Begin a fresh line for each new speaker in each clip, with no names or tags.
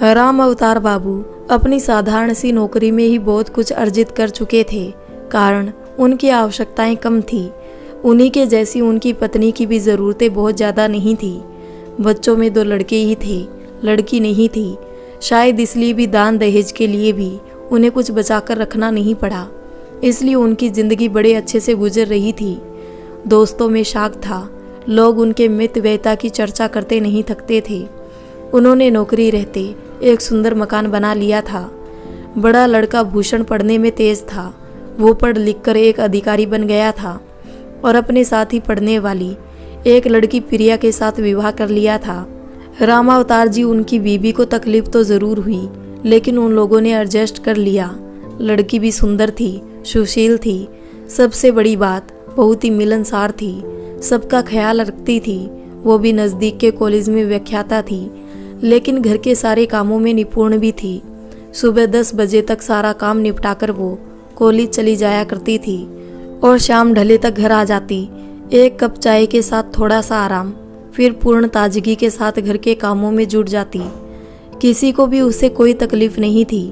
राम अवतार बाबू अपनी साधारण सी नौकरी में ही बहुत कुछ अर्जित कर चुके थे, कारण उनकी आवश्यकताएं कम थी। उन्हीं के जैसी उनकी पत्नी की भी ज़रूरतें बहुत ज़्यादा नहीं थी। बच्चों में 2 लड़के ही थे, लड़की नहीं थी। शायद इसलिए भी दान दहेज के लिए भी उन्हें कुछ बचाकर रखना नहीं पड़ा, इसलिए उनकी ज़िंदगी बड़े अच्छे से गुजर रही थी। दोस्तों में शाख था, लोग उनके मितव्ययिता की चर्चा करते नहीं थकते थे। उन्होंने नौकरी रहते एक सुंदर मकान बना लिया था। बड़ा लड़का भूषण पढ़ने में तेज था, वो पढ़ लिख कर एक अधिकारी बन गया था और अपने साथ ही पढ़ने वाली एक लड़की प्रिया के साथ विवाह कर लिया था। रामावतार जी उनकी बीबी को तकलीफ तो ज़रूर हुई, लेकिन उन लोगों ने एडजस्ट कर लिया। लड़की भी सुंदर थी, सुशील थी, सबसे बड़ी बात बहुत ही मिलनसार थी, सबका ख्याल रखती थी। वो भी नज़दीक के कॉलेज में व्याख्याता थी, लेकिन घर के सारे कामों में निपुण भी थी। सुबह 10 बजे तक सारा काम निपटाकर वो कॉलेज चली जाया करती थी और शाम ढले तक घर आ जाती, एक कप चाय के साथ थोड़ा सा आराम, फिर पूर्ण ताजगी के साथ घर के कामों में जुट जाती। किसी को भी उससे कोई तकलीफ नहीं थी।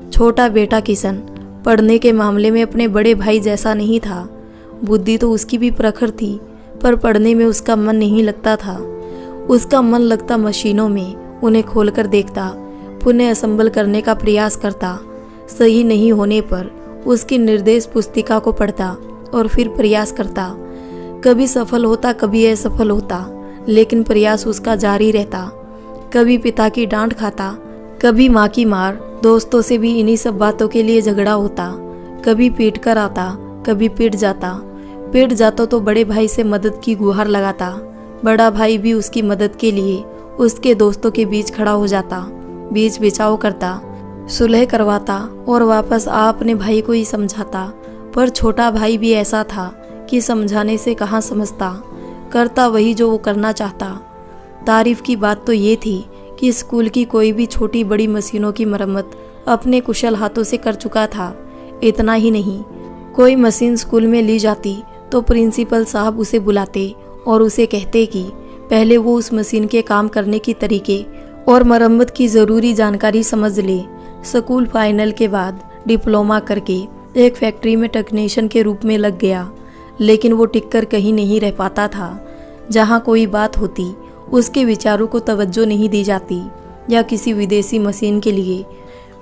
छोटा बेटा किशन पढ़ने के मामले में अपने बड़े भाई जैसा नहीं था। बुद्धि तो उसकी भी प्रखर थी, पर पढ़ने में उसका मन नहीं लगता था। उसका मन लगता मशीनों में, उन्हें खोलकर देखता, पुनः असेंबल करने का प्रयास करता। सही नहीं होने पर उसकी निर्देश पुस्तिका को पढ़ता और फिर प्रयास करता। कभी सफल होता, कभी असफल होता, लेकिन प्रयास उसका जारी रहता। कभी पिता की डांट खाता, कभी माँ की मार, दोस्तों से भी इन्हीं सब बातों के लिए झगड़ा होता। कभी पीट कर आता, कभी पिट जाता तो बड़े भाई से मदद की गुहार लगाता। बड़ा भाई भी उसकी मदद के लिए उसके दोस्तों के बीच खड़ा हो जाता, बीच बिचाव करता, सुलह करवाता और वापस आ अपने भाई को ही समझाता। पर छोटा भाई भी ऐसा था कि समझाने से कहाँ समझता, करता वही जो वो करना चाहता। तारीफ की बात तो ये थी कि स्कूल की कोई भी छोटी बड़ी मशीनों की मरम्मत अपने कुशल हाथों से कर चुका था। इतना ही नहीं, कोई मशीन स्कूल में ली जाती तो प्रिंसिपल साहब उसे बुलाते और उसे कहते कि पहले वो उस मशीन के काम करने की तरीके और मरम्मत की ज़रूरी जानकारी समझ ले। स्कूल फाइनल के बाद डिप्लोमा करके एक फैक्ट्री में टेक्नीशियन के रूप में लग गया, लेकिन वो टिककर कहीं नहीं रह पाता था। जहाँ कोई बात होती उसके विचारों को तवज्जो नहीं दी जाती, या किसी विदेशी मशीन के लिए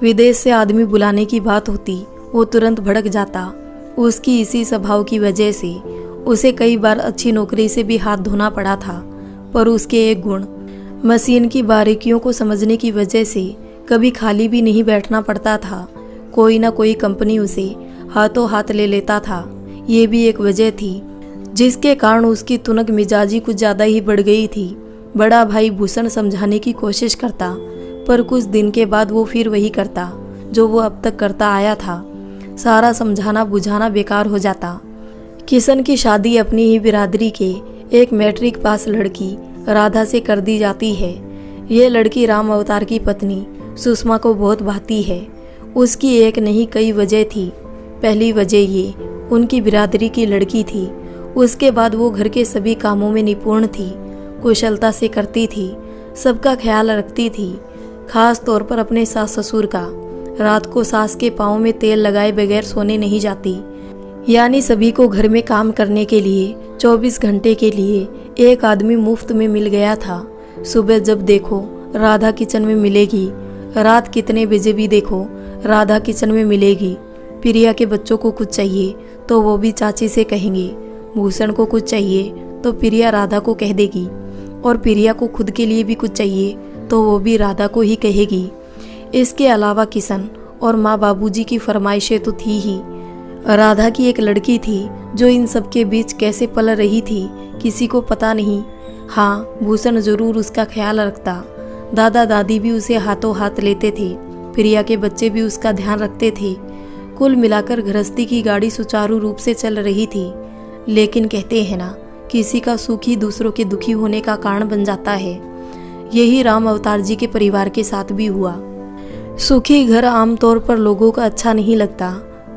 विदेश से आदमी बुलाने की बात होती वो तुरंत भड़क जाता। उसकी इसी स्वभाव की वजह से उसे कई बार अच्छी नौकरी से भी हाथ धोना पड़ा था। पर उसके एक गुण, मशीन की बारीकियों को समझने की वजह से कभी खाली भी नहीं बैठना पड़ता था। कोई ना कोई कंपनी उसे हाथों हाथ ले लेता था। ये भी एक वजह थी जिसके कारण उसकी तुनक मिजाजी कुछ ज़्यादा ही बढ़ गई थी। बड़ा भाई भूषण समझाने की कोशिश करता, पर कुछ दिन के बाद वो फिर वही करता जो वो अब तक करता आया था। सारा समझाना बुझाना बेकार हो जाता। किशन की शादी अपनी ही बिरादरी के एक मैट्रिक पास लड़की राधा से कर दी जाती है। ये लड़की राम अवतार की पत्नी सुषमा को बहुत भाती है। उसकी एक नहीं कई वजह थी। पहली वजह ये उनकी बिरादरी की लड़की थी। उसके बाद वो घर के सभी कामों में निपुण थी, कुशलता से करती थी, सबका ख्याल रखती थी, खास तौर पर अपने सास ससुर का। रात को सास के पाँव में तेल लगाए बगैर सोने नहीं जाती। यानी सभी को घर में काम करने के लिए 24 घंटे के लिए एक आदमी मुफ्त में मिल गया था। सुबह जब देखो राधा किचन में मिलेगी, रात कितने बजे भी देखो राधा किचन में मिलेगी। प्रिया के बच्चों को कुछ चाहिए तो वो भी चाची से कहेंगे, भूषण को कुछ चाहिए तो प्रिया राधा को कह देगी, और प्रिया को खुद के लिए भी कुछ चाहिए तो वो भी राधा को ही कहेगी। इसके अलावा किशन और माँ बाबूजी की फरमाइशें तो थी ही। राधा की एक लड़की थी जो इन सब के बीच कैसे पल रही थी किसी को पता नहीं। हाँ, भूषण जरूर उसका ख्याल रखता। दादा दादी भी उसे हाथों हाथ लेते थे, प्रिया के बच्चे भी उसका ध्यान रखते थे। कुल मिलाकर गृहस्थी की गाड़ी सुचारू रूप से चल रही थी। लेकिन कहते हैं ना, किसी का सुख ही दूसरों के दुखी होने का कारण बन जाता है। यही राम अवतार जी के परिवार के साथ भी हुआ। सुखी घर आमतौर पर लोगों का अच्छा नहीं लगता।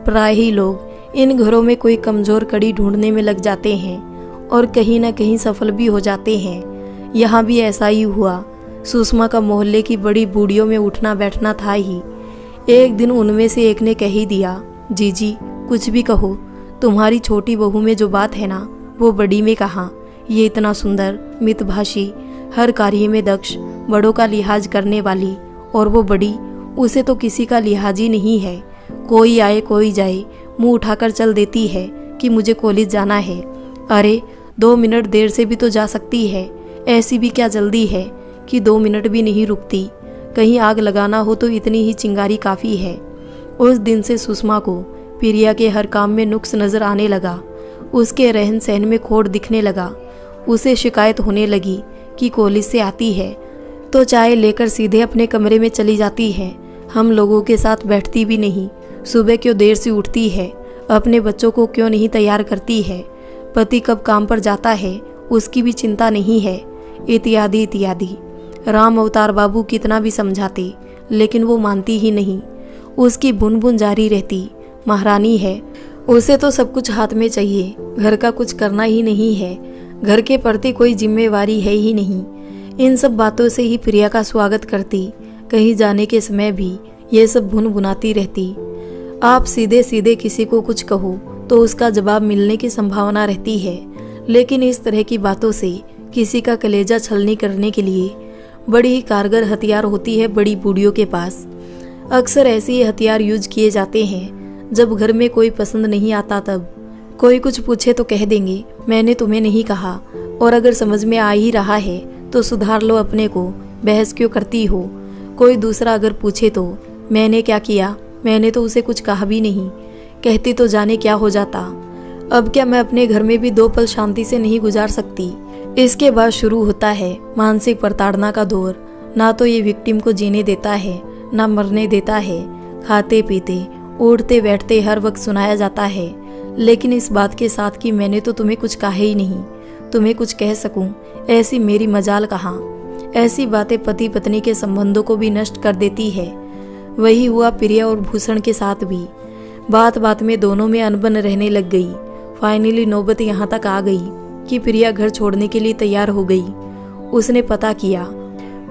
प्राय ही लोग इन घरों में कोई कमजोर कड़ी ढूंढने में लग जाते हैं और कहीं ना कहीं सफल भी हो जाते हैं। यहाँ भी ऐसा ही हुआ। सुषमा का मोहल्ले की बड़ी बूढ़ियों में उठना बैठना था ही। एक दिन उनमें से एक ने कह ही दिया, जीजी कुछ भी कहो, तुम्हारी छोटी बहू में जो बात है ना, वो बड़ी में कहाँ। ये इतना सुंदर, मितभाषी, हर कार्य में दक्ष, बड़ों का लिहाज करने वाली, और वो बड़ी, उसे तो किसी का लिहाज ही नहीं है। कोई आए कोई जाए, मुंह उठाकर चल देती है कि मुझे कॉलेज जाना है। अरे 2 मिनट देर से भी तो जा सकती है, ऐसी भी क्या जल्दी है कि 2 मिनट भी नहीं रुकती। कहीं आग लगाना हो तो इतनी ही चिंगारी काफ़ी है। उस दिन से सुषमा को प्रिया के हर काम में नुक्स नज़र आने लगा। उसके रहन सहन में खोट दिखने लगा। उसे शिकायत होने लगी कि कॉलेज से आती है तो चाय लेकर सीधे अपने कमरे में चली जाती है, हम लोगों के साथ बैठती भी नहीं। सुबह क्यों देर से उठती है, अपने बच्चों को क्यों नहीं तैयार करती है, पति कब काम पर जाता है उसकी भी चिंता नहीं है, इत्यादि इत्यादि। राम अवतार बाबू कितना भी समझाते लेकिन वो मानती ही नहीं। उसकी बुनबुन जारी रहती। महारानी है, उसे तो सब कुछ हाथ में चाहिए, घर का कुछ करना ही नहीं है, घर के प्रति कोई जिम्मेवारी है ही नहीं। इन सब बातों से ही प्रिया का स्वागत करती। कहीं जाने के समय भी ये सब भुनभुनाती रहती। आप सीधे सीधे किसी को कुछ कहो तो उसका जवाब मिलने की संभावना रहती है, लेकिन इस तरह की बातों से किसी का कलेजा छलनी करने के लिए बड़ी ही कारगर हथियार होती है बड़ी बूढ़ियों के पास। अक्सर ऐसे ही हथियार यूज किए जाते हैं जब घर में कोई पसंद नहीं आता। तब कोई कुछ पूछे तो कह देंगे मैंने तुम्हें नहीं कहा, और अगर समझ में आ ही रहा है तो सुधार लो अपने को, बहस क्यों करती हो। कोई दूसरा अगर पूछे तो मैंने क्या किया, मैंने तो उसे कुछ कहा भी नहीं, कहती तो जाने क्या हो जाता। अब क्या मैं अपने घर में भी 2 पल शांति से नहीं गुजार सकती। इसके बाद शुरू होता है मानसिक प्रताड़ना का दौर। ना तो ये विक्टिम को जीने देता है, ना मरने देता है। खाते पीते उठते बैठते हर वक्त सुनाया जाता है, लेकिन इस बात के साथ कि मैंने तो तुम्हें कुछ कहा ही नहीं, तुम्हें कुछ कह सकूं ऐसी मेरी मजाल कहाँ। ऐसी बातें पति पत्नी के संबंधों को भी नष्ट कर देती है। वही हुआ प्रिया और भूषण के साथ भी। बात बात में दोनों में अनबन रहने लग गई। फाइनली नौबत यहाँ तक आ गई कि प्रिया घर छोड़ने के लिए तैयार हो गई। उसने पता किया,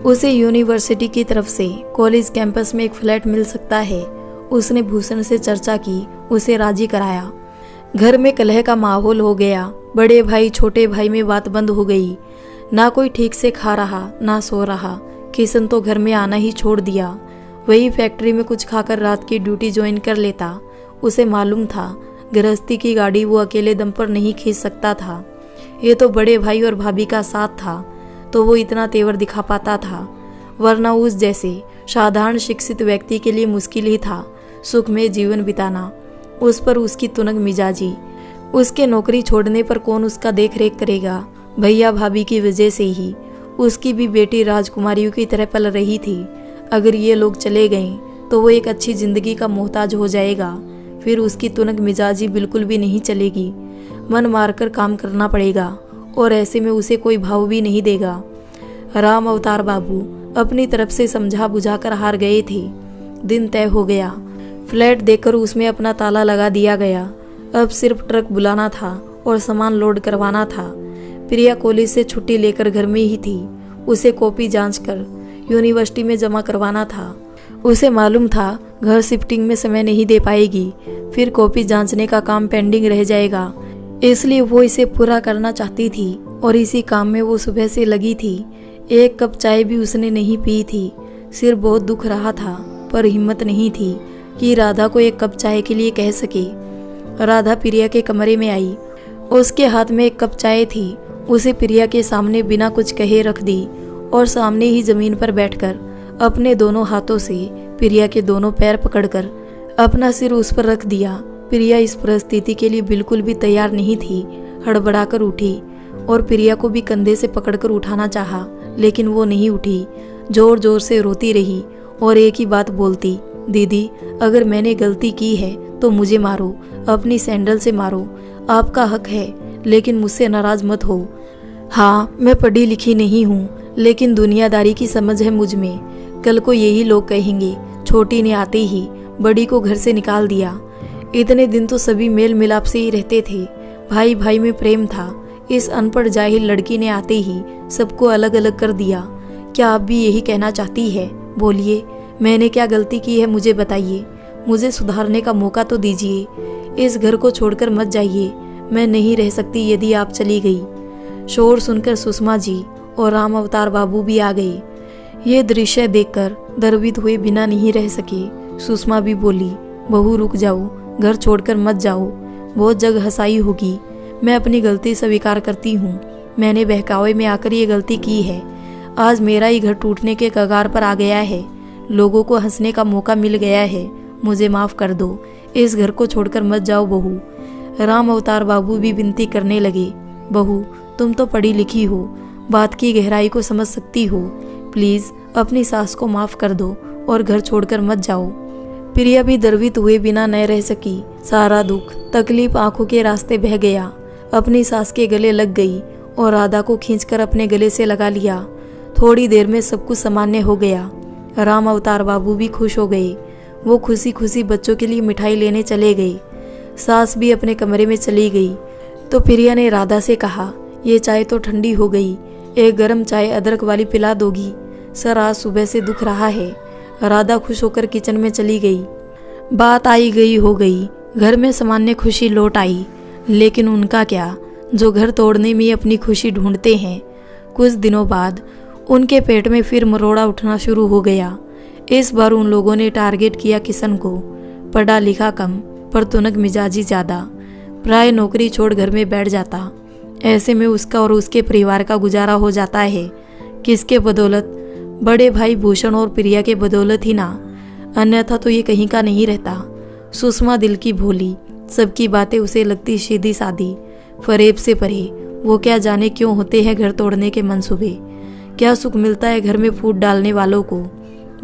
उसे यूनिवर्सिटी की तरफ से कॉलेज कैंपस में एक फ्लैट मिल सकता है। उसने भूषण से चर्चा की, उसे राजी कराया। घर में कलह का माहौल हो गया। बड़े भाई छोटे भाई में बात बंद हो गई। ना कोई ठीक से खा रहा ना सो रहा। किशन तो घर में आना ही छोड़ दिया। वही फैक्ट्री में कुछ खाकर रात की ड्यूटी ज्वाइन कर लेता। उसे मालूम था गृहस्थी की गाड़ी वो अकेले दम पर नहीं खींच सकता था। ये तो बड़े भाई और भाभी का साथ था तो वो इतना तेवर दिखा पाता था, वरना उस जैसे साधारण शिक्षित व्यक्ति के लिए मुश्किल ही था सुखमय जीवन बिताना। उस पर उसकी तुनक मिजाजी, उसके नौकरी छोड़ने पर कौन उसका देख रेख करेगा। भैया भाभी की वजह से ही उसकी भी बेटी राजकुमारियों की तरह पल रही थी। अगर ये लोग चले गए तो वो एक अच्छी जिंदगी का मोहताज हो जाएगा। फिर उसकी तुनक मिजाजी बिल्कुल भी नहीं चलेगी। मन मारकर काम करना पड़ेगा, और ऐसे में उसे कोई भाव भी नहीं देगा। राम अवतार बाबू अपनी तरफ से समझा बुझाकर हार गए थे। दिन तय हो गया। फ्लैट देकर उसमें अपना ताला लगा दिया गया। अब सिर्फ ट्रक बुलाना था और सामान लोड करवाना था। प्रिया कॉलेज से छुट्टी लेकर घर में ही थी। उसे कॉपी जांच कर यूनिवर्सिटी में जमा करवाना था। उसे मालूम था घर शिफ्टिंग में समय नहीं दे पाएगी, फिर कॉपी जांचने का काम पेंडिंग रह जाएगा। इसलिए वो इसे पूरा करना चाहती थी और इसी काम में वो सुबह से लगी थी। एक कप चाय भी उसने नहीं पी थी। सिर बहुत दुख रहा था, पर हिम्मत नहीं थी कि राधा को एक कप चाय के लिए कह सके। राधा प्रिया के कमरे में आई। उसके हाथ में एक कप चाय थी। उसे प्रिया के सामने बिना कुछ कहे रख दी और सामने ही जमीन पर बैठकर अपने दोनों हाथों से प्रिया के दोनों पैर पकड़कर अपना सिर उस पर रख दिया। प्रिया इस परिस्थिति के लिए बिल्कुल भी तैयार नहीं थी। हड़बड़ाकर उठी और प्रिया को भी कंधे से पकड़कर उठाना चाहा, लेकिन वो नहीं उठी। जोर जोर से रोती रही और एक ही बात बोलती, दीदी अगर मैंने गलती की है तो मुझे मारो, अपनी सैंडल से मारो, आपका हक है, लेकिन मुझसे नाराज मत हो। हाँ, मैं पढ़ी लिखी नहीं हूँ, लेकिन दुनियादारी की समझ है मुझ में। कल को यही लोग कहेंगे छोटी ने आते ही बड़ी को घर से निकाल दिया। इतने दिन तो सभी मेल मिलाप से ही रहते थे, भाई भाई में प्रेम था। इस अनपढ़ जाहिल लड़की ने आते ही सबको अलग अलग कर दिया। क्या आप भी यही कहना चाहती है? बोलिए, मैंने क्या गलती की है मुझे बताइए। मुझे सुधारने का मौका तो दीजिए। इस घर को छोड़कर मत जाइए। मैं नहीं रह सकती यदि आप चली गई। शोर सुनकर सुषमा जी और राम अवतार बाबू भी आ गए। ये दृश्य देखकर द्रवित हुए बिना नहीं रह सके। सुषमा भी बोली, बहू रुक जाओ, घर छोड़कर मत जाओ, बहुत जग हंसाई होगी। मैं अपनी गलती स्वीकार करती हूँ। मैंने बहकावे में आकर ये गलती की है। आज मेरा ही घर टूटने के कगार पर आ गया है। लोगों को हंसने का मौका मिल गया है। मुझे माफ कर दो। इस घर को छोड़कर मत जाओ बहू। राम अवतार बाबू भी विनती करने लगे, बहू तुम तो पढ़ी लिखी हो, बात की गहराई को समझ सकती हो। प्लीज अपनी सास को माफ कर दो और घर छोड़कर मत जाओ। प्रिया भी द्रवित हुए बिना न रह सकी। सारा दुख तकलीफ आंखों के रास्ते बह गया। अपनी सास के गले लग गई और राधा को खींचकर अपने गले से लगा लिया। थोड़ी देर में सब कुछ सामान्य हो गया। राम अवतार बाबू भी खुश हो गए। वो खुशी खुशी बच्चों के लिए मिठाई लेने चले गए। सास भी अपने कमरे में चली गई तो प्रिया ने राधा से कहा, ये चाय तो ठंडी हो गई, एक गर्म चाय अदरक वाली पिला दोगी? सर आज सुबह से दुख रहा है। राधा खुश होकर किचन में चली गई। बात आई गई हो गई। घर में सामान्य खुशी लौट आई। लेकिन उनका क्या, जो घर तोड़ने में अपनी खुशी ढूंढते हैं। कुछ दिनों बाद उनके पेट में फिर मरोड़ा उठना शुरू हो गया। इस बार उन लोगों ने टारगेट किया किशन को। पढ़ा लिखा कम पर तुनक मिजाजी ज़्यादा। प्राय नौकरी छोड़ घर में बैठ जाता। ऐसे में उसका और उसके परिवार का गुजारा हो जाता है। किसके बदौलत? बड़े भाई भूषण और प्रिया के बदौलत ही ना, अन्यथा तो ये कहीं का नहीं रहता। सुषमा दिल की भोली, सबकी बातें उसे लगती सीधी सादी, फरेब से परे। वो क्या जाने क्यों होते हैं घर तोड़ने के मंसूबे। क्या सुख मिलता है घर में फूट डालने वालों को।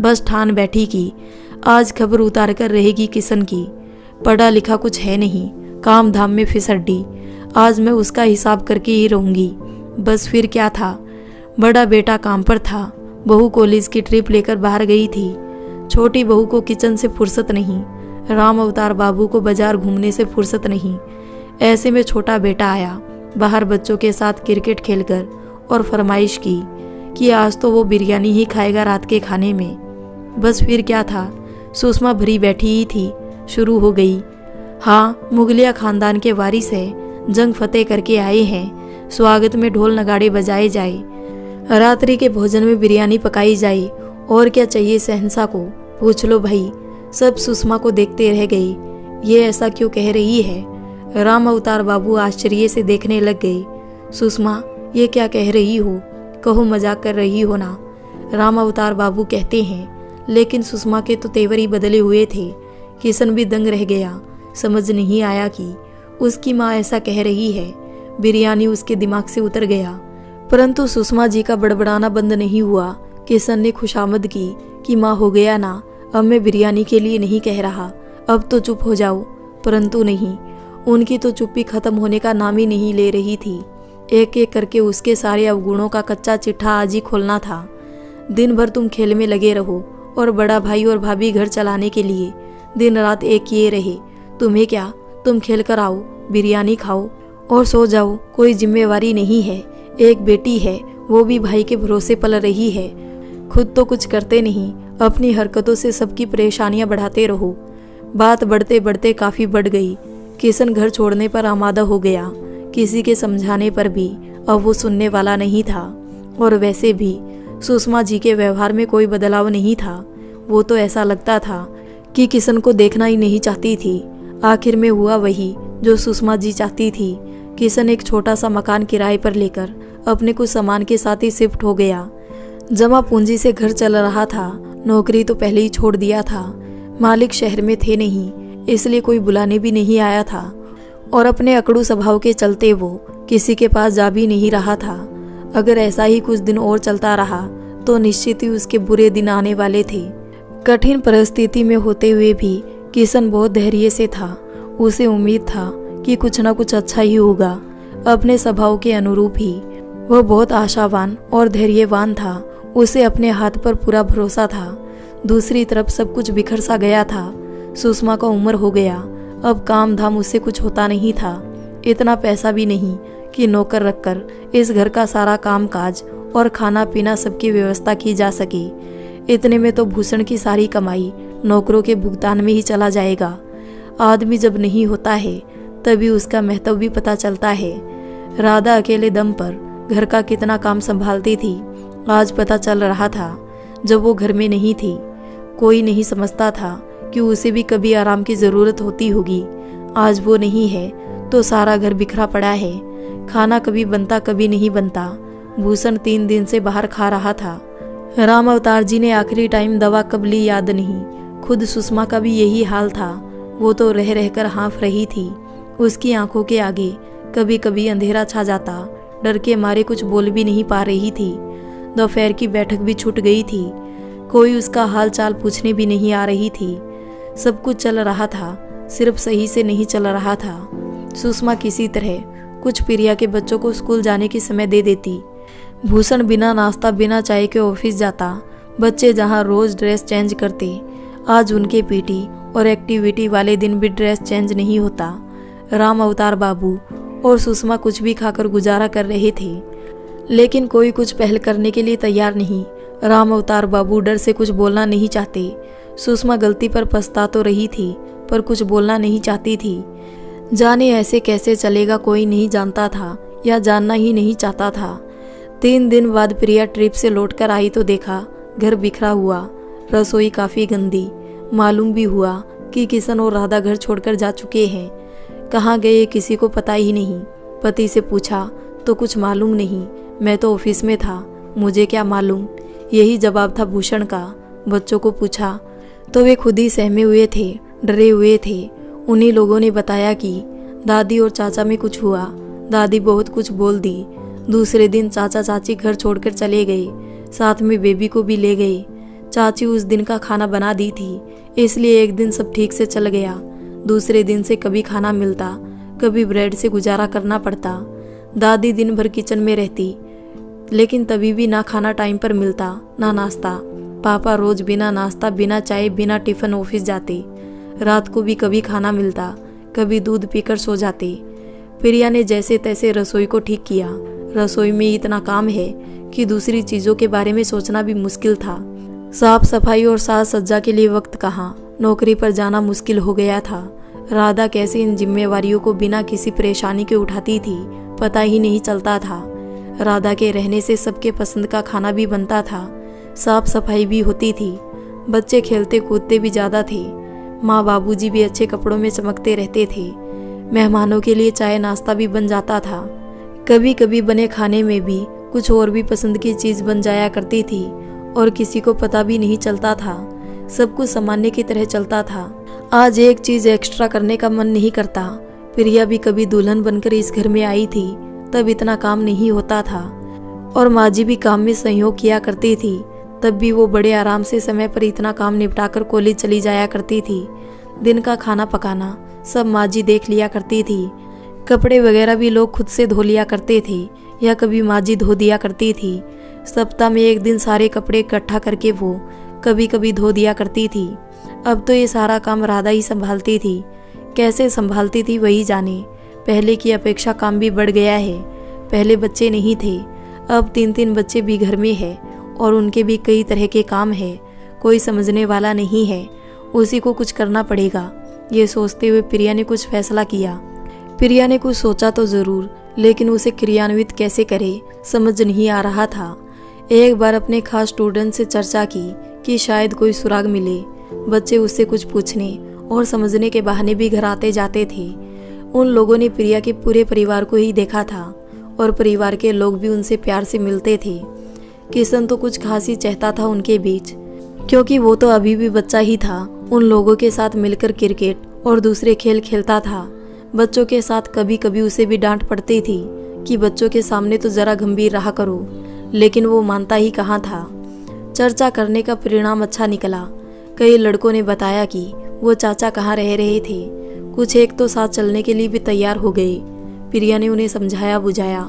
बस ठान बैठी कि आज खबर उतार कर रहेगी किशन की। पढ़ा लिखा कुछ है नहीं, काम धाम में फिसड्डी। आज मैं उसका हिसाब करके ही रहूंगी। बस फिर क्या था, बड़ा बेटा काम पर था, बहू कॉलेज की ट्रिप लेकर बाहर गई थी। छोटी बहू को किचन से फुर्सत नहीं, राम अवतार बाबू को बाजार घूमने से फुर्सत नहीं। ऐसे में छोटा बेटा आया बाहर बच्चों के साथ क्रिकेट खेलकर और फरमाइश की कि आज तो वो बिरयानी ही खाएगा रात के खाने में। बस फिर क्या था, सुषमा भरी बैठी ही थी। शुरू हो गई। हाँ, मुगलिया खानदान के वारिस है, जंग फतेह करके आए हैं। स्वागत में ढोल नगाड़े बजाए जाए, रात्रि के भोजन में बिरयानी पकाई जाए। और क्या चाहिए शहंशाह को, पूछ लो भाई। सब सुषमा को देखते रह गए। ये ऐसा क्यों कह रही है? राम अवतार बाबू आश्चर्य से देखने लग गए। सुषमा, ये क्या कह रही हो? कहो मजाक कर रही हो ना। राम अवतार बाबू कहते हैं। लेकिन सुषमा के तो तेवर ही बदले हुए थे। किशन भी दंग रह गया। समझ नहीं आया कि उसकी माँ ऐसा कह रही है। बिरयानी उसके दिमाग से उतर गया। परंतु सुषमा जी का बड़बड़ाना बंद नहीं हुआ। किशन ने खुशामद की कि माँ हो गया ना, अब मैं बिरयानी के लिए नहीं कह रहा, अब तो चुप हो जाओ। परंतु नहीं, उनकी तो चुप्पी खत्म होने का नाम ही नहीं ले रही थी। एक एक करके उसके सारे अवगुणों का कच्चा चिट्ठा आज ही खोलना था। दिन भर तुम खेल में लगे रहो और बड़ा भाई और भाभी घर चलाने के लिए दिन रात एक किए रहे। तुम्हें क्या, तुम खेल कर आओ, बिरयानी खाओ और सो जाओ। कोई जिम्मेवारी नहीं है। एक बेटी है, वो भी भाई के भरोसे पल रही है। खुद तो कुछ करते नहीं, अपनी हरकतों से सबकी परेशानियां बढ़ाते रहो। बात बढ़ते बढ़ते काफ़ी बढ़ गई। किशन घर छोड़ने पर आमादा हो गया। किसी के समझाने पर भी अब वो सुनने वाला नहीं था। और वैसे भी सुषमा जी के व्यवहार में कोई बदलाव नहीं था। वो तो ऐसा लगता था कि किशन को देखना ही नहीं चाहती थी। आखिर में हुआ वही जो सुषमा जी चाहती थी। किशन एक छोटा सा मकान किराए पर लेकर अपने कुछ सामान के साथ ही शिफ्ट हो गया। जमा पूंजी से घर चल रहा था। नौकरी तो पहले ही छोड़ दिया था। मालिक शहर में थे नहीं, इसलिए कोई बुलाने भी नहीं आया था। और अपने अकड़ू स्वभाव के चलते वो किसी के पास जा भी नहीं रहा था। अगर ऐसा ही कुछ दिन और चलता रहा तो निश्चित ही उसके बुरे दिन आने वाले थे। कठिन परिस्थिति में होते हुए भी किशन बहुत धैर्य से था। उसे उम्मीद था कि कुछ न कुछ अच्छा ही होगा। अपने स्वभाव के अनुरूप ही वह बहुत आशावान और धैर्यवान था। उसे अपने हाथ पर पूरा भरोसा था। दूसरी तरफ सब कुछ बिखर सा गया था। सुषमा का उम्र हो गया। अब काम धाम उससे कुछ होता नहीं था। इतना पैसा भी नहीं कि नौकर रखकर इस घर का सारा काम काज और खाना पीना सबकी व्यवस्था की जा सके। इतने में तो भूषण की सारी कमाई नौकरों के भुगतान में ही चला जाएगा। आदमी जब नहीं होता है तभी उसका महत्व भी पता चलता है। राधा अकेले दम पर घर का कितना काम संभालती थी आज पता चल रहा था जब वो घर में नहीं थी। कोई नहीं समझता था कि उसे भी कभी आराम की ज़रूरत होती होगी। आज वो नहीं है तो सारा घर बिखरा पड़ा है। खाना कभी बनता कभी नहीं बनता। भूषण 3 दिन से बाहर खा रहा था। राम अवतार जी ने आखिरी टाइम दवा कब ली याद नहीं। खुद सुषमा का भी यही हाल था। वो तो रह रहकर हाँफ रही थी। उसकी आंखों के आगे कभी कभी अंधेरा छा जाता। डर के मारे कुछ बोल भी नहीं पा रही थी। दोपहर की बैठक भी छूट गई थी। कोई उसका हाल चाल पूछने भी नहीं आ रही थी। सब कुछ चल रहा था, सिर्फ सही से नहीं चल रहा था। सुषमा किसी तरह कुछ प्रिया के बच्चों को स्कूल जाने की समय दे देती। भूषण बिना नाश्ता बिना चाय के ऑफिस जाता। बच्चे जहाँ रोज ड्रेस चेंज करते, आज उनके पीटी और एक्टिविटी वाले दिन भी ड्रेस चेंज नहीं होता। राम अवतार बाबू और सुषमा कुछ भी खाकर गुजारा कर रहे थे, लेकिन कोई कुछ पहल करने के लिए तैयार नहीं। राम अवतार बाबू डर से कुछ बोलना नहीं चाहते। सुषमा गलती पर पछता तो रही थी पर कुछ बोलना नहीं चाहती थी। जाने ऐसे कैसे चलेगा कोई नहीं जानता था या जानना ही नहीं चाहता था। 3 दिन बाद प्रिया ट्रिप से लौटकर आई तो देखा घर बिखरा हुआ, रसोई काफ़ी गंदी। मालूम भी हुआ कि किशन और राधा घर छोड़कर जा चुके हैं। कहाँ गए किसी को पता ही नहीं। पति से पूछा तो कुछ मालूम नहीं, मैं तो ऑफिस में था, मुझे क्या मालूम, यही जवाब था भूषण का। बच्चों को पूछा तो वे खुद ही सहमे हुए थे, डरे हुए थे। उन्हीं लोगों ने बताया कि दादी और चाचा में कुछ हुआ। दादी बहुत कुछ बोल दी। दूसरे दिन चाचा चाची घर छोड़कर चले गए, साथ में बेबी को भी ले गए। चाची उस दिन का खाना बना दी थी, इसलिए एक दिन सब ठीक से चल गया। दूसरे दिन से कभी खाना मिलता, कभी ब्रेड से गुजारा करना पड़ता। दादी दिन भर किचन में रहती, लेकिन तभी भी ना खाना टाइम पर मिलता ना नाश्ता। पापा रोज बिना नाश्ता बिना चाय बिना टिफिन ऑफिस जाते। रात को भी कभी खाना मिलता, कभी दूध पीकर सो जाते। प्रिया ने जैसे तैसे रसोई को ठीक किया। रसोई में इतना काम है कि दूसरी चीज़ों के बारे में सोचना भी मुश्किल था। साफ सफाई और साज सज्जा के लिए वक्त कहाँ, नौकरी पर जाना मुश्किल हो गया था। राधा कैसे इन जिम्मेवारियों को बिना किसी परेशानी के उठाती थी पता ही नहीं चलता था। राधा के रहने से सबके पसंद का खाना भी बनता था, साफ सफाई भी होती थी। बच्चे खेलते कूदते भी ज़्यादा थे। माँ बाबूजी भी अच्छे कपड़ों में चमकते रहते थे। मेहमानों के लिए चाय नाश्ता भी बन जाता था। कभी कभी बने खाने में भी कुछ और भी पसंद की चीज़ बन जाया करती थी और किसी को पता भी नहीं चलता था। सब कुछ सामान्य की तरह चलता था। आज एक चीज़ एक्स्ट्रा करने का मन नहीं करता। प्रिया भी कभी दुल्हन बनकर इस घर में आई थी, तब इतना काम नहीं होता था और माँ जी भी काम में सहयोग किया करती थी। तब भी वो बड़े आराम से समय पर इतना काम निपटाकर कॉलेज चली जाया करती थी। दिन का खाना पकाना सब माँ जी देख लिया करती थी। कपड़े वगैरह भी लोग खुद से धो लिया करते थे या कभी माँ जी धो दिया करती थी। सप्ताह में एक दिन सारे कपड़े इकट्ठा करके वो कभी कभी धो दिया करती थी। अब तो ये सारा काम राधा ही संभालती थी। कैसे संभालती थी वही जाने। पहले की अपेक्षा काम भी बढ़ गया है। पहले बच्चे नहीं थे, अब 3-3 बच्चे भी घर में है और उनके भी कई तरह के काम है। कोई समझने वाला नहीं है, उसी को कुछ करना पड़ेगा। ये सोचते हुए प्रिया ने कुछ फैसला किया। प्रिया ने कुछ सोचा तो ज़रूर, लेकिन उसे क्रियान्वित कैसे करे समझ नहीं आ रहा था। एक बार अपने खास स्टूडेंट से चर्चा की कि शायद कोई सुराग मिले। बच्चे उससे कुछ पूछने और समझने के बहाने भी घर आते जाते थे। उन लोगों ने प्रिया के पूरे परिवार को ही देखा था और परिवार के लोग भी उनसे प्यार से मिलते थे। किशन तो कुछ खास ही चाहता था उनके बीच, क्योंकि वो तो अभी भी बच्चा ही था। उन लोगों के साथ मिलकर क्रिकेट और दूसरे खेल खेलता था। बच्चों के साथ कभी कभी उसे भी डांट पड़ती थी कि बच्चों के सामने तो ज़रा गंभीर रहा करो, लेकिन वो मानता ही कहाँ था। चर्चा करने का परिणाम अच्छा निकला। कई लड़कों ने बताया कि वो चाचा कहाँ रह रहे थे। कुछ एक तो साथ चलने के लिए भी तैयार हो गए। प्रिया ने उन्हें समझाया बुझाया।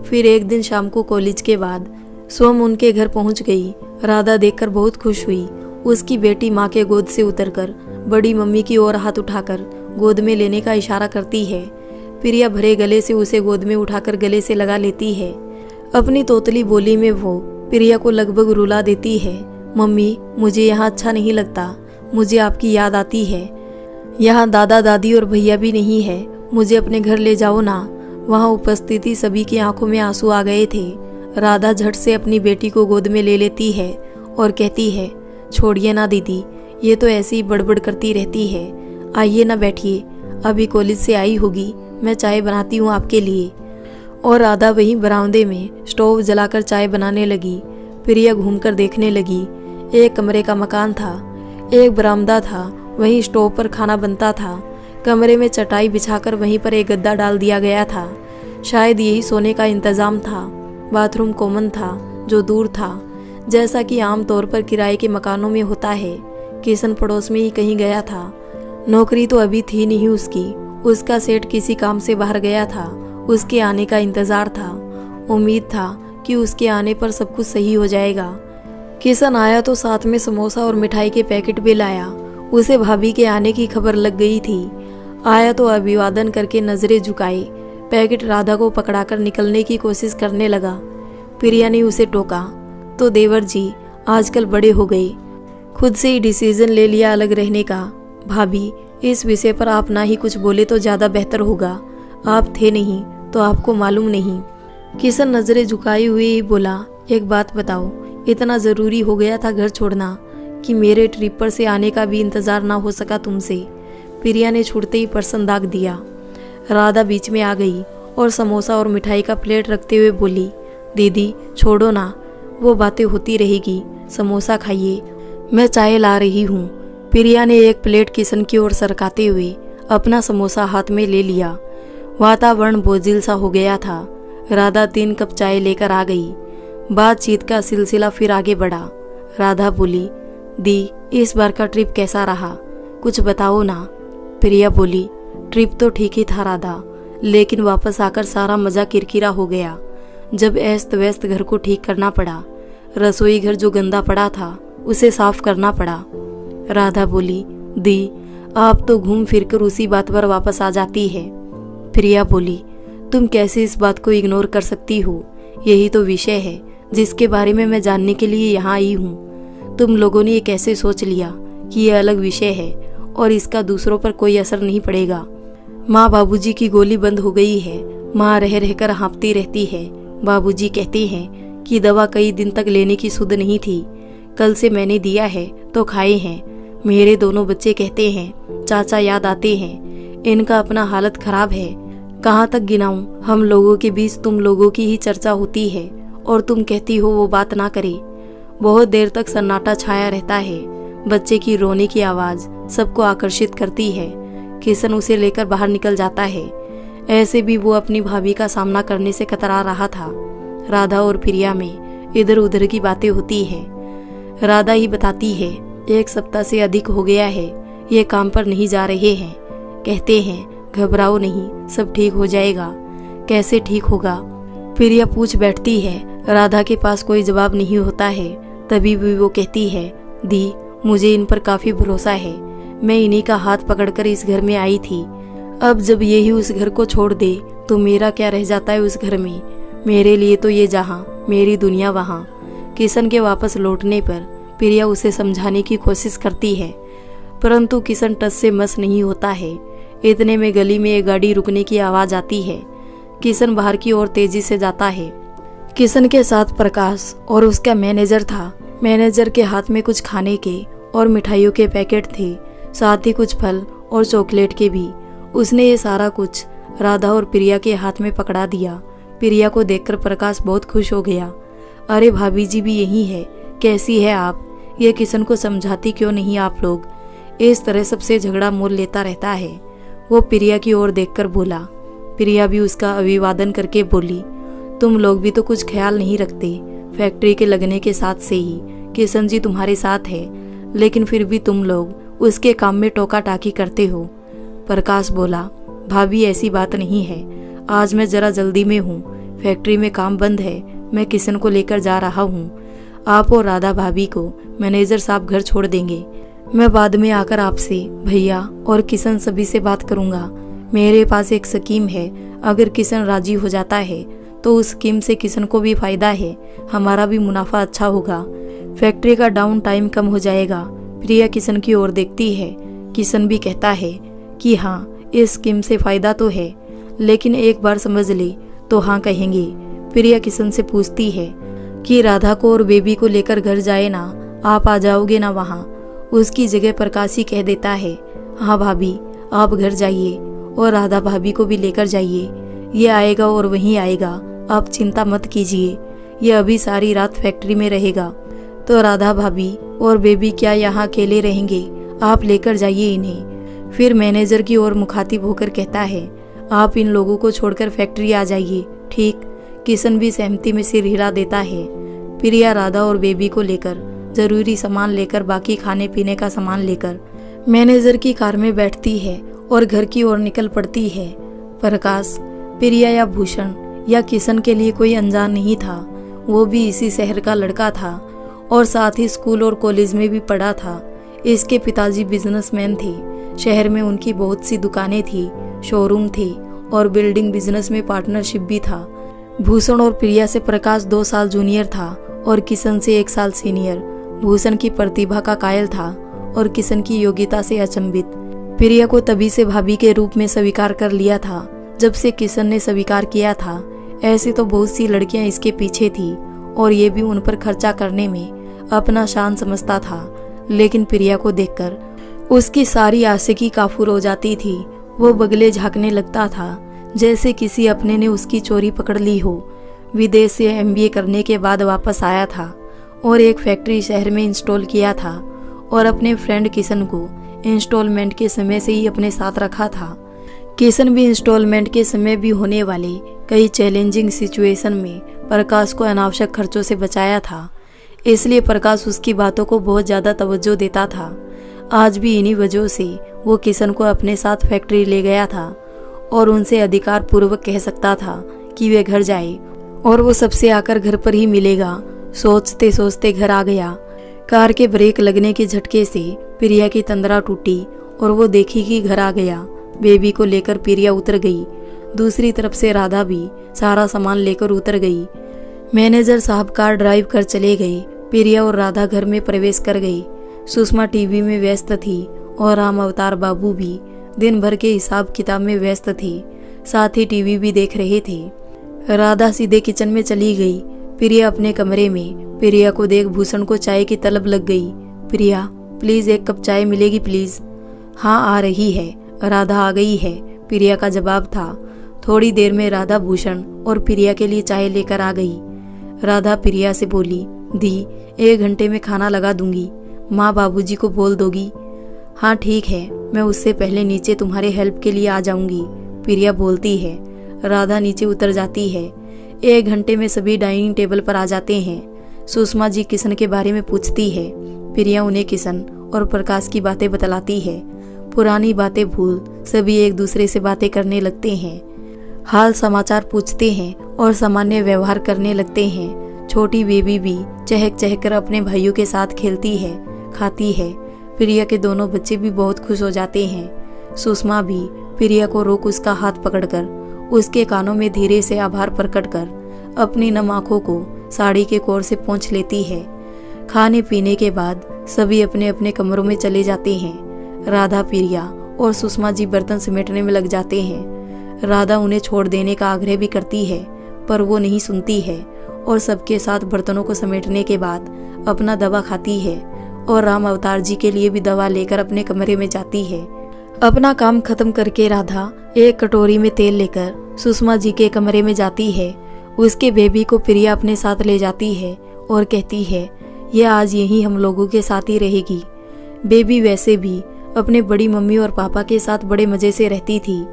फिर एक दिन शाम को कॉलेज के बाद सोम उनके घर पहुंच गई। राधा देखकर बहुत खुश हुई। उसकी बेटी माँ के गोद से उतरकर बड़ी मम्मी की ओर हाथ उठाकर गोद में लेने का इशारा करती है। प्रिया भरे गले से उसे गोद में उठाकर गले से लगा लेती है। अपनी तोतली बोली में वो प्रिया को लगभग रुला देती है। मम्मी, मुझे यहाँ अच्छा नहीं लगता, मुझे आपकी याद आती है। यहाँ दादा दादी और भैया भी नहीं है, मुझे अपने घर ले जाओ ना। वहाँ उपस्थिति सभी की आंखों में आंसू आ गए थे। राधा झट से अपनी बेटी को गोद में ले लेती है और कहती है, छोड़िए ना दीदी, ये तो ऐसे ही बड़बड़ करती रहती है। आइए ना बैठिए, अभी कॉलेज से आई होगी, मैं चाय बनाती हूँ आपके लिए। और राधा वहीं बरामदे में स्टोव जलाकर चाय बनाने लगी। प्रिया घूमकर देखने लगी। एक कमरे का मकान था, एक बरामदा था, वहीं स्टोव पर खाना बनता था। कमरे में चटाई बिछाकर वहीं पर एक गद्दा डाल दिया गया था। शायद यही सोने का इंतजाम था। बाथरूम कॉमन था जो दूर था, जैसा कि आमतौर पर किराए के मकानों में होता है। किशन पड़ोस में ही कहीं गया था। नौकरी तो अभी थी नहीं उसकी, उसका सेठ किसी काम से बाहर गया था। उसके आने का इंतजार था। उम्मीद था कि उसके आने पर सब कुछ सही हो जाएगा। किशन आया तो साथ में समोसा और मिठाई के पैकेट भी लाया। उसे भाभी के आने की खबर लग गई थी। आया तो अभिवादन करके नजरें झुकाए, पैकेट राधा को पकड़ाकर निकलने की कोशिश करने लगा। प्रिया ने उसे टोका, तो देवर जी आजकल बड़े हो गए, खुद से ही डिसीजन ले लिया अलग रहने का। भाभी, इस विषय पर आप ना ही कुछ बोले तो ज़्यादा बेहतर होगा। आप थे नहीं तो आपको मालूम नहीं। किशन नजरें झुकाए हुए ही बोला, एक बात बताओ, इतना ज़रूरी हो गया था घर छोड़ना कि मेरे ट्रिप पर से आने का भी इंतज़ार ना हो सका तुमसे? प्रिया ने छूटते ही पर्सन दाग दिया। राधा बीच में आ गई और समोसा और मिठाई का प्लेट रखते हुए बोली, दीदी छोड़ो ना, वो बातें होती रहेगी, समोसा खाइए, मैं चाय ला रही हूँ। प्रिया ने एक प्लेट किशन की ओर सरकाते हुए अपना समोसा हाथ में ले लिया। वातावरण बोझिल सा हो गया था। राधा 3 कप चाय लेकर आ गई। बातचीत का सिलसिला फिर आगे बढ़ा। राधा बोली, दी, इस बार का ट्रिप कैसा रहा, कुछ बताओ ना। प्रिया बोली, ट्रिप तो ठीक ही था राधा, लेकिन वापस आकर सारा मजा किरकिरा हो गया। जब ऐस्त व्यस्त घर को ठीक करना पड़ा, रसोई घर जो गंदा पड़ा था उसे साफ करना पड़ा। राधा बोली, दी, आप तो घूम फिरकर उसी बात पर वापस आ जाती है। प्रिया बोली, तुम कैसे इस बात को इग्नोर कर सकती हो? यही तो विषय है जिसके बारे में मैं जानने के लिए यहाँ आई हूँ। तुम लोगों ने ये कैसे सोच लिया कि ये अलग विषय है और इसका दूसरों पर कोई असर नहीं पड़ेगा? माँ बाबूजी की गोली बंद हो गई है। माँ रह रहकर हाँफती रहती है। बाबूजी कहते हैं कि दवा कई दिन तक लेने की सुध नहीं थी। कल से मैंने दिया है तो खाए हैं। मेरे दोनों बच्चे कहते हैं चाचा याद आते हैं, इनका अपना हालत खराब है। कहाँ तक गिनाऊं? हम लोगों के बीच तुम लोगों की ही चर्चा होती है और तुम कहती हो वो बात ना करे। बहुत देर तक सन्नाटा छाया रहता है। बच्चे की रोने की आवाज सबको आकर्षित करती है। किशन उसे लेकर बाहर निकल जाता है। ऐसे भी वो अपनी भाभी का सामना करने से कतरा रहा था। राधा और प्रिया में इधर उधर की बातें होती है। राधा ही बताती है, 1 सप्ताह से अधिक हो गया है ये काम पर नहीं जा रहे हैं। कहते हैं घबराओ नहीं, सब ठीक हो जाएगा। कैसे ठीक होगा? प्रिया पूछ बैठती है। राधा के पास कोई जवाब नहीं होता है। तभी भी वो कहती है, दी, मुझे इन पर काफी भरोसा है। मैं इन्हीं का हाथ पकड़कर इस घर में आई थी। अब जब यही उस घर को छोड़ दे तो मेरा क्या रह जाता है उस घर में? मेरे लिए तो ये जहां, मेरी दुनिया वहां। किशन के वापस लौटने पर प्रिया उसे समझाने की कोशिश करती है, परंतु किशन टस से मस नहीं होता है। इतने में गली में एक गाड़ी रुकने की आवाज आती है। किशन बाहर की ओर तेजी से जाता है। किशन के साथ प्रकाश और उसका मैनेजर था। मैनेजर के हाथ में कुछ खाने के और मिठाइयों के पैकेट थे, साथ ही कुछ फल और चॉकलेट के भी। उसने ये सारा कुछ राधा और प्रिया के हाथ में पकड़ा दिया। प्रिया को देखकर प्रकाश बहुत खुश हो गया। अरे भाभी जी भी यही है, कैसी है आप? ये किशन को समझाती क्यों नहीं आप लोग? इस तरह सबसे झगड़ा मोल लेता रहता है। वो प्रिया की ओर देखकर बोला। प्रिया भी उसका अभिवादन करके बोली, तुम लोग भी तो कुछ ख्याल नहीं रखते। फैक्ट्री के लगने के साथ से ही किशन जी तुम्हारे साथ है, लेकिन फिर भी तुम लोग उसके काम में टोका टाकी करते हो। प्रकाश बोला, भाभी ऐसी बात नहीं है, आज मैं जरा जल्दी में हूँ, फैक्ट्री में काम बंद है, मैं किशन को लेकर जा रहा हूँ। आप और राधा भाभी को मैनेजर साहब घर छोड़ देंगे। मैं बाद में आकर आपसे, भैया और किशन सभी से बात करूँगा। मेरे पास एक स्कीम है, अगर किशन राजी हो जाता है तो उस स्कीम से किशन को भी फायदा है, हमारा भी मुनाफा अच्छा होगा, फैक्ट्री का डाउन टाइम कम हो जाएगा। प्रिया किशन की ओर देखती है। किशन भी कहता है कि हाँ, इस स्कीम से फायदा तो है, लेकिन एक बार समझ ले तो हाँ कहेंगे। प्रिया किशन से पूछती है कि राधा को और बेबी को लेकर घर जाए ना, आप आ जाओगे ना वहाँ। उसकी जगह प्रकाश ही कह देता है, हाँ भाभी आप घर जाइए और राधा भाभी को भी लेकर जाइए, ये आएगा और वहीं आएगा, आप चिंता मत कीजिए, ये अभी सारी रात फैक्ट्री में रहेगा। तो राधा भाभी और बेबी क्या यहाँ अकेले रहेंगे, आप लेकर जाइए इन्हें। फिर मैनेजर की ओर मुखातिब होकर कहता है, आप इन लोगों को छोड़कर फैक्ट्री आ जाइए, ठीक। किशन भी सहमति में सिर हिला देता है। प्रिया राधा और बेबी को लेकर, जरूरी सामान लेकर, बाकी खाने पीने का सामान लेकर मैनेजर की कार में बैठती है और घर की ओर निकल पड़ती है। प्रकाश प्रिया या भूषण या किशन के लिए कोई अनजान नहीं था, वो भी इसी शहर का लड़का था और साथ ही स्कूल और कॉलेज में भी पढ़ा था। इसके पिताजी बिजनेसमैन थे, शहर में उनकी बहुत सी दुकानें थी, शोरूम थे और बिल्डिंग बिजनेस में पार्टनरशिप भी था। भूषण और प्रिया से प्रकाश 2 साल जूनियर था और किशन से 1 साल सीनियर। भूषण की प्रतिभा का कायल था और किशन की योग्यता से अचंभित। प्रिया को तभी से भाभी के रूप में स्वीकार कर लिया था जब से किशन ने स्वीकार किया था। ऐसी तो बहुत सी लड़कियां इसके पीछे थी और ये भी उन पर खर्चा करने में अपना शान समझता था, लेकिन प्रिया को देखकर उसकी सारी आशिकी काफूर हो जाती थी। वो बगले झांकने लगता था जैसे किसी अपने ने उसकी चोरी पकड़ ली हो। विदेश से MBA करने के बाद वापस आया था और एक फैक्ट्री शहर में इंस्टॉल किया था और अपने फ्रेंड किशन को इंस्टॉलमेंट के समय से ही अपने साथ रखा था। किशन भी इंस्टॉलमेंट के समय भी होने वाले कई चैलेंजिंग सिचुएशन में प्रकाश को अनावश्यक खर्चों से बचाया था, इसलिए प्रकाश उसकी बातों को बहुत ज़्यादा तवज्जो देता था। आज भी इन्हीं वजहों से वो किशन को अपने साथ फैक्ट्री ले गया था और उनसे अधिकार पूर्वक कह सकता था कि वे घर जाए और वो सबसे आकर घर पर ही मिलेगा। सोचते सोचते घर आ गया। कार के ब्रेक लगने के झटके से प्रिया की तंद्रा टूटी और वो देखी कि घर आ गया। बेबी को लेकर प्रिया उतर गई। दूसरी तरफ से राधा भी सारा सामान लेकर उतर गई। मैनेजर साहब कार ड्राइव कर चले गए। प्रिया और राधा घर में प्रवेश कर गई। सुषमा टीवी में व्यस्त थी और राम अवतार बाबू भी दिन भर के हिसाब किताब में व्यस्त थे, साथ ही टीवी भी देख रहे थे। राधा सीधे किचन में चली गई। प्रिया अपने कमरे में। प्रिया को देख भूषण को चाय की तलब लग गई। प्रिया प्लीज 1 कप चाय मिलेगी प्लीज। हाँ आ रही है, राधा आ गई है, प्रिया का जवाब था। थोड़ी देर में राधा भूषण और प्रिया के लिए चाय लेकर आ गई। राधा प्रिया से बोली, दी 1 घंटे में खाना लगा दूंगी, माँ बाबूजी को बोल दोगी? हाँ ठीक है, मैं उससे पहले नीचे तुम्हारे हेल्प के लिए आ जाऊंगी, प्रिया बोलती है। राधा नीचे उतर जाती है। 1 घंटे में सभी डाइनिंग टेबल पर आ जाते हैं। सुषमा जी किशन के बारे में पूछती है। प्रिया उन्हें किशन और प्रकाश की बातें बतलाती है। पुरानी बातें भूल सभी एक दूसरे से बातें करने लगते हैं, हाल समाचार पूछते हैं और सामान्य व्यवहार करने लगते हैं। छोटी बेबी भी चहक चहक कर अपने भाइयों के साथ खेलती है, खाती है। प्रिया के दोनों बच्चे भी बहुत खुश हो जाते हैं। सुषमा भी प्रिया को रोक उसका हाथ पकड़कर उसके कानों में धीरे से आभार प्रकट कर अपनी नम आंखों को साड़ी के कोर से पोंछ लेती है। खाने पीने के बाद सभी अपने अपने कमरों में चले जाते हैं। राधा, प्रिया और सुषमा जी बर्तन समेटने में लग जाते हैं। राधा उन्हें छोड़ देने का आग्रह भी करती है, पर वो नहीं सुनती है और सबके साथ बर्तनों को समेटने के बाद अपना दवा खाती है और राम अवतार जी के लिए भी दवा लेकर अपने कमरे में जाती है। अपना काम खत्म करके राधा एक कटोरी में तेल लेकर सुषमा जी के कमरे में जाती है। उसके बेबी को प्रिया अपने साथ ले जाती है और कहती है, यह आज यहीं हम लोगों के साथ ही रहेगी। बेबी वैसे भी अपने बड़ी मम्मी और पापा के साथ बड़े मजे से रहती थी।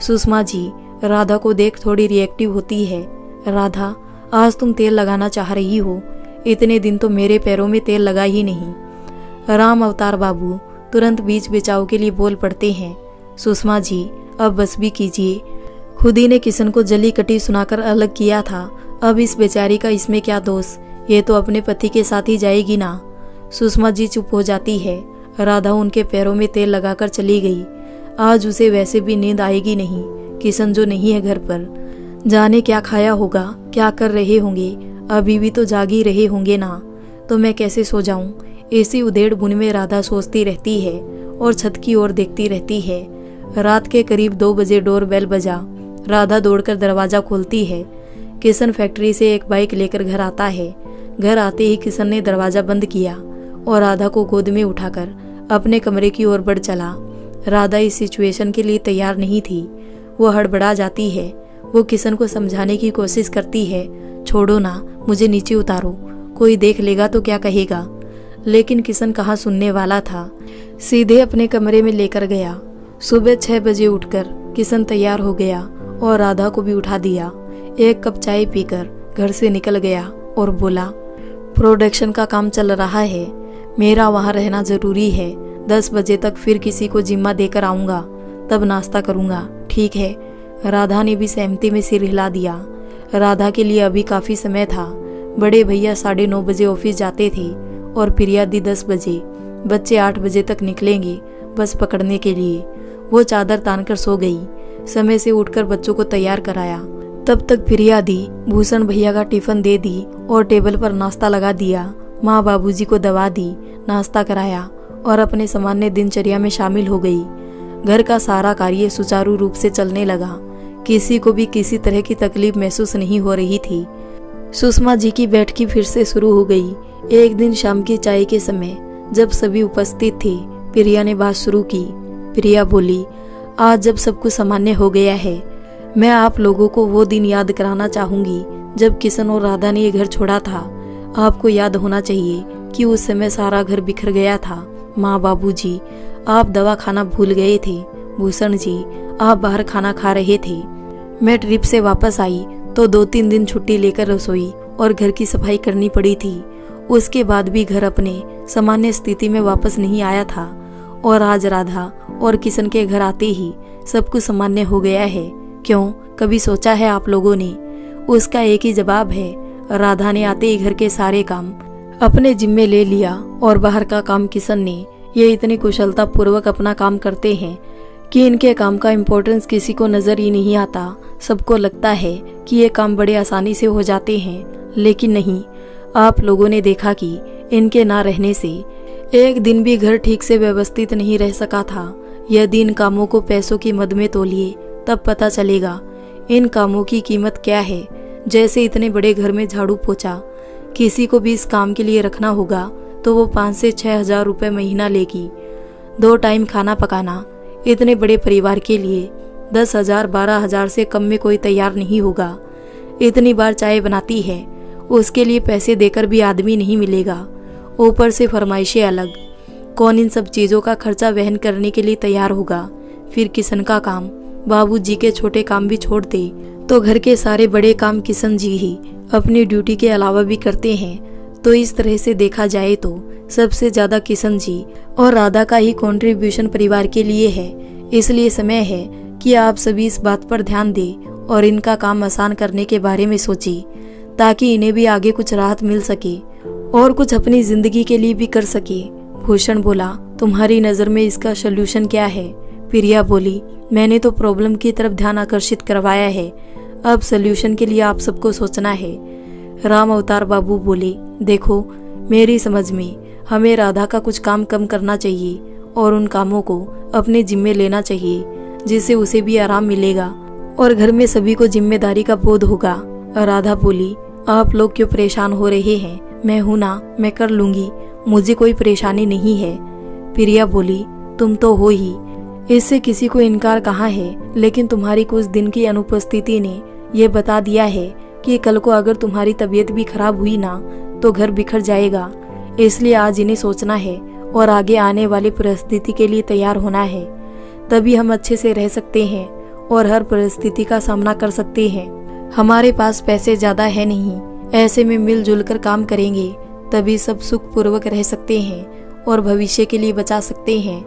सुषमा जी राधा को देख थोड़ी रिएक्टिव होती है। राधा, आज तुम तेल लगाना चाह रही हो, इतने दिन तो मेरे पैरों में तेल लगा ही नहीं। राम अवतार बाबू तुरंत बीच बचाव के लिए बोल पड़ते हैं। सुषमा जी अब बस भी कीजिए, खुद ही ने किशन को जली कटी सुनाकर अलग किया था, अब इस बेचारी का इसमें क्या दोष, ये तो अपने पति के साथ ही जाएगी ना। सुषमा जी चुप हो जाती है। राधा उनके पैरों में तेल लगाकर चली गई। आज उसे वैसे भी नींद आएगी नहीं, किशन जो नहीं है घर पर। जाने क्या खाया होगा, क्या कर रहे होंगे, अभी भी तो जाग ही रहे होंगे ना, तो मैं कैसे सो जाऊं। इसी उधेड़ बुन में राधा सोचती रहती है और छत की ओर देखती रहती है। रात के करीब 2 बजे डोरबेल बजा। राधा दौड़कर दरवाजा खोलती है। किशन फैक्ट्री से एक बाइक लेकर घर आता है। घर आते ही किशन ने दरवाजा बंद किया और राधा को गोद में उठाकर अपने कमरे की ओर बढ़ चला। राधा इस सिचुएशन के लिए तैयार नहीं थी। वो हड़बड़ा जाती है। वो किशन को समझाने की कोशिश करती है, छोड़ो ना, मुझे नीचे उतारो, कोई देख लेगा तो क्या कहेगा। लेकिन किशन कहाँ सुनने वाला था, सीधे अपने कमरे में लेकर गया। सुबह 6 बजे उठकर किशन तैयार हो गया और राधा को भी उठा दिया। एक कप चाय पीकर घर से निकल गया और बोला, प्रोडक्शन का काम चल रहा है, मेरा वहाँ रहना जरूरी है। 10 बजे तक फिर किसी को जिम्मा देकर आऊँगा, तब नाश्ता करूँगा, ठीक है। राधा ने भी सहमति में सिर हिला दिया। राधा के लिए अभी काफ़ी समय था। बड़े भैया 9:30 बजे ऑफिस जाते थे और प्रिया दी 10 बजे। बच्चे 8 बजे तक निकलेंगे बस पकड़ने के लिए। वो चादर तानकर सो गई। समय से उठकर बच्चों को तैयार कराया। तब तक प्रिया दी भूषण भैया का टिफिन दे दी और टेबल पर नाश्ता लगा दिया। माँ बाबूजी को दवा दी, नाश्ता कराया और अपने सामान्य दिनचर्या में शामिल हो गई। घर का सारा कार्य सुचारू रूप से चलने लगा। किसी को भी किसी तरह की तकलीफ महसूस नहीं हो रही थी। सुषमा जी की बैठकी फिर से शुरू हो गई। एक दिन शाम की चाय के समय जब सभी उपस्थित थे, प्रिया ने बात शुरू की। प्रिया बोली, आज जब सब कुछ सामान्य हो गया है, मैं आप लोगों को वो दिन याद कराना चाहूंगी जब किशन और राधा ने ये घर छोड़ा था। आपको याद होना चाहिए कि उस समय सारा घर बिखर गया था। माँ बाबूजी, आप दवा खाना भूल गए थे। भूषण जी, आप बाहर खाना खा रहे थे। मैं ट्रिप से वापस आई तो 2-3 दिन छुट्टी लेकर रसोई और घर की सफाई करनी पड़ी थी। उसके बाद भी घर अपने सामान्य स्थिति में वापस नहीं आया था और आज राधा और किशन के घर आते ही सब कुछ सामान्य हो गया है। क्यों, कभी सोचा है आप लोगों ने? उसका एक ही जवाब है, राधा ने आते ही घर के सारे काम अपने जिम्मे ले लिया और बाहर का काम किशन ने। ये इतनी कुशलता पूर्वक अपना काम करते हैं कि इनके काम का इम्पोर्टेंस किसी को नजर ही नहीं आता। सबको लगता है कि ये काम बड़े आसानी से हो जाते हैं, लेकिन नहीं। आप लोगों ने देखा कि इनके ना रहने से एक दिन भी घर ठीक से व्यवस्थित नहीं रह सका था। यदि इन कामों को पैसों की मद में तोलिए तब पता चलेगा इन कामों की कीमत क्या है। जैसे इतने बड़े घर में झाड़ू पोछा किसी को भी इस काम के लिए रखना होगा तो वो 5 से 6 हजार रुपये महीना लेगी। 2 टाइम खाना पकाना इतने बड़े परिवार के लिए 10,000 12,000 से कम में कोई तैयार नहीं होगा। इतनी बार चाय बनाती है, उसके लिए पैसे देकर भी आदमी नहीं मिलेगा। ऊपर से फरमाइशें अलग। कौन इन सब चीज़ों का खर्चा वहन करने के लिए तैयार होगा? फिर किशन का काम, बाबूजी के छोटे काम भी छोड़ दे तो घर के सारे बड़े काम किशन जी ही अपनी ड्यूटी के अलावा भी करते हैं। तो इस तरह से देखा जाए तो सबसे ज्यादा किशन जी और राधा का ही कंट्रीब्यूशन परिवार के लिए है। इसलिए समय है कि आप सभी इस बात पर ध्यान दें और इनका काम आसान करने के बारे में सोचें, ताकि इन्हें भी आगे कुछ राहत मिल सके और कुछ अपनी जिंदगी के लिए भी कर सके। भूषण बोला, तुम्हारी नज़र में इसका सोल्यूशन क्या है? प्रिया बोली, मैंने तो प्रॉब्लम की तरफ ध्यान आकर्षित करवाया है, अब सोल्यूशन के लिए आप सबको सोचना है। राम अवतार बाबू बोले, देखो मेरी समझ में हमें राधा का कुछ काम कम करना चाहिए और उन कामों को अपने जिम्मे लेना चाहिए, जिससे उसे भी आराम मिलेगा और घर में सभी को जिम्मेदारी का बोध होगा। राधा बोली, आप लोग क्यों परेशान हो रहे हैं? मैं हूं ना, मैं कर लूंगी, मुझे कोई परेशानी नहीं है। प्रिया बोली, तुम तो हो ही, इससे किसी को इनकार कहाँ है। लेकिन तुम्हारी कुछ दिन की अनुपस्थिति ने ये बता दिया है कि कल को अगर तुम्हारी तबीयत भी खराब हुई ना तो घर बिखर जाएगा। इसलिए आज इन्हें सोचना है और आगे आने वाली परिस्थिति के लिए तैयार होना है। तभी हम अच्छे से रह सकते हैं और हर परिस्थिति का सामना कर सकते हैं। हमारे पास पैसे ज्यादा है नहीं, ऐसे में मिलजुल कर काम करेंगे तभी सब सुख पूर्वक रह सकते हैं और भविष्य के लिए बचा सकते हैं।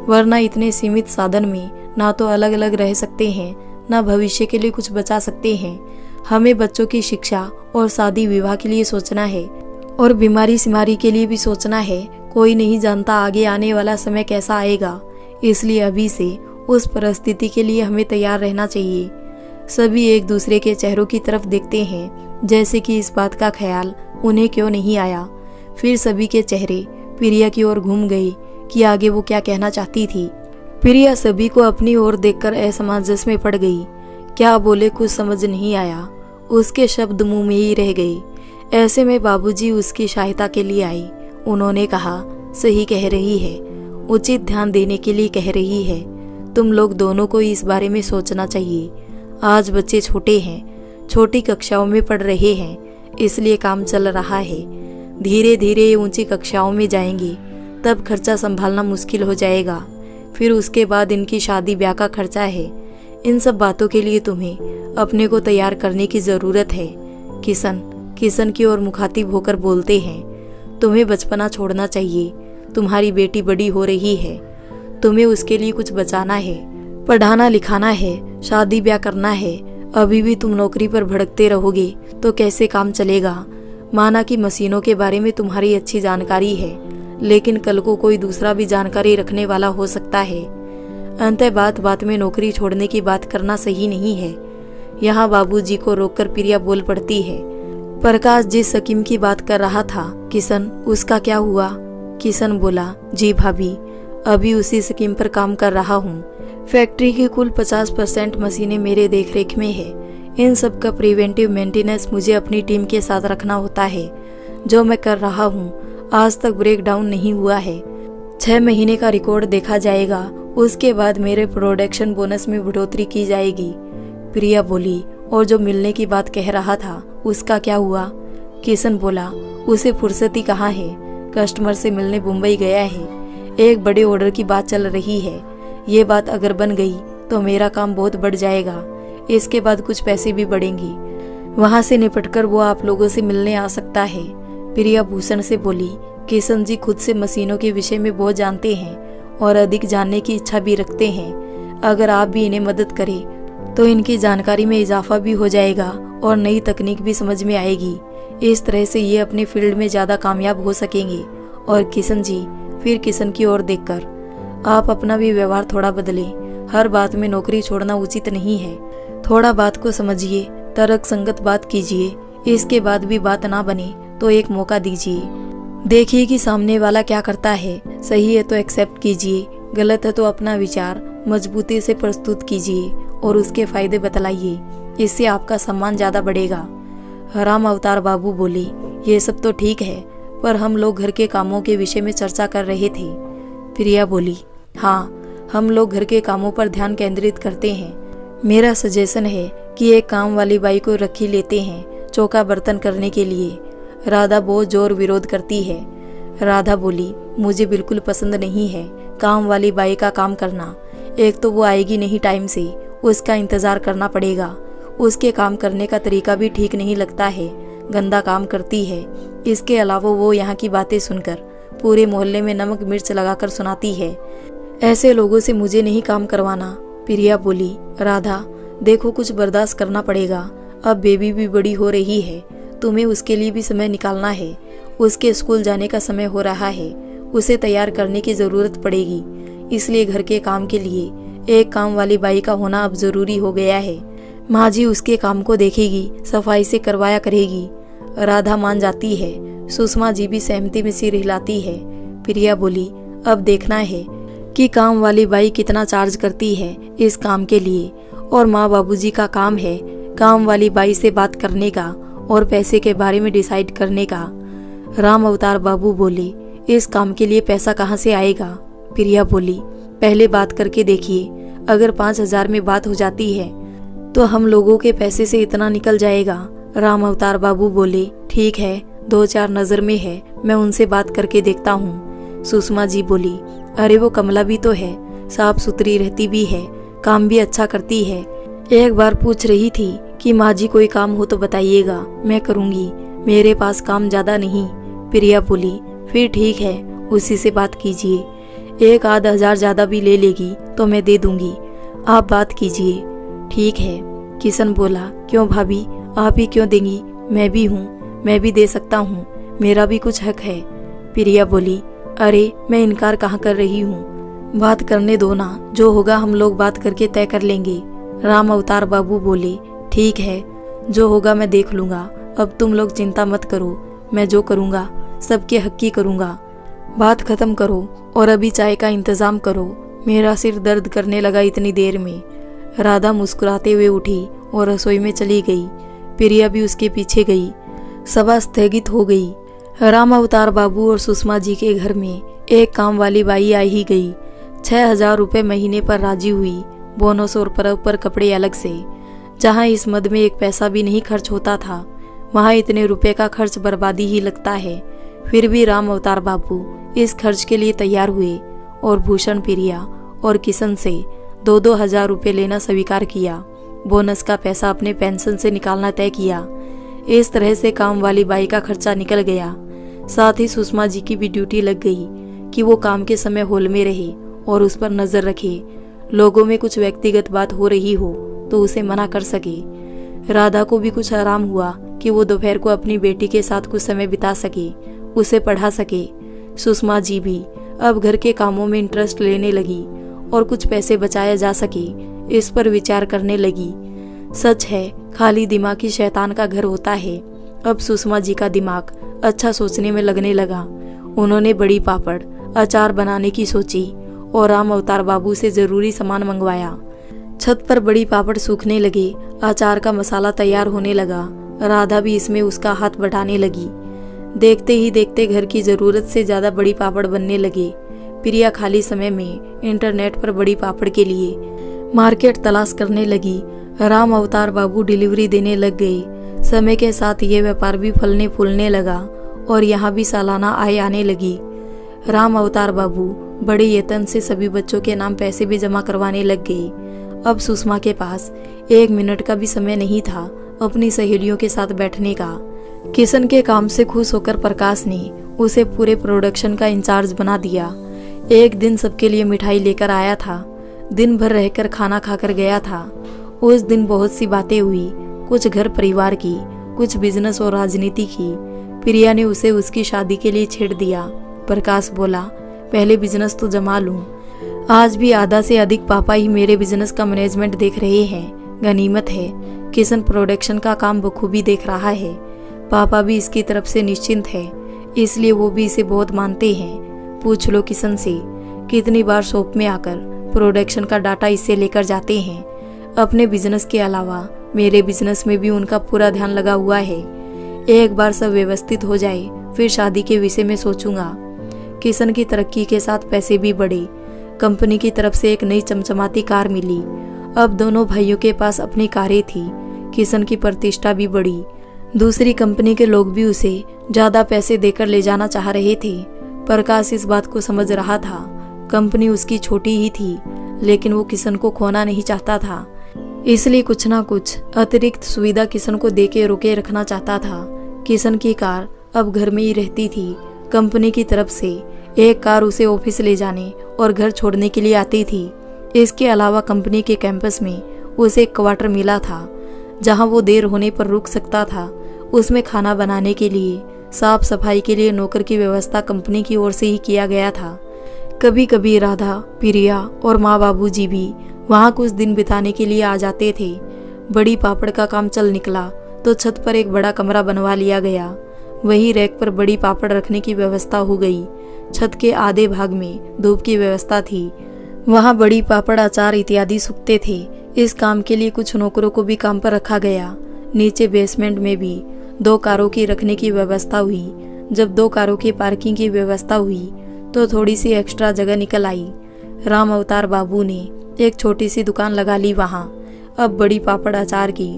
वरना इतने सीमित साधन में ना तो अलग अलग रह सकते हैं, ना भविष्य के लिए कुछ बचा सकते हैं। हमें बच्चों की शिक्षा और शादी विवाह के लिए सोचना है और बीमारी सिमारी के लिए भी सोचना है। कोई नहीं जानता आगे आने वाला समय कैसा आएगा, इसलिए अभी से उस परिस्थिति के लिए हमें तैयार रहना चाहिए। सभी एक दूसरे के चेहरों की तरफ देखते हैं, जैसे कि इस बात का ख्याल उन्हें क्यों नहीं आया। फिर सभी के चेहरे प्रिया की ओर घूम गए कि आगे वो क्या कहना चाहती थी। प्रिया सभी को अपनी ओर देखकर असमंजस में पड़ गई। क्या बोले कुछ समझ नहीं आया। उसके शब्द मुंह में ही रह गए। ऐसे में बाबूजी उसकी सहायता के लिए आई। उन्होंने कहा, सही कह रही है, उचित ध्यान देने के लिए कह रही है। तुम लोग दोनों को इस बारे में सोचना चाहिए। आज बच्चे छोटे हैं, छोटी कक्षाओं में पढ़ रहे हैं, इसलिए काम चल रहा है। धीरे धीरे ये ऊंची कक्षाओं में जाएंगे, तब खर्चा संभालना मुश्किल हो जाएगा। फिर उसके बाद इनकी शादी ब्याह का खर्चा है। इन सब बातों के लिए तुम्हें अपने को तैयार करने की ज़रूरत है। किशन की ओर मुखातिब होकर बोलते हैं, तुम्हें बचपना छोड़ना चाहिए। तुम्हारी बेटी बड़ी हो रही है, तुम्हें उसके लिए कुछ बचाना है, पढ़ाना लिखाना है, शादी ब्याह करना है। अभी भी तुम नौकरी पर भड़कते रहोगे तो कैसे काम चलेगा। माना कि मशीनों के बारे में तुम्हारी अच्छी जानकारी है, लेकिन कल को कोई दूसरा भी जानकारी रखने वाला हो सकता है। अंततः बात बात में नौकरी छोड़ने की बात करना सही नहीं है। यहाँ बाबूजी को रोककर प्रिया बोल पड़ती है, प्रकाश जिस स्कीम की बात कर रहा था किशन, उसका क्या हुआ। किशन बोला, जी भाभी, अभी उसी स्कीम पर काम कर रहा हूँ। फैक्ट्री की कुल 50% मशीनें मेरे देखरेख में है। इन सब का प्रिवेंटिव मेंटेनेंस मुझे अपनी टीम के साथ रखना होता है। जो मैं कर रहा हूँ आज तक ब्रेक डाउन नहीं हुआ है। 6 महीने का रिकॉर्ड देखा जाएगा, उसके बाद मेरे प्रोडक्शन बोनस में बढ़ोतरी की जाएगी। प्रिया बोली, और जो मिलने की बात कह रहा था उसका क्या हुआ। किशन बोला, उसे फुर्सत ही कहाँ है, कस्टमर से मिलने मुंबई गया है। एक बड़े ऑर्डर की बात चल रही है। ये बात अगर बन गई तो मेरा काम बहुत बढ़ जाएगा। इसके बाद कुछ पैसे भी बढ़ेंगे, वहां से निपटकर वो आप लोगों से मिलने आ सकता है। प्रिया भूषण से बोली, किशन जी खुद से मशीनों के विषय में बहुत जानते हैं और अधिक जानने की इच्छा भी रखते हैं। अगर आप भी इन्हें मदद करें तो इनकी जानकारी में इजाफा भी हो जाएगा और नई तकनीक भी समझ में आएगी। इस तरह से ये अपने फील्ड में ज़्यादा कामयाब हो सकेंगे। और किशन जी, फिर किशन की ओर देखकर, आप अपना भी व्यवहार थोड़ा बदलें। हर बात में नौकरी छोड़ना उचित नहीं है। थोड़ा बात को समझिए, तर्क संगत बात कीजिए। इसके बाद भी बात ना बने तो एक मौका दीजिए। देखिए कि सामने वाला क्या करता है। सही है तो एक्सेप्ट कीजिए, गलत है तो अपना विचार मजबूती से प्रस्तुत कीजिए और उसके फायदे बतलाइए। इससे आपका सम्मान ज्यादा बढ़ेगा। राम अवतार बाबू बोले, ये सब तो ठीक है, पर हम लोग घर के कामों के विषय में चर्चा कर रहे थे। प्रिया बोली, हाँ, हम लोग घर के कामों पर ध्यान केंद्रित करते हैं। मेरा सजेशन है कि एक काम वाली बाई को रखी लेते हैं चौका बर्तन करने के लिए। राधा बहुत जोर विरोध करती है। राधा बोली, मुझे बिल्कुल पसंद नहीं है काम वाली बाई का काम करना। एक तो वो आएगी नहीं टाइम से, उसका इंतजार करना पड़ेगा। उसके काम करने का तरीका भी ठीक नहीं लगता है, गंदा काम करती है। इसके अलावा वो यहाँ की बातें सुनकर पूरे मोहल्ले में नमक मिर्च लगाकर सुनाती है। ऐसे लोगों से मुझे नहीं काम करवाना। प्रिया बोली, राधा देखो, कुछ बर्दाश्त करना पड़ेगा। अब बेबी भी बड़ी हो रही है, तुम्हें उसके लिए भी समय निकालना है। उसके स्कूल जाने का समय हो रहा है, उसे तैयार करने की जरूरत पड़ेगी। इसलिए घर के काम के लिए एक काम वाली बाई का होना अब जरूरी हो गया है। माँ जी उसके काम को देखेगी, सफाई से करवाया करेगी। राधा मान जाती है। सुषमा जी भी सहमति में सिर हिलाती है। प्रिया बोली, अब देखना है कि काम वाली बाई कितना चार्ज करती है इस काम के लिए, और माँ बाबूजी का काम है काम वाली बाई से बात करने का और पैसे के बारे में डिसाइड करने का। राम अवतार बाबू बोले, इस काम के लिए पैसा कहाँ से आएगा। प्रिया बोली, पहले बात करके देखिए, अगर 5,000 में बात हो जाती है तो हम लोगों के पैसे से इतना निकल जाएगा। राम अवतार बाबू बोले, ठीक है, 2-4 नजर में है, मैं उनसे बात करके देखता हूँ। सुषमा जी बोली, अरे वो कमला भी तो है, साफ सुथरी रहती भी है, काम भी अच्छा करती है। एक बार पूछ रही थी कि माँ जी कोई काम हो तो बताइएगा, मैं करूँगी, मेरे पास काम ज्यादा नहीं। प्रिया बोली, फिर ठीक है, उसी से बात कीजिए। 1-8 हज़ार ज्यादा भी ले लेगी तो मैं दे दूंगी, आप बात कीजिए। ठीक है। किशन बोला, क्यों भाभी, आप ही क्यों देंगी, मैं भी हूँ, मैं भी दे सकता हूँ, मेरा भी कुछ हक है। प्रिया बोली, अरे मैं इनकार कहाँ कर रही हूँ, बात करने दो ना, जो होगा हम लोग बात करके तय कर लेंगे। राम अवतार बाबू बोले, ठीक है, जो होगा मैं देख लूँगा, अब तुम लोग चिंता मत करो, मैं जो करूँगा सबके हक की करूँगा। बात खत्म करो और अभी चाय का इंतज़ाम करो, मेरा सिर दर्द करने लगा इतनी देर में। राधा मुस्कुराते हुए उठी और रसोई में चली गई। प्रिया भी उसके पीछे गई। सभा स्थगित हो गई। राम अवतार बाबू और सुषमा जी के घर में एक काम वाली बाई आई ही गई। 6,000 रुपये महीने पर राजी हुई, बोनस और पर्व पर कपड़े अलग से। जहाँ इस मद में एक पैसा भी नहीं खर्च होता था, वहाँ इतने रुपए का खर्च बर्बादी ही लगता है। फिर भी राम अवतार बाबू इस खर्च के लिए तैयार हुए और भूषण, प्रिया और किशन से 2-2 हज़ार रुपये लेना स्वीकार किया। बोनस का पैसा अपने पेंशन से निकालना तय किया। इस तरह से काम वाली बाई का खर्चा निकल गया। साथ ही सुषमा जी की भी ड्यूटी लग गई कि वो काम के समय हॉल में रहे और उस पर नजर रखे। लोगों में कुछ व्यक्तिगत बात हो रही हो तो उसे मना कर सके। राधा को भी कुछ आराम हुआ कि वो दोपहर को अपनी बेटी के साथ कुछ समय बिता सके, उसे पढ़ा सके। सुषमा जी भी अब घर के कामों में इंटरेस्ट लेने लगी और कुछ पैसे बचाया जा सके इस पर विचार करने लगी। सच है, खाली दिमाग ही शैतान का घर होता है। अब सुषमा जी का दिमाग अच्छा सोचने में लगने लगा। उन्होंने बड़ी पापड़, अचार बनाने की सोची और राम अवतार बाबू से जरूरी सामान मंगवाया। छत पर बड़ी पापड़ सूखने लगे, अचार का मसाला तैयार होने लगा। राधा भी इसमें उसका हाथ बटाने लगी। देखते ही देखते घर की जरूरत से ज्यादा बड़ी पापड़ बनने लगे। प्रिया खाली समय में इंटरनेट पर बड़ी पापड़ के लिए मार्केट तलाश करने लगी। राम अवतार बाबू डिलीवरी देने लग गए। समय के साथ ये व्यापार भी फलने फूलने लगा और यहाँ भी सालाना आय आने लगी। राम अवतार बाबू बड़े यत्न से सभी बच्चों के नाम पैसे भी जमा करवाने लग गए। अब सुषमा के पास 1 मिनट का भी समय नहीं था अपनी सहेलियों के साथ बैठने का। किशन के काम से खुश होकर प्रकाश ने उसे पूरे प्रोडक्शन का इंचार्ज बना दिया। एक दिन सबके लिए मिठाई लेकर आया था। दिन भर रहकर खाना खाकर गया था। उस दिन बहुत सी बातें हुई, कुछ घर परिवार की, कुछ बिजनेस और राजनीति की। प्रिया ने उसे उसकी शादी के लिए छेड़ दिया। प्रकाश बोला, पहले बिजनेस तो जमा लूं। आज भी आधा से अधिक पापा ही मेरे बिजनेस का मैनेजमेंट देख रहे हैं। गनीमत है, किशन प्रोडक्शन का काम बखूबी देख रहा है। पापा भी इसकी तरफ से निश्चिंत है, इसलिए वो भी इसे बहुत मानते हैं। पूछ लो किशन से, कितनी बार शॉप में आकर प्रोडक्शन का डाटा इससे लेकर जाते हैं। अपने बिजनेस के अलावा मेरे बिजनेस में भी उनका पूरा ध्यान लगा हुआ है। एक बार सब व्यवस्थित हो जाए फिर शादी के विषय में सोचूंगा। किशन की तरक्की के साथ पैसे भी बढ़े। कंपनी की तरफ से एक नई चमचमाती कार मिली। अब दोनों भाइयों के पास अपनी कारें थी। किशन की प्रतिष्ठा भी बढ़ी। दूसरी कंपनी के लोग भी उसे ज्यादा पैसे देकर ले जाना चाह रहे थे। प्रकाश इस बात को समझ रहा था। कंपनी उसकी छोटी ही थी, लेकिन वो किशन को खोना नहीं चाहता था, इसलिए कुछ ना कुछ अतिरिक्त सुविधा किशन को देके रोके रखना चाहता था। किशन की कार अब घर में ही रहती थी। कंपनी की तरफ से एक कार उसे ऑफिस ले जाने और घर छोड़ने के लिए आती थी। इसके अलावा कंपनी के कैंपस में उसे एक क्वार्टर मिला था, जहां वो देर होने पर रुक सकता था। उसमें खाना बनाने के लिए, साफ सफाई के लिए नौकर की व्यवस्था कंपनी की ओर से ही किया गया था। कभी कभी राधा, प्रिया और माँ बाबूजी भी वहाँ कुछ दिन बिताने के लिए आ जाते थे। बड़ी पापड़ का काम चल निकला तो छत पर एक बड़ा कमरा बनवा लिया गया। वहीं रैक पर बड़ी पापड़ रखने की व्यवस्था हो गई। छत के आधे भाग में धूप की व्यवस्था थी। वहाँ बड़ी पापड़, अचार इत्यादि सूखते थे। इस काम के लिए कुछ नौकरों को भी काम पर रखा गया। नीचे बेसमेंट में भी 2 कारों की रखने की व्यवस्था हुई। जब 2 कारों की पार्किंग की व्यवस्था हुई तो थोड़ी सी एक्स्ट्रा जगह निकल आई। राम अवतार बाबू ने एक छोटी सी दुकान लगा ली वहाँ। अब बड़ी पापड़, अचार की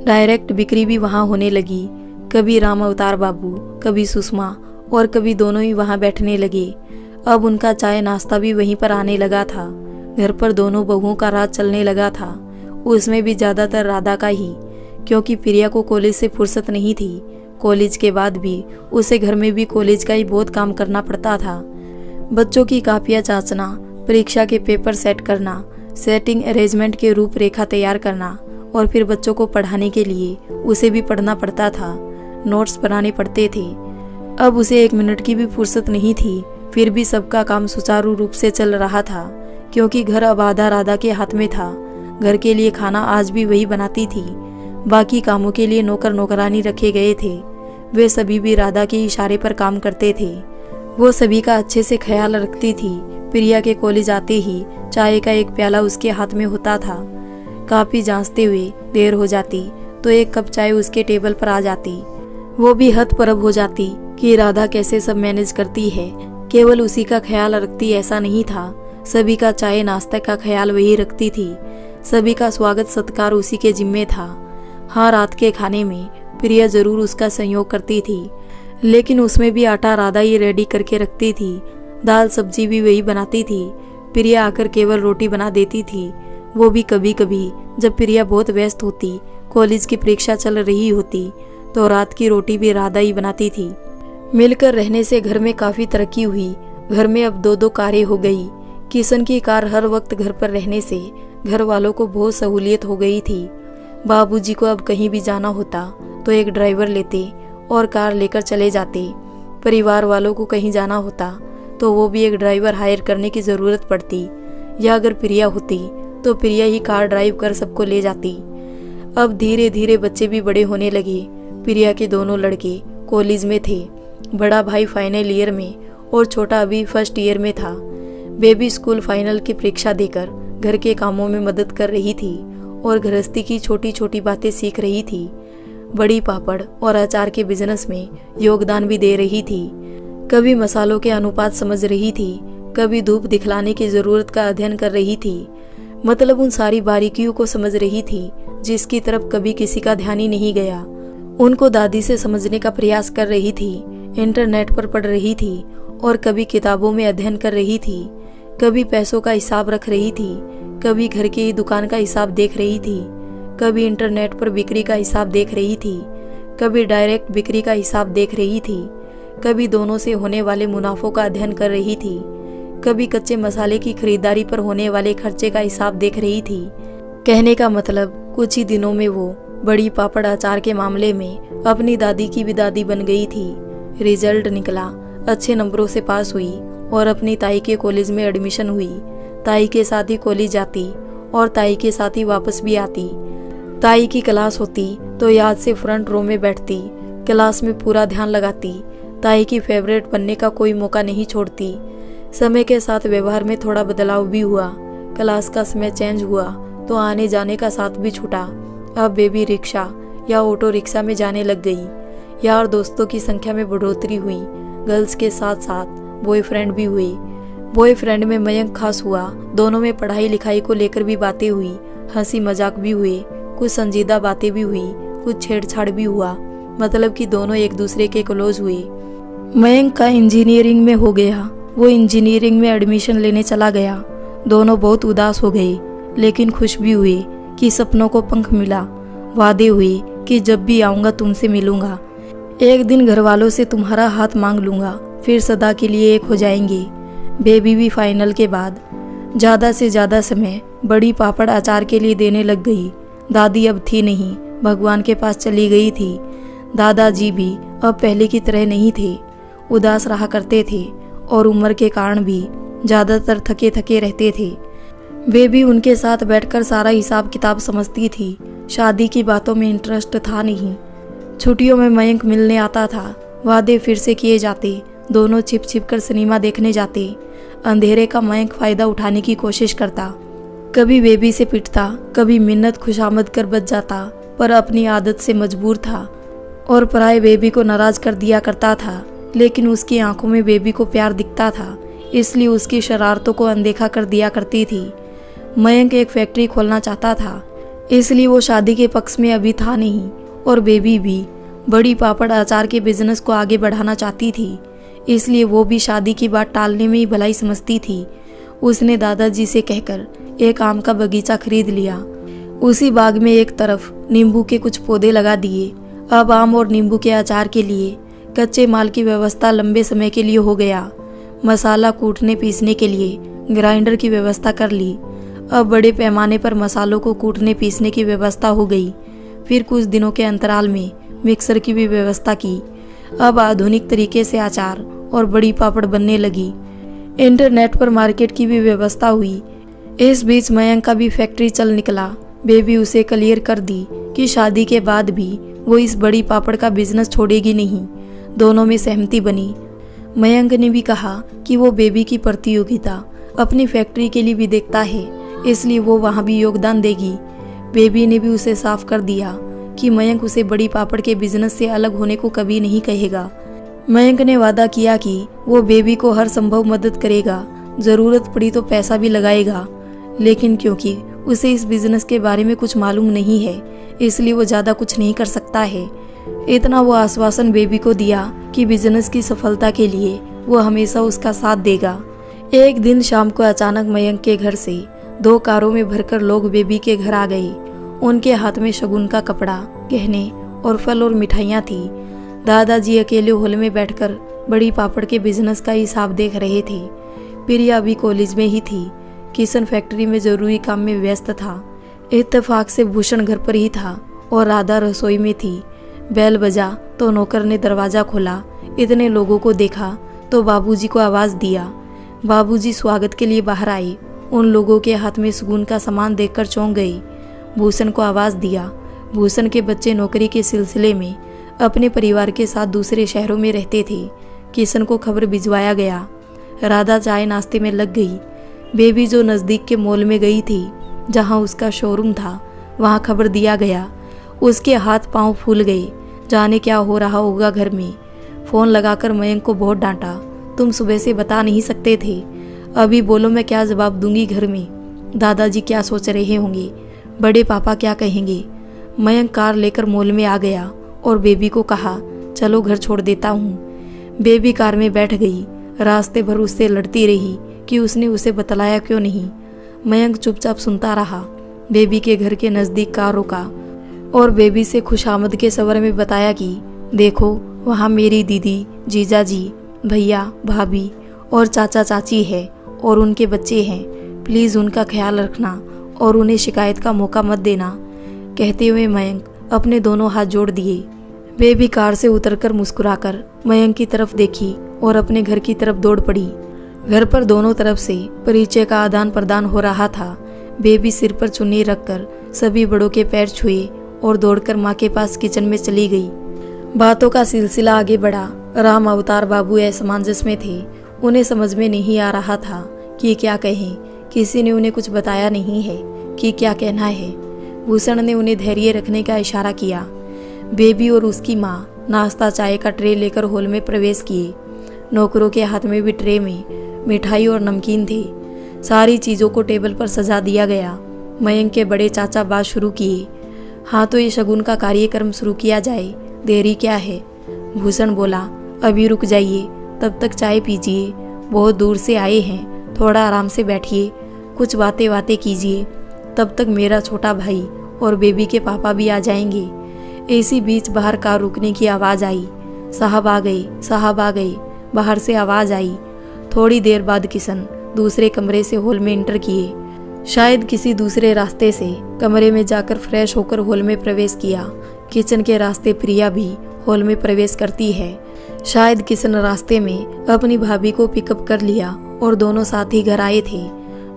डायरेक्ट बिक्री भी वहाँ होने लगी। कभी राम अवतार बाबू, कभी सुषमा और कभी दोनों ही वहाँ बैठने लगे। अब उनका चाय नाश्ता भी वहीं पर आने लगा था। घर पर दोनों बहुओं का राज चलने लगा था, उसमें भी ज्यादातर राधा का ही, क्योंकि प्रिया को कॉलेज से फुर्सत नहीं थी। कॉलेज के बाद भी उसे घर में भी कॉलेज का ही बहुत काम करना पड़ता था। बच्चों की कापियाँ जांचना, परीक्षा के पेपर सेट करना, सेटिंग अरेंजमेंट के रूपरेखा तैयार करना और फिर बच्चों को पढ़ाने के लिए उसे भी पढ़ना पड़ता था, नोट्स बनाने पड़ते थे। अब उसे 1 मिनट की भी फुर्सत नहीं थी। फिर भी सबका काम सुचारू रूप से चल रहा था, क्योंकि घर अब आधा राधा के हाथ में था। घर के लिए खाना आज भी वही बनाती थी। बाकी कामों के लिए नौकर नौकरानी रखे गए थे। वे सभी भी राधा के इशारे पर काम करते थे। वो सभी का अच्छे से ख्याल रखती थी। प्रिया के कॉलेज आते ही चाय का एक प्याला उसके हाथ में होता था। काफी जांचते हुए देर हो जाती तो एक कप चाय उसके टेबल पर आ जाती। वो भी हतप्रभ हो जाती कि राधा कैसे सब मैनेज करती है। केवल उसी का ख्याल रखती ऐसा नहीं था, सभी का चाय नाश्ता का ख्याल वही रखती थी। सभी का स्वागत सत्कार उसी के जिम्मे था। हाँ, रात के खाने में प्रिया जरूर उसका सहयोग करती थी, लेकिन उसमें भी आटा राधा ही रेडी करके रखती थी। दाल सब्जी भी वही बनाती थी। प्रिया आकर केवल रोटी बना देती थी, वो भी कभी कभी जब प्रिया बहुत व्यस्त होती, कॉलेज की परीक्षा चल रही होती, तो रात की रोटी भी राधा ही बनाती थी। मिलकर रहने से घर में काफी तरक्की हुई। घर में अब 2-2 कारें हो गई। किशन की कार हर वक्त घर पर रहने से घर वालों को बहुत सहूलियत हो गई थी। बाबूजी को अब कहीं भी जाना होता तो एक ड्राइवर लेते और कार लेकर चले जाते। परिवार वालों को कहीं जाना होता तो वो भी एक ड्राइवर हायर करने की ज़रूरत पड़ती, या अगर प्रिया होती तो प्रिया ही कार ड्राइव कर सबको ले जाती। अब धीरे धीरे बच्चे भी बड़े होने लगे। प्रिया के दोनों लड़के कॉलेज में थे। बड़ा भाई फाइनल ईयर में और छोटा अभी फर्स्ट ईयर में था। बेबी स्कूल फाइनल की परीक्षा देकर घर के कामों में मदद कर रही थी और गृहस्थी की छोटी छोटी बातें सीख रही थी। बड़ी पापड़ और अचार के बिजनेस में योगदान भी दे रही थी। कभी मसालों के अनुपात समझ रही थी, कभी धूप दिखलाने की जरूरत का अध्ययन कर रही थी। मतलब उन सारी बारीकियों को समझ रही थी जिसकी तरफ कभी किसी का ध्यान ही नहीं गया। उनको दादी से समझने का प्रयास कर रही थी, इंटरनेट पर पढ़ रही थी और कभी किताबों में अध्ययन कर रही थी। कभी पैसों का हिसाब रख रही थी, कभी घर की दुकान का हिसाब देख रही थी, कभी इंटरनेट पर बिक्री का हिसाब देख रही थी, कभी डायरेक्ट बिक्री का हिसाब देख रही थी, कभी दोनों से होने वाले मुनाफों का अध्ययन कर रही थी, कभी कच्चे मसाले की खरीदारी पर होने वाले खर्चे का हिसाब देख रही थी। कहने का मतलब कुछ ही दिनों में वो बड़ी पापड़ अचार के मामले में अपनी दादी की भी दादी बन गई थी। रिजल्ट निकला, अच्छे नंबरों से पास हुई और अपनी ताई के कॉलेज में एडमिशन हुई। ताई के साथ ही कॉलेज जाती और ताई के साथ ही वापस भी आती। ताई की क्लास होती तो याद से फ्रंट रो में बैठती, क्लास में पूरा ध्यान लगाती। ताई की फेवरेट बनने का कोई मौका नहीं छोड़ती। समय के साथ व्यवहार में थोड़ा बदलाव भी हुआ। क्लास का समय चेंज हुआ तो आने जाने का साथ भी छूटा। अब बेबी रिक्शा या ऑटो रिक्शा में जाने लग गई। यार दोस्तों की संख्या में बढ़ोतरी हुई। गर्ल्स के साथ साथ बॉयफ्रेंड भी हुए। बॉयफ्रेंड में मयंक खास हुआ। दोनों में पढ़ाई लिखाई को लेकर भी बातें हुई, हंसी मजाक भी हुए, कुछ संजीदा बातें भी हुई, कुछ छेड़छाड़ भी हुआ। मतलब कि दोनों एक दूसरे के क्लोज हुए। मयंक का इंजीनियरिंग में हो गया। वो इंजीनियरिंग में एडमिशन लेने चला गया। दोनों बहुत उदास हो गए, लेकिन खुश भी हुए कि सपनों को पंख मिला। वादे हुए कि जब भी आऊँगा तुमसे मिलूंगा। एक दिन घर वालों से तुम्हारा हाथ मांग लूँगा, फिर सदा के लिए एक हो जाएंगे। बेबी भी फाइनल के बाद ज़्यादा से ज़्यादा समय बड़ी पापड़ अचार के लिए देने लग गई। दादी अब थी नहीं, भगवान के पास चली गई थी। दादाजी भी अब पहले की तरह नहीं थे, उदास रहा करते थे और उम्र के कारण भी ज़्यादातर थके थके रहते थे। बेबी उनके साथ बैठकर सारा हिसाब किताब समझती थी। शादी की बातों में इंटरेस्ट था नहीं। छुट्टियों में मयंक मिलने आता था। वादे फिर से किए जाते। दोनों छिप छिप कर सिनेमा देखने जाते। अंधेरे का मयंक फायदा उठाने की कोशिश करता। कभी बेबी से पिटता, कभी मिन्नत खुशामद कर बच जाता, पर अपनी आदत से मजबूर था और पराए बेबी को नाराज कर दिया करता था। लेकिन उसकी आंखों में बेबी को प्यार दिखता था, इसलिए उसकी शरारतों को अनदेखा कर दिया करती थी। मयंक एक फैक्ट्री खोलना चाहता था, इसलिए वो शादी के पक्ष में अभी था नहीं और बेबी भी बड़ी पापड़ अचार के बिजनेस को आगे बढ़ाना चाहती थी, इसलिए वो भी शादी की बात टालने में ही भलाई समझती थी। उसने दादाजी से कहकर एक आम का बगीचा खरीद लिया। उसी बाग में एक तरफ नींबू के कुछ पौधे लगा दिए। अब आम और नींबू के अचार के लिए कच्चे माल की व्यवस्था लंबे समय के लिए हो गया। मसाला कूटने पीसने के लिए ग्राइंडर की व्यवस्था कर ली। अब बड़े पैमाने पर मसालों को कूटने पीसने की व्यवस्था हो गई। फिर कुछ दिनों के अंतराल में मिक्सर की भी व्यवस्था की। अब आधुनिक तरीके से अचार और बड़ी पापड़ बनने लगी। इंटरनेट पर मार्केट की भी व्यवस्था हुई। इस बीच मयंक का भी फैक्ट्री चल निकला। बेबी उसे क्लियर कर दी कि शादी के बाद भी वो इस बड़ी पापड़ का बिजनेस छोड़ेगी नहीं। दोनों में सहमति बनी। मयंक ने भी कहा कि वो बेबी की प्रतियोगिता अपनी फैक्ट्री के लिए भी देखता है, इसलिए वो वहाँ भी योगदान देगी। बेबी ने भी उसे साफ कर दिया कि मयंक उसे बड़ी पापड़ के बिजनेस से अलग होने को कभी नहीं कहेगा। मयंक ने वादा किया कि वो बेबी को हर संभव मदद करेगा, ज़रूरत पड़ी तो पैसा भी लगाएगा। लेकिन क्योंकि उसे इस बिजनेस के बारे में कुछ मालूम नहीं है, इसलिए वो ज़्यादा कुछ नहीं कर सकता है। इतना वो आश्वासन बेबी को दिया कि बिजनेस की सफलता के लिए वो हमेशा उसका साथ देगा। एक दिन शाम को अचानक मयंक के घर से 2 कारों में भरकर लोग बेबी के घर आ गए। उनके हाथ में शगुन का कपड़ा, गहने और फल और मिठाइयाँ थी। दादाजी अकेले हॉल में बैठकर बड़ी पापड़ के बिजनेस का हिसाब देख रहे थे। प्रिया अभी कॉलेज में ही थी। किशन फैक्ट्री में जरूरी काम में व्यस्त था। इत्तेफाक से भूषण घर पर ही था और राधा रसोई में थी। बेल बजा तो नौकर ने दरवाजा खोला। इतने लोगों को देखा तो बाबूजी को आवाज़ दिया। बाबूजी स्वागत के लिए बाहर आए। उन लोगों के हाथ में शगुन का सामान देखकर चौंक गई। भूषण को आवाज़ दिया। भूषण के बच्चे नौकरी के सिलसिले में अपने परिवार के साथ दूसरे शहरों में रहते थे। किशन को खबर भिजवाया गया। राधा चाय नाश्ते में लग गई। बेबी जो नज़दीक के मॉल में गई थी जहां उसका शोरूम था, वहां खबर दिया गया। उसके हाथ पांव फूल गए, जाने क्या हो रहा होगा घर में। फ़ोन लगाकर मयंक को बहुत डांटा। तुम सुबह से बता नहीं सकते थे, अभी बोलो मैं क्या जवाब दूंगी घर में। दादाजी क्या सोच रहे होंगे, बड़े पापा क्या कहेंगे। मयंक कार लेकर मॉल में आ गया और बेबी को कहा चलो घर छोड़ देता हूँ। बेबी कार में बैठ गई। रास्ते भर उससे लड़ती रही कि उसने उसे बतलाया क्यों नहीं। मयंक चुपचाप सुनता रहा। बेबी के घर के नज़दीक कार रुका और बेबी से खुशामद के सवर में बताया कि देखो वहाँ मेरी दीदी, जीजाजी, भैया, भाभी और चाचा चाची है और उनके बच्चे हैं। प्लीज़ उनका ख्याल रखना और उन्हें शिकायत का मौका मत देना। कहते हुए मयंक अपने दोनों हाथ जोड़ दिए। बेबी कार से उतरकर मुस्कुराकर मयंक की तरफ देखी और अपने घर की तरफ दौड़ पड़ी। घर पर दोनों तरफ से परिचय का आदान प्रदान हो रहा था। बेबी सिर पर चुन्नी रखकर सभी बड़ों के पैर छुए और दौड़कर माँ के पास किचन में चली गई। बातों का सिलसिला आगे बढ़ा। राम अवतार बाबू असमंजस में थे। उन्हें समझ में नहीं आ रहा था कि क्या कहें। किसी ने उन्हें कुछ बताया नहीं है कि क्या कहना है। भूषण ने उन्हें धैर्य रखने का इशारा किया। बेबी और उसकी माँ नाश्ता चाय का ट्रे लेकर हॉल में प्रवेश किए। नौकरों के हाथ में भी ट्रे में मिठाई और नमकीन थे। सारी चीज़ों को टेबल पर सजा दिया गया। मयंक के बड़े चाचा बात शुरू किए। हाँ तो ये शगुन का कार्यक्रम शुरू किया जाए, देरी क्या है। भूषण बोला अभी रुक जाइए, तब तक चाय पीजिए। बहुत दूर से आए हैं, थोड़ा आराम से बैठिए, कुछ बातें कीजिए। तब तक मेरा छोटा भाई और बेबी के पापा भी आ जाएंगे। इसी बीच बाहर कार रुकने की आवाज़ आई। साहब आ गए, साहब आ गए, बाहर से आवाज़ आई। थोड़ी देर बाद किशन दूसरे कमरे से हॉल में एंटर किए। शायद किसी दूसरे रास्ते से कमरे में जाकर फ्रेश होकर हॉल में प्रवेश किया। किचन के रास्ते प्रिया भी हॉल में प्रवेश करती है। शायद किशन रास्ते में अपनी भाभी को पिकअप कर लिया और दोनों साथ ही घर आए थे।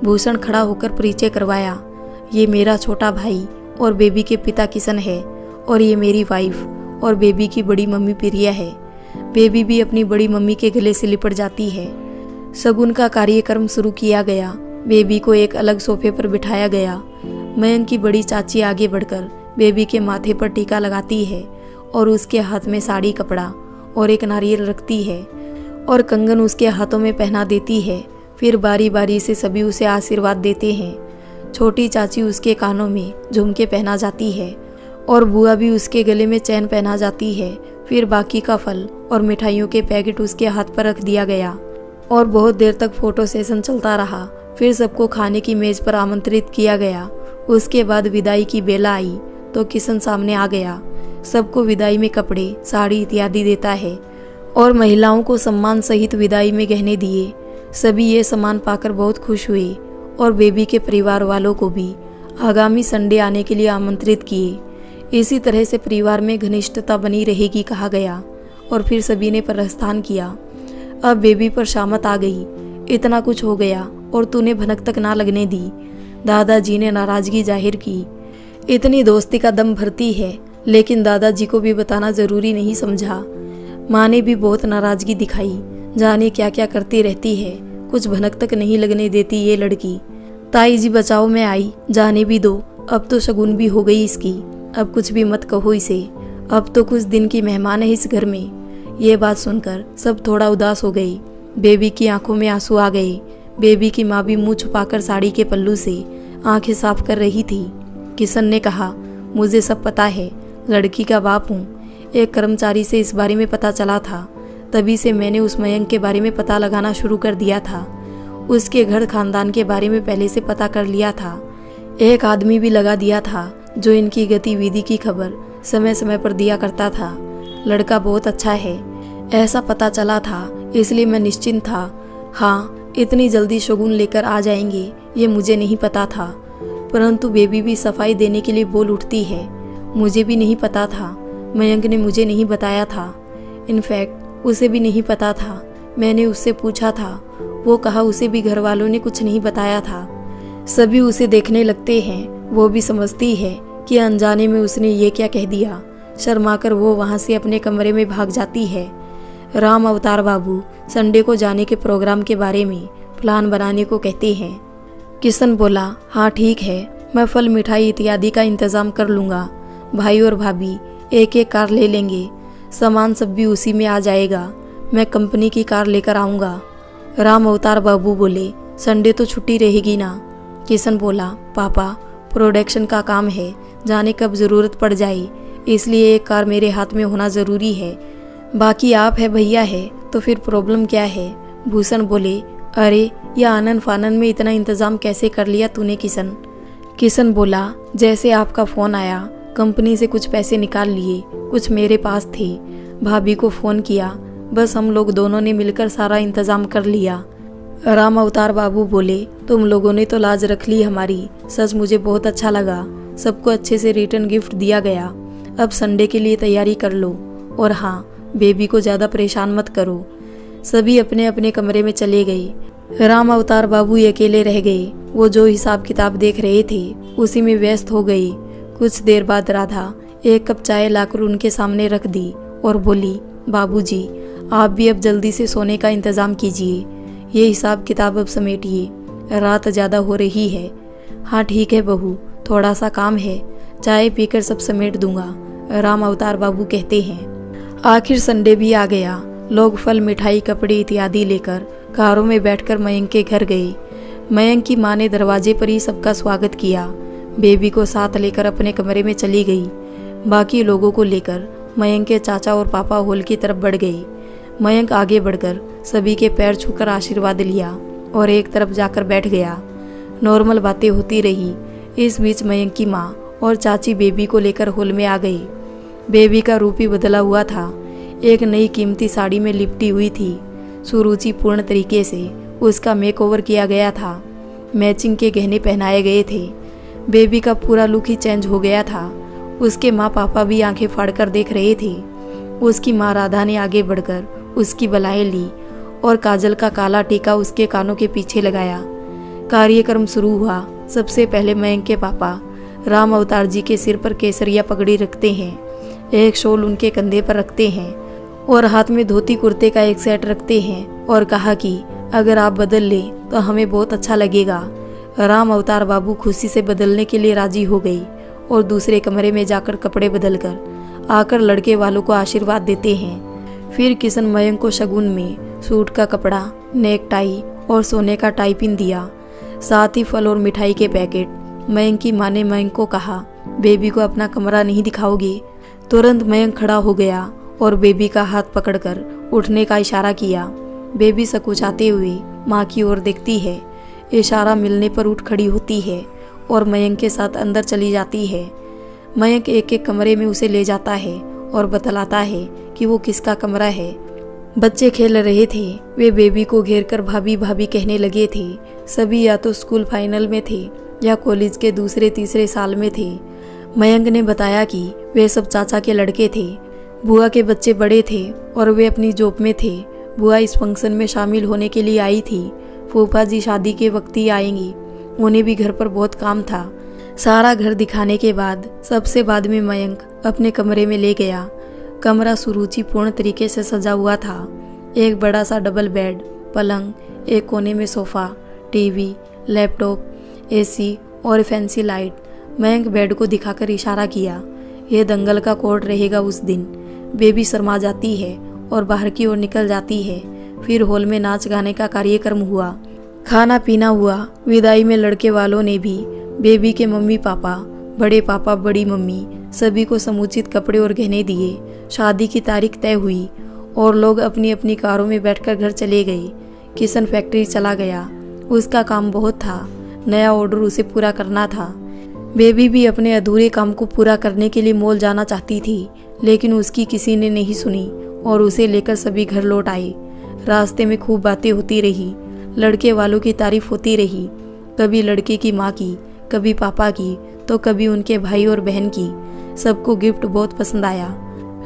भूषण खड़ा होकर परिचय करवाया। ये मेरा छोटा भाई और बेबी के पिता किशन है और ये मेरी वाइफ और बेबी की बड़ी मम्मी प्रिया है। बेबी भी अपनी बड़ी मम्मी के गले से लिपट जाती है। शगुन का कार्यक्रम शुरू किया गया। बेबी को एक अलग सोफे पर बिठाया गया। मयंक की बड़ी चाची आगे बढ़कर बेबी के माथे पर टीका लगाती है और उसके हाथ में साड़ी कपड़ा और एक नारियल रखती है और कंगन उसके हाथों में पहना देती है। फिर बारी बारी से सभी उसे आशीर्वाद देते हैं। छोटी चाची उसके कानों में झुमके पहना जाती है और बुआ भी उसके गले में चैन पहना जाती है। फिर बाकी का फल और मिठाइयों के पैकेट उसके हाथ पर रख दिया गया और बहुत देर तक फोटो सेशन चलता रहा। फिर सबको खाने की मेज पर आमंत्रित किया गया। उसके बाद विदाई की बेला आई तो किशन सामने आ गया। सबको विदाई में कपड़े, साड़ी इत्यादि देता है और महिलाओं को सम्मान सहित विदाई में गहने दिए। सभी ये सम्मान पाकर बहुत खुश हुए और बेबी के परिवार वालों को भी आगामी संडे आने के लिए आमंत्रित किए। इसी तरह से परिवार में घनिष्ठता बनी रहेगी कहा गया और फिर सभी ने प्रस्थान किया। अब बेबी पर शामत आ गई। इतना कुछ हो गया और तूने भनक तक ना लगने दी। दादाजी ने नाराजगी जाहिर की। इतनी दोस्ती का दम भरती है, लेकिन दादाजी को भी बताना जरूरी नहीं समझा। माँ ने भी बहुत नाराजगी दिखाई। जाने क्या क्या करती रहती है, कुछ भनक तक नहीं लगने देती ये लड़की। ताई जी बचाओ, मैं आई, जाने भी दो, अब तो शगुन भी हो गई इसकी, अब कुछ भी मत कहो इसे, अब तो कुछ दिन की मेहमान है इस घर में। ये बात सुनकर सब थोड़ा उदास हो गई। बेबी की आंखों में आंसू आ गए। बेबी की माँ भी मुंह छुपाकर साड़ी के पल्लू से आंखें साफ कर रही थी। किशन ने कहा, मुझे सब पता है, लड़की का बाप हूँ। एक कर्मचारी से इस बारे में पता चला था, तभी से मैंने उस मयंक के बारे में पता लगाना शुरू कर दिया था। उसके घर खानदान के बारे में पहले से पता कर लिया था। एक आदमी भी लगा दिया था जो इनकी गतिविधि की खबर समय समय पर दिया करता था। लड़का बहुत अच्छा है, ऐसा पता चला था, इसलिए मैं निश्चिंत था। हाँ, इतनी जल्दी शगुन लेकर आ जाएंगे ये मुझे नहीं पता था, परंतु बेबी भी सफाई देने के लिए बोल उठती है। मुझे भी नहीं पता था, मयंक ने मुझे नहीं बताया था। इनफैक्ट उसे भी नहीं पता था। मैंने उससे पूछा था, वो कहा उसे भी घर वालों ने कुछ नहीं बताया था। सभी उसे देखने लगते हैं, वो भी समझती है कि अनजाने में उसने ये क्या कह दिया। शर्माकर वो वहाँ से अपने कमरे में भाग जाती है। राम अवतार बाबू संडे को जाने के प्रोग्राम के बारे में प्लान बनाने को कहते हैं। किशन बोला, हाँ ठीक है, मैं फल मिठाई इत्यादि का इंतजाम कर लूँगा। भाई और भाभी एक एक कार ले लेंगे, सामान सब भी उसी में आ जाएगा। मैं कंपनी की कार लेकर आऊँगा। राम अवतार बाबू बोले, संडे तो छुट्टी रहेगी ना। किशन बोला, पापा प्रोडक्शन का काम है, जाने कब ज़रूरत पड़ जाए, इसलिए एक कार मेरे हाथ में होना ज़रूरी है। बाकी आप है भैया है तो फिर प्रॉब्लम क्या है। भूषण बोले, अरे यह आनन फानन में इतना इंतज़ाम कैसे कर लिया तूने किशन। किशन बोला, जैसे आपका फ़ोन आया कंपनी से कुछ पैसे निकाल लिए, कुछ मेरे पास थे, भाभी को फ़ोन किया, बस हम लोग दोनों ने मिलकर सारा इंतज़ाम कर लिया। राम अवतार बाबू बोले, तुम लोगों ने तो लाज रख ली हमारी, सच मुझे बहुत अच्छा लगा। सबको अच्छे से रिटर्न गिफ्ट दिया गया। अब संडे के लिए तैयारी कर लो, और हाँ, बेबी को ज़्यादा परेशान मत करो। सभी अपने अपने कमरे में चले गए। राम अवतार बाबू अकेले रह गए। वो जो हिसाब किताब देख रहे थे उसी में व्यस्त हो गई। कुछ देर बाद राधा एक कप चाय लाकर उनके सामने रख दी और बोली, बाबूजी आप भी अब जल्दी से सोने का इंतज़ाम कीजिए, ये हिसाब किताब अब समेटिए, रात ज़्यादा हो रही है। हाँ ठीक है बहू, थोड़ा सा काम है, चाय पीकर सब समेट दूंगा, राम अवतार बाबू कहते हैं। आखिर संडे भी आ गया। लोग फल मिठाई कपड़े इत्यादि लेकर कारों में बैठकर मयंक के घर गए। मयंक की माँ ने दरवाजे पर ही सबका स्वागत किया। बेबी को साथ लेकर अपने कमरे में चली गई। बाकी लोगों को लेकर मयंक के चाचा और पापा हॉल की तरफ बढ़ गए। मयंक आगे बढ़कर सभी के पैर छूकर आशीर्वाद लिया और एक तरफ जाकर बैठ गया। नॉर्मल बातें होती रही। इस बीच मयंक की माँ और चाची बेबी को लेकर हॉल में आ गई। बेबी का रूप ही बदला हुआ था। एक नई कीमती साड़ी में लिपटी हुई थी। सुरुचिपूर्ण तरीके से उसका मेकओवर किया गया था। मैचिंग के गहने पहनाए गए थे। बेबी का पूरा लुक ही चेंज हो गया था। उसके माँ पापा भी आंखें फाड़कर देख रहे थे। उसकी माँ राधा ने आगे बढ़कर उसकी बलाएं ली और काजल का काला टीका उसके कानों के पीछे लगाया। कार्यक्रम शुरू हुआ। सबसे पहले मयंक के पापा राम अवतार जी के सिर पर केसरिया पगड़ी रखते हैं, एक शॉल उनके कंधे पर रखते हैं और हाथ में धोती कुर्ते का एक सेट रखते हैं और कहा कि अगर आप बदल ले तो हमें बहुत अच्छा लगेगा। राम अवतार बाबू खुशी से बदलने के लिए राजी हो गई और दूसरे कमरे में जाकर कपड़े बदलकर आकर लड़के वालों को आशीर्वाद देते हैं। फिर किशन मयंक को शगुन में सूट का कपड़ा, नेक टाई और सोने का टाई पिन दिया, साथ ही फल और मिठाई के पैकेट। मयंक की माँ ने मयंक को कहा, बेबी को अपना कमरा नहीं दिखाओगे। तुरंत मयंक खड़ा हो गया और बेबी का हाथ पकड़कर उठने का इशारा किया। बेबी सकुचाते हुए माँ की ओर देखती है। इशारा मिलने पर उठ खड़ी होती है और मयंक के साथ अंदर चली जाती है। मयंक एक एक कमरे में उसे ले जाता है और बतलाता है कि वो किसका कमरा है। बच्चे खेल रहे थे। वे बेबी को घेरकर भाभी भाभी कहने लगे थे। सभी या तो स्कूल फाइनल में थे या कॉलेज के दूसरे तीसरे साल में थे। मयंक ने बताया कि वे सब चाचा के लड़के थे। बुआ के बच्चे बड़े थे और वे अपनी जॉब में थे। बुआ इस फंक्शन में शामिल होने के लिए आई थी। फूफा जी शादी के वक्त ही आएंगी, उन्हें भी घर पर बहुत काम था। सारा घर दिखाने के बाद सबसे बाद में मयंक अपने कमरे में ले गया। कमरा सुरुचिपूर्ण तरीके से सजा हुआ था। एक बड़ा सा डबल बेड, पलंग, एक कोने में सोफ़ा, टीवी, लैपटॉप, एसी और फैंसी लाइट। मयंक बेड को दिखाकर इशारा किया। यह दंगल का कोर्ट रहेगा उस दिन। बेबी शर्मा जाती है और बाहर की ओर निकल जाती है। फिर हॉल में नाच गाने का कार्यक्रम हुआ, खाना पीना हुआ। विदाई में लड़के वालों ने भी बेबी के मम्मी पापा, बड़े पापा, बड़ी मम्मी सभी को समुचित कपड़े और गहने दिए। शादी की तारीख तय हुई और लोग अपनी अपनी कारों में बैठकर घर चले गए। किशन फैक्ट्री चला गया। उसका काम बहुत था, नया ऑर्डर उसे पूरा करना था। बेबी भी अपने अधूरे काम को पूरा करने के लिए मॉल जाना चाहती थी, लेकिन उसकी किसी ने नहीं सुनी और उसे लेकर सभी घर लौट आए। रास्ते में खूब बातें होती रही, लड़के वालों की तारीफ होती रही, कभी लड़के की माँ की, कभी पापा की, तो कभी उनके भाई और बहन की। सबको गिफ्ट बहुत पसंद आया।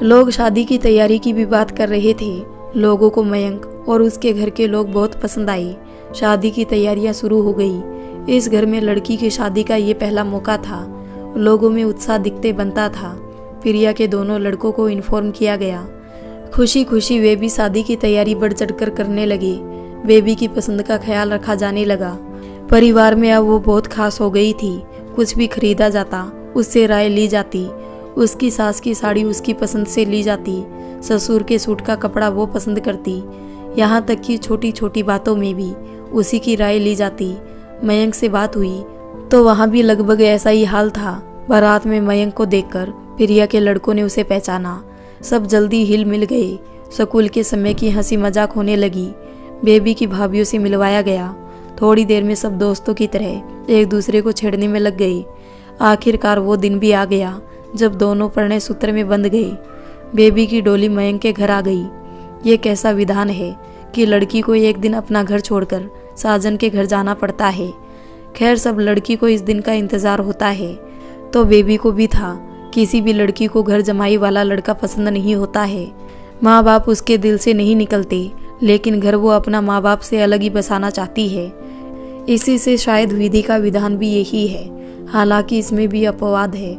लोग शादी की तैयारी की भी बात कर रहे थे। लोगों को मयंक और उसके घर के लोग बहुत पसंद आए। शादी की तैयारियां शुरू हो गई। इस घर में लड़की की शादी का ये पहला मौका था। लोगों में उत्साह दिखते बनता था। प्रिया के दोनों लड़कों को इन्फॉर्म किया गया। खुशी खुशी वे भी शादी की तैयारी बढ़ चढ़कर करने लगे। बेबी की पसंद का ख्याल रखा जाने लगा। परिवार में अब वो बहुत खास हो गई थी। कुछ भी खरीदा जाता, उससे राय ली जाती। उसकी सास की साड़ी उसकी पसंद से ली जाती। ससुर के सूट का कपड़ा वो पसंद करती। यहाँ तक कि छोटी छोटी बातों में भी उसी की राय ली जाती। मयंक से बात हुई तो वहाँ भी लगभग ऐसा ही हाल था। बारात में मयंक को देखकर प्रिया के लड़कों ने उसे पहचाना। सब जल्दी हिल मिल गए। स्कूल के समय की हंसी मजाक होने लगी। बेबी की भाभीयों से मिलवाया गया। थोड़ी देर में सब दोस्तों की तरह एक दूसरे को छेड़ने में लग गए। आखिरकार वो दिन भी आ गया जब दोनों परिणय सूत्र में बंध गए। बेबी की डोली मयंक के घर आ गई। ये कैसा विधान है कि लड़की को एक दिन अपना घर छोड़कर साजन के घर जाना पड़ता है। खैर, सब लड़की को इस दिन का इंतजार होता है, तो बेबी को भी था। किसी भी लड़की को घर जमाई वाला लड़का पसंद नहीं होता है। माँ बाप उसके दिल से नहीं निकलते, लेकिन घर वो अपना माँ बाप से अलग ही बसाना चाहती है। इसी से शायद विधि का विधान भी यही है। हालांकि इसमें भी अपवाद है।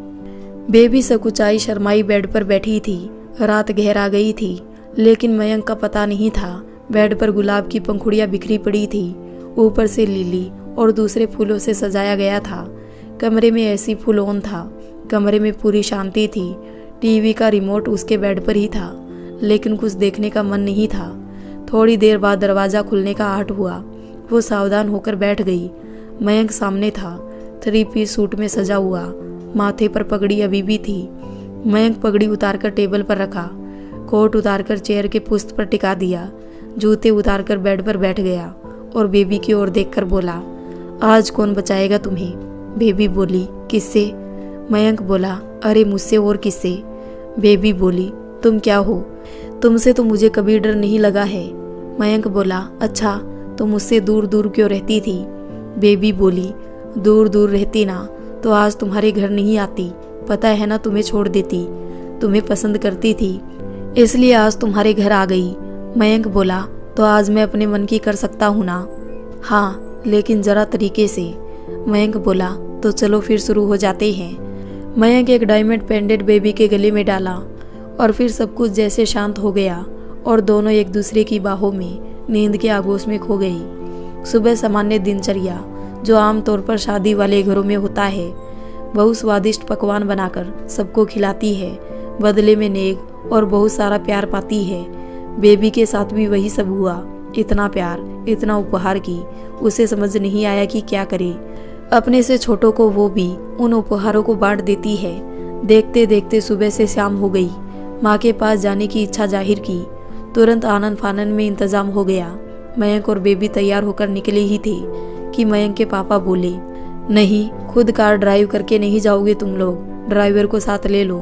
बेबी सकुचाई शर्माई बेड पर बैठी थी। रात गहरा गई थी, लेकिन मयंक का पता नहीं था। बेड पर गुलाब की पंखुड़ियाँ बिखरी पड़ी थी। ऊपर से लिली और दूसरे फूलों से सजाया गया था। कमरे में ऐसी फुल ऑन था। कमरे में पूरी शांति थी। टीवी का रिमोट उसके बेड पर ही था, लेकिन कुछ देखने का मन नहीं था। थोड़ी देर बाद दरवाज़ा खुलने का आहट हुआ। वो सावधान होकर बैठ गई। मयंक सामने था, 3 पीस सूट में सजा हुआ। माथे पर पगड़ी अभी भी थी। मयंक पगड़ी उतारकर टेबल पर रखा, कोट उतारकर चेयर के पुश्त पर टिका दिया, जूते उतारकर बेड पर बैठ गया और बेबी की ओर देखकर बोला, आज कौन बचाएगा तुम्हें? बेबी बोली, किससे? मयंक बोला, अरे मुझसे और किससे? बेबी बोली, तुम क्या हो? तुमसे तो मुझे कभी डर नहीं लगा है। मयंक बोला, अच्छा तो मुझसे दूर दूर क्यों रहती थी? बेबी बोली, दूर दूर रहती ना तो आज तुम्हारे घर नहीं आती। पता है ना, तुम्हें छोड़ देती। तुम्हें पसंद करती थी, इसलिए आज तुम्हारे घर आ गई। मयंक बोला, तो आज मैं अपने मन की कर सकता हूँ ना? हाँ, लेकिन जरा तरीके से। मयंक बोला, तो चलो फिर शुरू हो जाते हैं। मयंक एक डायमंड पेंडेंट बेबी के गले में डाला और फिर सब कुछ जैसे शांत हो गया और दोनों एक दूसरे की बाहों में नींद के आगोश में खो गई। सुबह सामान्य दिनचर्या जो आमतौर पर शादी वाले घरों में होता है। बहुत स्वादिष्ट पकवान बनाकर सबको खिलाती है, बदले में नेक और बहुत सारा प्यार पाती है। बेबी के साथ भी वही सब हुआ। इतना प्यार, इतना उपहार की उसे समझ नहीं आया कि क्या करे। अपने से छोटों को वो भी उन उपहारों को बांट देती है। देखते देखते सुबह से शाम हो गई। माँ के पास जाने की इच्छा जाहिर की। तुरंत आनन फानन में इंतजाम हो गया। मयंक और बेबी तैयार होकर निकले ही थे कि मयंक के पापा बोले, नहीं, खुद कार ड्राइव करके नहीं जाओगे तुम लोग, ड्राइवर को साथ ले लो।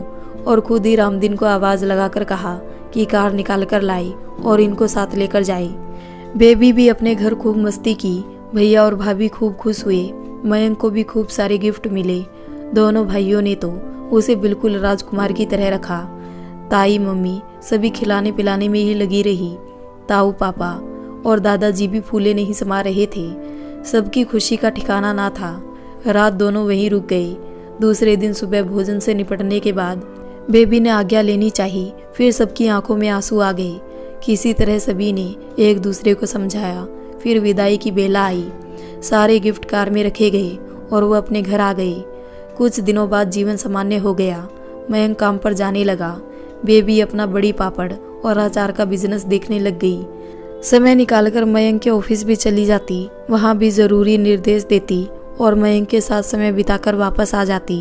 और खुद ही रामदीन को आवाज़ लगाकर कहा कि कार निकाल कर लाई और इनको साथ लेकर जाए। बेबी भी अपने घर खूब मस्ती की। भैया और भाभी खूब खुश हुए। मयंक को भी खूब सारे गिफ्ट मिले। दोनों भाइयों ने तो उसे बिल्कुल राजकुमार की तरह रखा। ताई मम्मी सभी खिलाने पिलाने में ही लगी रही। ताऊ पापा और दादाजी भी फूले नहीं समा रहे थे। सबकी खुशी का ठिकाना ना था। रात दोनों वहीं रुक गए। दूसरे दिन सुबह भोजन से निपटने के बाद बेबी ने आज्ञा लेनी चाहिए। फिर सबकी आंखों में आंसू आ गए। किसी तरह सभी ने एक दूसरे को समझाया। फिर विदाई की बेला आई। सारे गिफ्ट कार में रखे गए और वो अपने घर आ गए। कुछ दिनों बाद जीवन सामान्य हो गया। मयंक काम पर जाने लगा। बेबी अपना बड़ी पापड़ और अचार का बिजनेस देखने लग गई। समय निकालकर मयंक के ऑफिस भी चली जाती। वहाँ भी ज़रूरी निर्देश देती और मयंक के साथ समय बिताकर वापस आ जाती।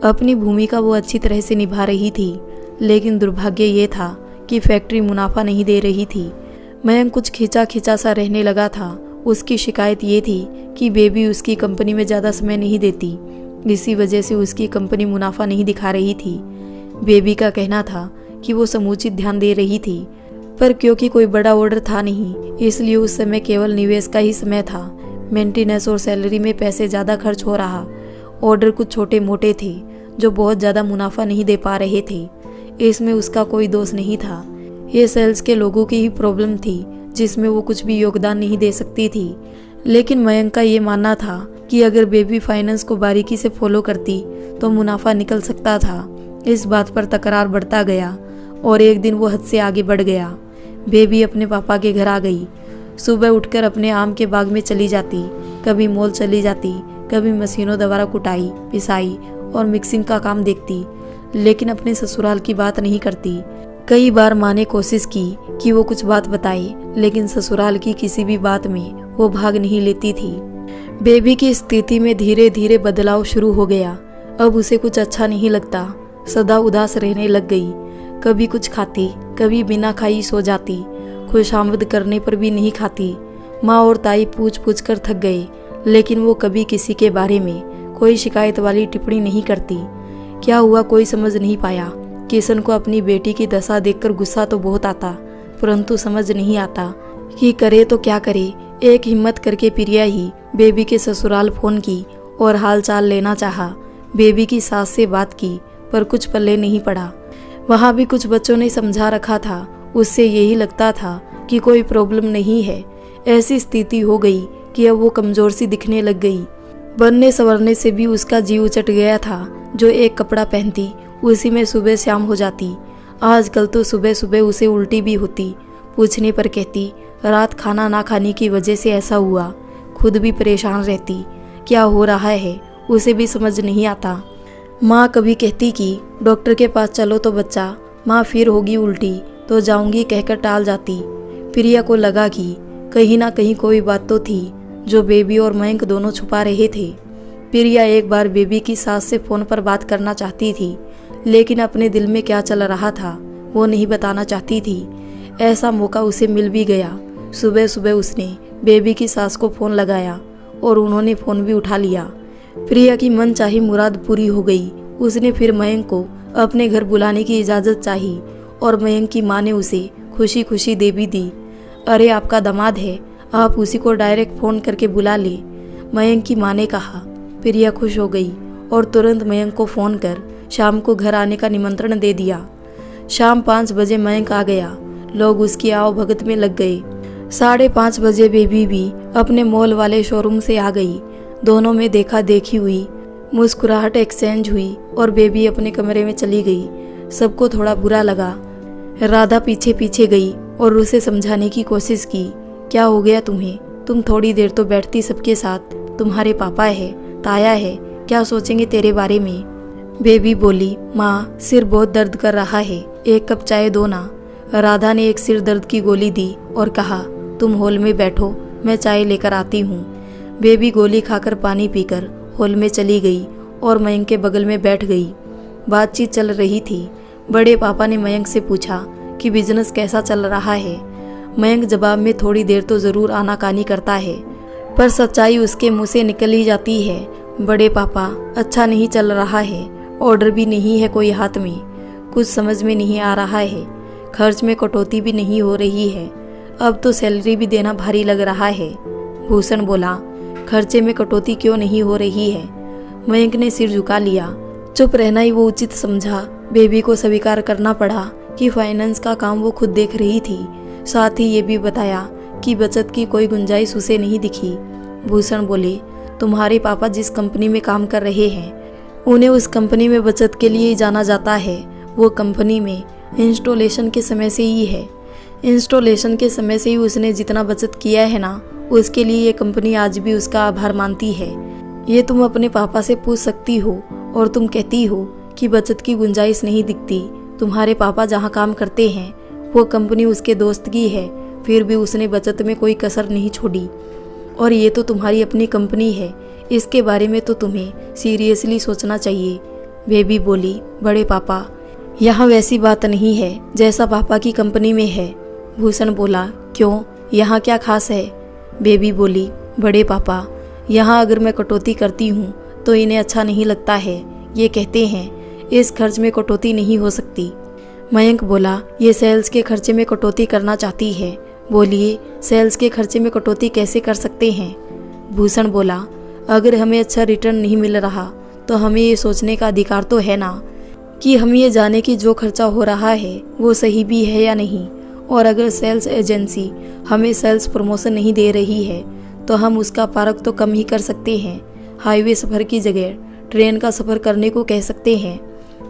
अपनी भूमिका वो अच्छी तरह से निभा रही थी, लेकिन दुर्भाग्य ये था कि फैक्ट्री मुनाफा नहीं दे रही थी। मयंक कुछ खिंचा खिंचा सा रहने लगा था। उसकी शिकायत ये थी कि बेबी उसकी कंपनी में ज़्यादा समय नहीं देती। इसी वजह से उसकी कंपनी मुनाफा नहीं दिखा रही थी। बेबी का कहना था कि वो समुचित ध्यान दे रही थी, पर क्योंकि कोई बड़ा ऑर्डर था नहीं, इसलिए उस समय केवल निवेश का ही समय था। मेंटेनेंस और सैलरी में पैसे ज़्यादा खर्च हो रहा। ऑर्डर कुछ छोटे मोटे थे जो बहुत ज़्यादा मुनाफा नहीं दे पा रहे थे। इसमें उसका कोई दोष नहीं था। ये सेल्स के लोगों की ही प्रॉब्लम थी, जिसमें वो कुछ भी योगदान नहीं दे सकती थी। लेकिन मयंक का ये मानना था कि अगर बेबी फाइनेंस को बारीकी से फॉलो करती तो मुनाफा निकल सकता था। इस बात पर तकरार बढ़ता गया और एक दिन वो हद से आगे बढ़ गया। बेबी अपने पापा के घर आ गई। सुबह उठकर अपने आम के बाग में चली जाती, कभी मॉल चली जाती, कभी मशीनों द्वारा कुटाई, पिसाई और मिक्सिंग का काम देखती, लेकिन अपने ससुराल की बात नहीं करती। कई बार माँ ने कोशिश की कि वो कुछ बात बताए, लेकिन ससुराल की किसी भी बात में वो भाग नहीं लेती थी। बेबी की स्थिति में धीरे धीरे बदलाव शुरू हो गया। अब उसे कुछ अच्छा नहीं लगता। सदा उदास रहने लग गई। कभी कुछ खाती, कभी बिना खाई सो जाती। खुशामद करने पर भी नहीं खाती। माँ और ताई पूछ पूछ कर थक गए, लेकिन वो कभी किसी के बारे में कोई शिकायत वाली टिप्पणी नहीं करती। क्या हुआ कोई समझ नहीं पाया। किशन को अपनी बेटी की दशा देखकर गुस्सा तो बहुत आता, परंतु समझ नहीं आता कि करे तो क्या करे। एक हिम्मत करके प्रिया ही बेबी के ससुराल फोन की और हाल चाल लेना चाहा। बेबी की सास से बात की, पर कुछ पल्ले नहीं पड़ा। वहाँ भी कुछ बच्चों ने समझा रखा था। उससे यही लगता था कि कोई प्रॉब्लम नहीं है। ऐसी स्थिति हो गई कि अब वो कमजोर सी दिखने लग गई। बनने संवरने से भी उसका जी उचट गया था। जो एक कपड़ा पहनती उसी में सुबह शाम हो जाती। आजकल तो सुबह सुबह उसे उल्टी भी होती। पूछने पर कहती रात खाना ना खाने की वजह से ऐसा हुआ। खुद भी परेशान रहती। क्या हो रहा है उसे भी समझ नहीं आता। माँ कभी कहती कि डॉक्टर के पास चलो तो बच्चा, माँ फिर होगी उल्टी तो जाऊंगी कहकर टाल जाती। प्रिया को लगा कि कहीं ना कहीं कोई बात तो थी जो बेबी और मयंक दोनों छुपा रहे थे। प्रिया एक बार बेबी की सास से फ़ोन पर बात करना चाहती थी, लेकिन अपने दिल में क्या चल रहा था वो नहीं बताना चाहती थी। ऐसा मौका उसे मिल भी गया। सुबह सुबह उसने बेबी की सास को फ़ोन लगाया और उन्होंने फ़ोन भी उठा लिया। प्रिया की मन चाही मुराद पूरी हो गई। उसने फिर मयंक को अपने घर बुलाने की इजाज़त चाही और मयंक की माँ ने उसे खुशी खुशी दे भी दी। अरे आपका दामाद है, आप उसी को डायरेक्ट फ़ोन करके बुला ले, मयंक की माँ ने कहा। प्रिया खुश हो गई और तुरंत मयंक को फ़ोन कर शाम को घर आने का निमंत्रण दे दिया। शाम 5 बजे मयंक आ गया। लोग उसकी आओ भगत में लग गए। 5:30 बजे बेबी भी अपने मॉल वाले शोरूम से आ गई। दोनों में देखा देखी हुई, मुस्कुराहट एक्सचेंज हुई और बेबी अपने कमरे में चली गई। सबको थोड़ा बुरा लगा। राधा पीछे पीछे गई और उसे समझाने की कोशिश की। क्या हो गया तुम्हें? तुम थोड़ी देर तो बैठती सबके साथ। तुम्हारे पापा है, ताया है, क्या सोचेंगे तेरे बारे में? बेबी बोली, माँ सिर बहुत दर्द कर रहा है, 1 कप चाय दो ना। राधा ने एक सिर दर्द की गोली दी और कहा तुम हॉल में बैठो, मैं चाय लेकर आती हूँ। बेबी गोली खाकर पानी पीकर हॉल में चली गई और मयंक के बगल में बैठ गई। बातचीत चल रही थी। बड़े पापा ने मयंक से पूछा कि बिजनेस कैसा चल रहा है। मयंक जवाब में थोड़ी देर तो ज़रूर आनाकानी करता है, पर सच्चाई उसके मुंह से निकल ही जाती है। बड़े पापा अच्छा नहीं चल रहा है, ऑर्डर भी नहीं है कोई हाथ में, कुछ समझ में नहीं आ रहा है, खर्च में कटौती भी नहीं हो रही है, अब तो सैलरी भी देना भारी लग रहा है। भूषण बोला, खर्चे में कटौती क्यों नहीं हो रही है? मयंक ने सिर झुका लिया। चुप रहना ही वो उचित समझा। बेबी को स्वीकार करना पड़ा कि फाइनेंस का काम वो खुद देख रही थी। साथ ही ये भी बताया कि बचत की कोई गुंजाइश उसे नहीं दिखी। भूषण बोले, तुम्हारे पापा जिस कंपनी में काम कर रहे हैं उन्हें उस कंपनी में बचत के लिए ही जाना जाता है। वो कंपनी में इंस्टॉलेशन के समय से ही है। इंस्टॉलेशन के समय से ही उसने जितना बचत किया है ना, उसके लिए ये कंपनी आज भी उसका आभार मानती है। ये तुम अपने पापा से पूछ सकती हो। और तुम कहती हो कि बचत की गुंजाइश नहीं दिखती। तुम्हारे पापा जहाँ काम करते हैं वो कंपनी उसके दोस्त की है, फिर भी उसने बचत में कोई कसर नहीं छोड़ी। और ये तो तुम्हारी अपनी कंपनी है, इसके बारे में तो तुम्हें सीरियसली सोचना चाहिए। बेबी बोली, बड़े पापा, यहाँ वैसी बात नहीं है जैसा पापा की कंपनी में है। भूषण बोला, क्यों, यहाँ क्या खास है? बेबी बोली, बड़े पापा, यहाँ अगर मैं कटौती करती हूँ तो इन्हें अच्छा नहीं लगता है। ये कहते हैं इस खर्च में कटौती नहीं हो सकती। मयंक बोला, ये सेल्स के खर्चे में कटौती करना चाहती है। बोलिए, सेल्स के खर्चे में कटौती कैसे कर सकते हैं? भूषण बोला, अगर हमें अच्छा रिटर्न नहीं मिल रहा तो हमें ये सोचने का अधिकार तो है ना कि हम ये जाने कि जो खर्चा हो रहा है वो सही भी है या नहीं। और अगर सेल्स एजेंसी हमें सेल्स प्रमोशन नहीं दे रही है तो हम उसका पारक तो कम ही कर सकते हैं। हाईवे सफ़र की जगह ट्रेन का सफ़र करने को कह सकते हैं।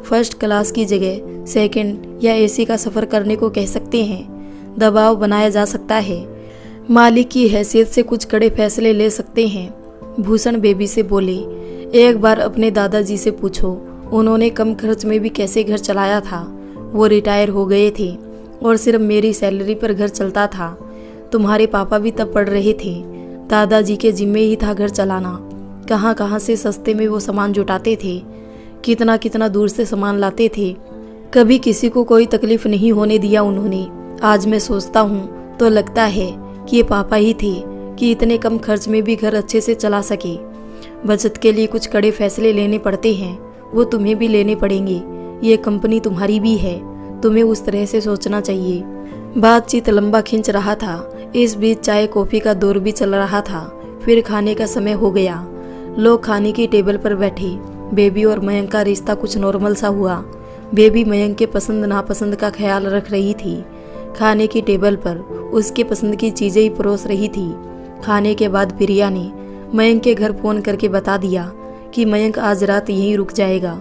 फर्स्ट क्लास की जगह सेकंड या एसी का सफ़र करने को कह सकते हैं। दबाव बनाया जा सकता है। मालिक की हैसियत से कुछ कड़े फैसले ले सकते हैं। भूषण बेबी से बोले, एक बार अपने दादाजी से पूछो, उन्होंने कम खर्च में भी कैसे घर चलाया था। वो रिटायर हो गए थे और सिर्फ मेरी सैलरी पर घर चलता था। तुम्हारे पापा भी तब पढ़ रहे थे। दादाजी के जिम्मे ही था घर चलाना। कहाँ कहाँ से सस्ते में वो सामान जुटाते थे, कितना कितना दूर से सामान लाते थे। कभी किसी को कोई तकलीफ नहीं होने दिया उन्होंने। आज मैं सोचता हूँ तो लगता है कि ये पापा ही थे कि इतने कम खर्च में भी घर अच्छे से चला सके। बचत के लिए कुछ कड़े फैसले लेने पड़ते हैं, वो तुम्हें भी लेने पड़ेंगे। ये कंपनी तुम्हारी भी है, तुम्हें उस तरह से सोचना चाहिए। बातचीत लंबा खिंच रहा था। इस बीच चाय कॉफी का दौर भी चल रहा था। फिर खाने का समय हो गया। लोग खाने की टेबल पर बैठे। बेबी और मयंक का रिश्ता कुछ नॉर्मल सा हुआ। बेबी मयंक के पसंद नापसंद का ख्याल रख रही थी। खाने की टेबल पर उसके पसंद की चीजें ही परोस रही थी। खाने के बाद प्रिया ने मयंक के घर फोन करके बता दिया कि मयंक आज रात यहीं रुक जाएगा।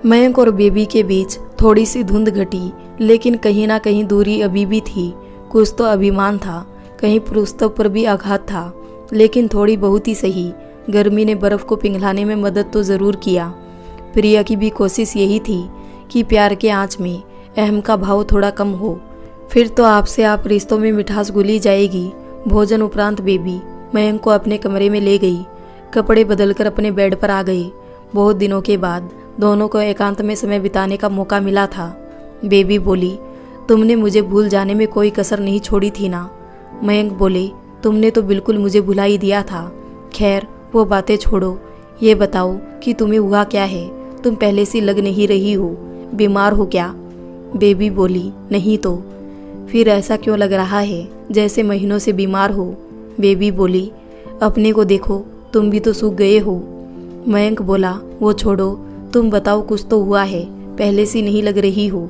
मयंक और बेबी के बीच थोड़ी सी धुंध घटी, लेकिन कहीं ना कहीं दूरी अभी भी थी। कुछ तो अभिमान था, कहीं पुरुषत्व पर भी आघात था, लेकिन थोड़ी बहुत ही सही। गर्मी ने बर्फ को पिघलाने में मदद तो जरूर किया। प्रिया की भी कोशिश यही थी कि प्यार के आंच में अहम का भाव थोड़ा कम हो, फिर तो आपसे आप रिश्तों में मिठास घुली जाएगी। भोजन उपरांत बेबी मयंक को अपने कमरे में ले गई। कपड़े बदलकर अपने बेड पर आ गई। बहुत दिनों के बाद दोनों को एकांत में समय बिताने का मौका मिला था। बेबी बोली, तुमने मुझे भूल जाने में कोई कसर नहीं छोड़ी थी ना। मयंक बोले, तुमने तो बिल्कुल मुझे भुला ही दिया था। खैर वो बातें छोड़ो, ये बताओ कि तुम्हें हुआ क्या है? तुम पहले सी लग नहीं रही हो, बीमार हो क्या? बेबी बोली, नहीं तो। फिर ऐसा क्यों लग रहा है जैसे महीनों से बीमार हो? बेबी बोली, अपने को देखो, तुम भी तो सूख गए हो। मयंक बोला, वो छोड़ो, तुम बताओ कुछ तो हुआ है, पहले सी नहीं लग रही हो।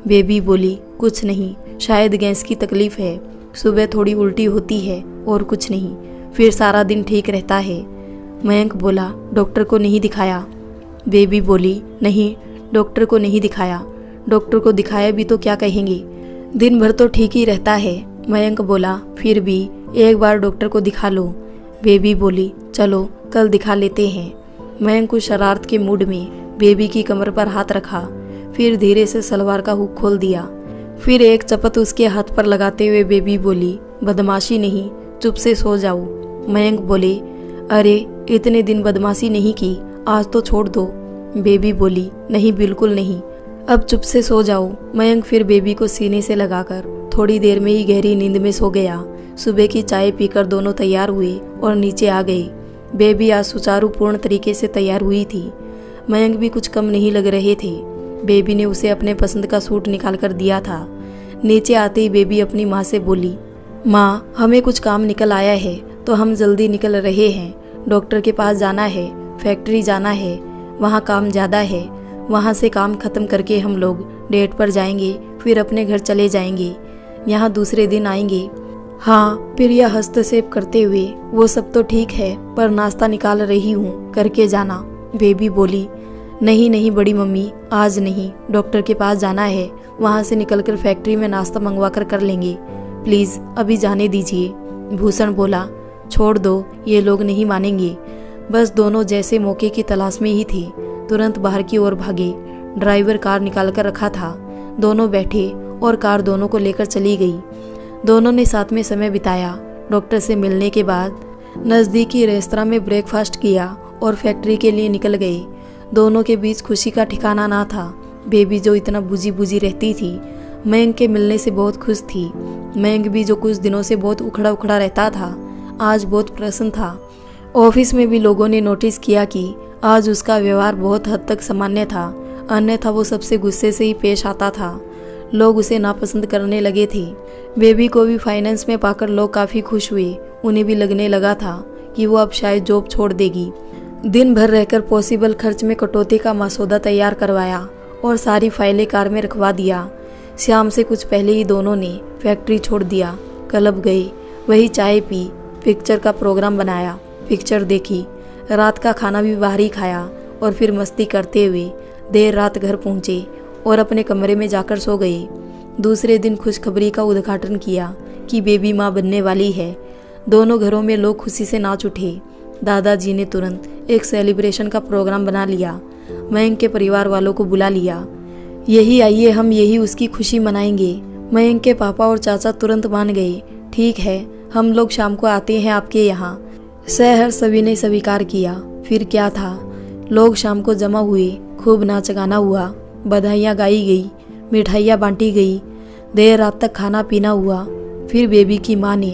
बेबी बोली, कुछ नहीं, शायद गैस की तकलीफ है। सुबह थोड़ी उल्टी होती है और कुछ नहीं, फिर सारा दिन ठीक रहता है। मयंक बोला, डॉक्टर को नहीं दिखाया? बेबी बोली, नहीं, डॉक्टर को नहीं दिखाया। डॉक्टर को दिखाया भी तो क्या कहेंगे, दिन भर तो ठीक ही रहता है। मयंक बोला, फिर भी एक बार डॉक्टर को दिखा लो। बेबी बोली, चलो कल दिखा लेते हैं। मयंक कुछ शरारत के मूड में बेबी की कमर पर हाथ रखा, फिर धीरे से सलवार का हुक खोल दिया। फिर एक चपत उसके हाथ पर लगाते हुए बेबी बोली, बदमाशी नहीं, चुप से सो जाओ। मयंक बोले, अरे इतने दिन बदमाशी नहीं की, आज तो छोड़ दो। बेबी बोली, नहीं, बिल्कुल नहीं, अब चुप से सो जाओ। मयंक फिर बेबी को सीने से लगाकर थोड़ी देर में ही गहरी नींद में सो गया। सुबह की चाय पीकर दोनों तैयार हुए और नीचे आ गए। बेबी आज सुचारू पूर्ण तरीके से तैयार हुई थी। मयंक भी कुछ कम नहीं लग रहे थे। बेबी ने उसे अपने पसंद का सूट निकाल कर दिया था। नीचे आते ही बेबी अपनी माँ से बोली, माँ, हमें कुछ काम निकल आया है तो हम जल्दी निकल रहे हैं। डॉक्टर के पास जाना है, फैक्ट्री जाना है, वहाँ काम ज़्यादा है। वहाँ से काम खत्म करके हम लोग डेट पर जाएंगे, फिर अपने घर चले जाएंगे। यहाँ दूसरे दिन आएंगे। हाँ, प्रिया हस्तक्षेप करते हुए, वो सब तो ठीक है, पर नाश्ता निकाल रही हूँ, करके जाना। बेबी बोली, नहीं नहीं बड़ी मम्मी, आज नहीं, डॉक्टर के पास जाना है, वहाँ से निकलकर फैक्ट्री में नाश्ता मंगवा कर लेंगे, प्लीज़ अभी जाने दीजिए। भूषण बोला, छोड़ दो, ये लोग नहीं मानेंगे। बस दोनों जैसे मौके की तलाश में ही थे, तुरंत बाहर की ओर भागे। ड्राइवर कार निकाल कर रखा था, दोनों बैठे और कार दोनों को लेकर चली गई। दोनों ने साथ में समय बिताया। डॉक्टर से मिलने के बाद नज़दीकी रेस्तरां में ब्रेकफास्ट किया और फैक्ट्री के लिए निकल गए। दोनों के बीच खुशी का ठिकाना ना था। बेबी जो इतना बुझी बुझी रहती थी, मयंक के मिलने से बहुत खुश थी। मयंक भी जो कुछ दिनों से बहुत उखड़ा उखड़ा रहता था, आज बहुत प्रसन्न था। ऑफिस में भी लोगों ने नोटिस किया कि आज उसका व्यवहार बहुत हद तक सामान्य था, अन्यथा वो सबसे गुस्से से ही पेश आता था। लोग उसे नापसंद करने लगे थे। बेबी को भी फाइनेंस में पाकर लोग काफ़ी खुश हुए। उन्हें भी लगने लगा था कि वो अब शायद जॉब छोड़ देगी। दिन भर रहकर पॉसिबल खर्च में कटौती का मसौदा तैयार करवाया और सारी फाइलें कार में रखवा दिया। शाम से कुछ पहले ही दोनों ने फैक्ट्री छोड़ दिया, क्लब गए, वही चाय पी, पिक्चर का प्रोग्राम बनाया, पिक्चर देखी, रात का खाना भी बाहर ही खाया और फिर मस्ती करते हुए देर रात घर पहुँचे और अपने कमरे में जाकर सो गए। दूसरे दिन खुशखबरी का उद्घाटन किया कि बेबी माँ बनने वाली है। दोनों घरों में लोग खुशी से नाच उठे। दादाजी ने तुरंत एक सेलिब्रेशन का प्रोग्राम बना लिया। मयंक के परिवार वालों को बुला लिया। यही आइए, हम यही उसकी खुशी मनाएंगे। मयंक के पापा और चाचा तुरंत मान गए। ठीक है, हम लोग शाम को आते हैं आपके यहाँ। सहर सभी ने स्वीकार किया। फिर क्या था, लोग शाम को जमा हुए, खूब नाच गाना हुआ, बधाइयाँ गाई गई, मिठाइयाँ बांटी गई, देर रात तक खाना पीना हुआ। फिर बेबी की माँ ने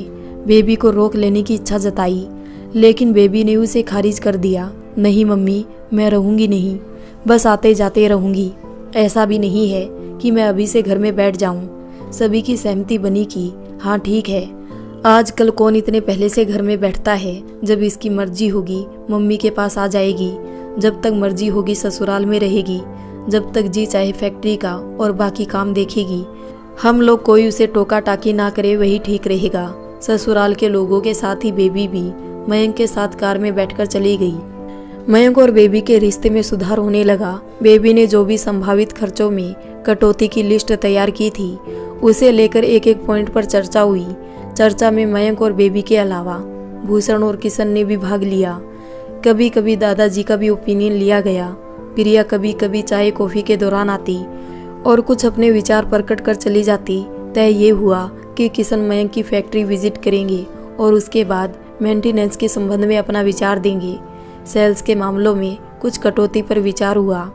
बेबी को रोक लेने की इच्छा जताई, लेकिन बेबी ने उसे खारिज कर दिया। नहीं मम्मी, मैं रहूँगी नहीं, बस आते जाते रहूँगी। ऐसा भी नहीं है कि मैं अभी से घर में बैठ जाऊँ। सभी की सहमति बनी कि हाँ ठीक है, आजकल कौन इतने पहले से घर में बैठता है। जब इसकी मर्जी होगी मम्मी के पास आ जाएगी, जब तक मर्जी होगी ससुराल में रहेगी, जब तक जी चाहे फैक्ट्री का और बाकी काम देखेगी। हम लोग कोई उसे टोका टाकी ना करे, वही ठीक रहेगा। ससुराल के लोगों के साथ ही बेबी भी मयंक के साथ कार में बैठकर चली गई। मयंक और बेबी के रिश्ते में सुधार होने लगा। बेबी ने जो भी संभावित खर्चों में कटौती की लिस्ट तैयार की थी, उसे लेकर एक एक पॉइंट पर चर्चा हुई। चर्चा में मयंक और बेबी के अलावा भूषण और किशन ने भी भाग लिया। कभी कभी दादाजी का भी ओपिनियन लिया गया। प्रिया कभी कभी चाय कॉफ़ी के दौरान आती और कुछ अपने विचार प्रकट कर चली जाती। तय ये हुआ कि किशन मयंक की फैक्ट्री विजिट करेंगे और उसके बाद मेंटेनेंस के संबंध में अपना विचार देंगे। सेल्स के मामलों में कुछ कटौती पर विचार हुआ।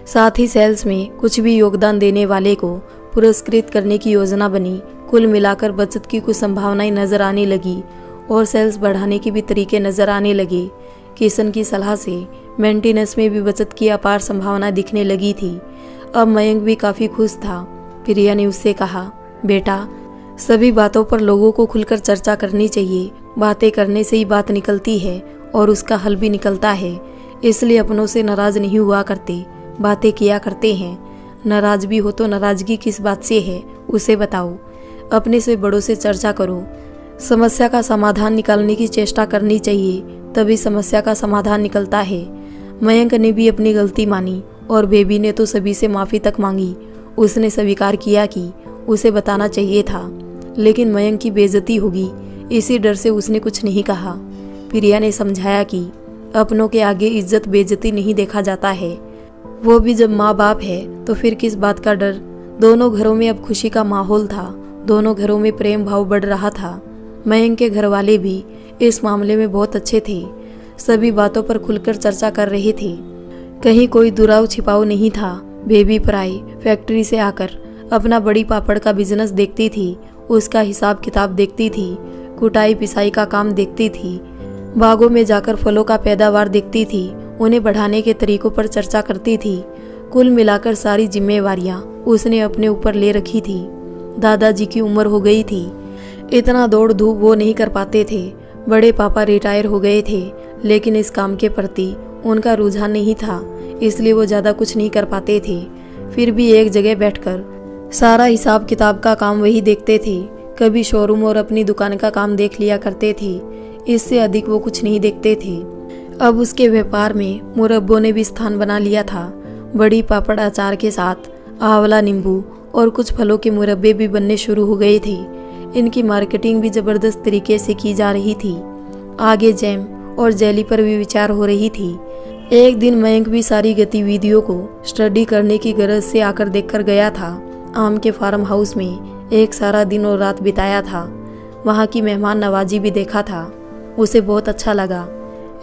साथ ही सेल्स में कुछ भी योगदान देने वाले को पुरस्कृत करने की योजना बनी। कुल मिलाकर बचत की कुछ संभावनाएं नजर आने लगी और सेल्स बढ़ाने के भी तरीके नजर आने लगे। किशन की सलाह से मेंटेनेंस में भी बचत की अपार संभावना दिखने लगी थी। अब मयंक भी काफ़ी खुश था। प्रिया ने उससे कहा, बेटा, सभी बातों पर लोगों को खुलकर चर्चा करनी चाहिए। बातें करने से ही बात निकलती है और उसका हल भी निकलता है। इसलिए अपनों से नाराज नहीं हुआ करते, बातें किया करते हैं। नाराज भी हो तो नाराजगी किस बात से है, उसे बताओ। अपने से बड़ों से चर्चा करो। समस्या का समाधान निकालने की चेष्टा करनी चाहिए, तभी समस्या का समाधान निकलता है। मयंक ने भी अपनी गलती मानी और बेबी ने तो सभी से माफ़ी तक मांगी। उसने स्वीकार किया कि उसे बताना चाहिए था, लेकिन मयंक की बेइज्जती होगी, इसी डर से उसने कुछ नहीं कहा। प्रिया ने समझाया कि अपनों के आगे इज्जत बेइज्जती नहीं देखा जाता है, वो भी जब माँ बाप है तो फिर किस बात का डर। दोनों घरों में अब खुशी का माहौल था। दोनों घरों में प्रेम भाव बढ़ रहा था। मयंक के घर वाले भी इस मामले में बहुत अच्छे थे। सभी बातों पर खुलकर चर्चा कर रहे थे। कहीं कोई दुराव छिपाव नहीं था। बेबी पराई फैक्ट्री से आकर अपना बड़ी पापड़ का बिजनेस देखती थी, उसका हिसाब किताब देखती थी, कुटाई पिसाई का काम देखती थी, बागों में जाकर फलों का पैदावार देखती थी, उन्हें बढ़ाने के तरीकों पर चर्चा करती थी। कुल मिलाकर सारी जिम्मेवारियां उसने अपने ऊपर ले रखी थी। दादाजी की उम्र हो गई थी, इतना दौड़ धूप वो नहीं कर पाते थे। बड़े पापा रिटायर हो गए थे, लेकिन इस काम के प्रति उनका रुझान नहीं था, इसलिए वो ज़्यादा कुछ नहीं कर पाते थे। फिर भी एक जगह बैठकर सारा हिसाब किताब का काम वही देखते थे। कभी शोरूम और अपनी दुकान का काम देख लिया करते थे। इससे अधिक वो कुछ नहीं देखते थे। अब उसके व्यापार में मुरब्बों ने भी स्थान बना लिया था। बड़ी पापड़ अचार के साथ आंवला नींबू और कुछ फलों के मुरब्बे भी बनने शुरू हो गए थे। इनकी मार्केटिंग भी जबरदस्त तरीके से की जा रही थी। आगे जैम और जेली पर भी विचार हो रही थी। एक दिन मयंक भी सारी गतिविधियों को स्टडी करने की गरज से आकर देखकर गया था। आम के फार्म हाउस में एक सारा दिन और रात बिताया था। वहाँ की मेहमान नवाजी भी देखा था। उसे बहुत अच्छा लगा।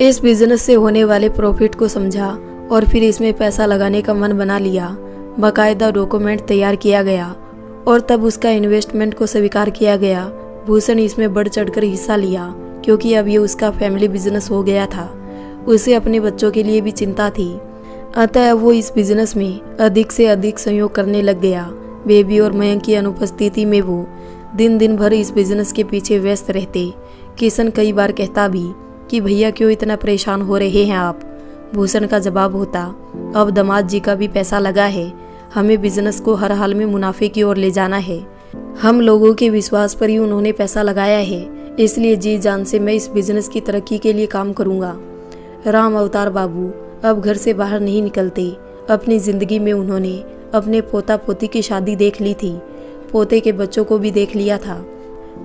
इस बिजनेस से होने वाले प्रॉफिट को समझा और फिर इसमें पैसा लगाने का मन बना लिया। बाकायदा डॉक्यूमेंट तैयार किया गया और तब उसका इन्वेस्टमेंट को स्वीकार किया गया। भूषण इसमें बढ़ चढ़कर हिस्सा लिया क्योंकि अब ये उसका फैमिली बिजनेस हो गया था। उसे अपने बच्चों के लिए भी चिंता थी, अतः वो इस बिजनेस में अधिक से अधिक सहयोग करने लग गया। बेबी और मयंक की अनुपस्थिति में वो दिन भर इस बिजनेस के पीछे व्यस्त रहते। किशन कई बार कहता भी कि भैया क्यों इतना परेशान हो रहे हैं आप। भूषण का जवाब होता, अब दामाद जी का भी पैसा लगा है, हमें बिजनेस को हर हाल में मुनाफे की ओर ले जाना है। हम लोगों के विश्वास पर ही उन्होंने पैसा लगाया है, इसलिए जी जान से मैं इस बिजनेस की तरक्की के लिए काम करूंगा। राम अवतार बाबू अब घर से बाहर नहीं निकलते। अपनी जिंदगी में उन्होंने अपने पोता पोती की शादी देख ली थी, पोते के बच्चों को भी देख लिया था।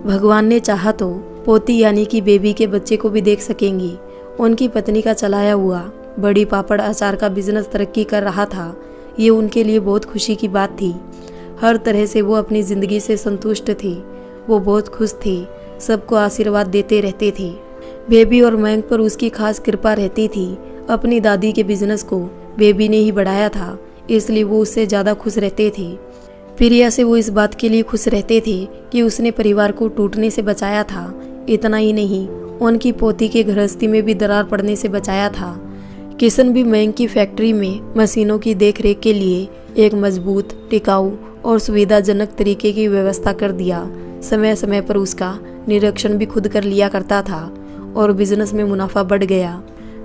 भगवान ने चाहा तो पोती यानी कि बेबी के बच्चे को भी देख सकेंगी। उनकी पत्नी का चलाया हुआ बड़ी पापड़ अचार का बिजनेस तरक्की कर रहा था। ये उनके लिए बहुत खुशी की बात थी। हर तरह से वो अपनी जिंदगी से संतुष्ट थे। वो बहुत खुश थे, सबको आशीर्वाद देते रहते थे। बेबी और मयंक पर उसकी खास कृपा रहती थी। अपनी दादी के बिजनेस को बेबी ने ही बढ़ाया था, इसलिए वो उससे ज़्यादा खुश रहते थे। प्रिया से वो इस बात के लिए खुश रहते थे कि उसने परिवार को टूटने से बचाया था। इतना ही नहीं, उनकी पोती के गृहस्थी में भी दरार पड़ने से बचाया था। किशन भी मयंक की फैक्ट्री में मशीनों की देखरेख के लिए एक मजबूत, टिकाऊ और सुविधाजनक तरीके की व्यवस्था कर दिया। समय समय पर उसका निरीक्षण भी खुद कर लिया करता था और बिजनेस में मुनाफा बढ़ गया।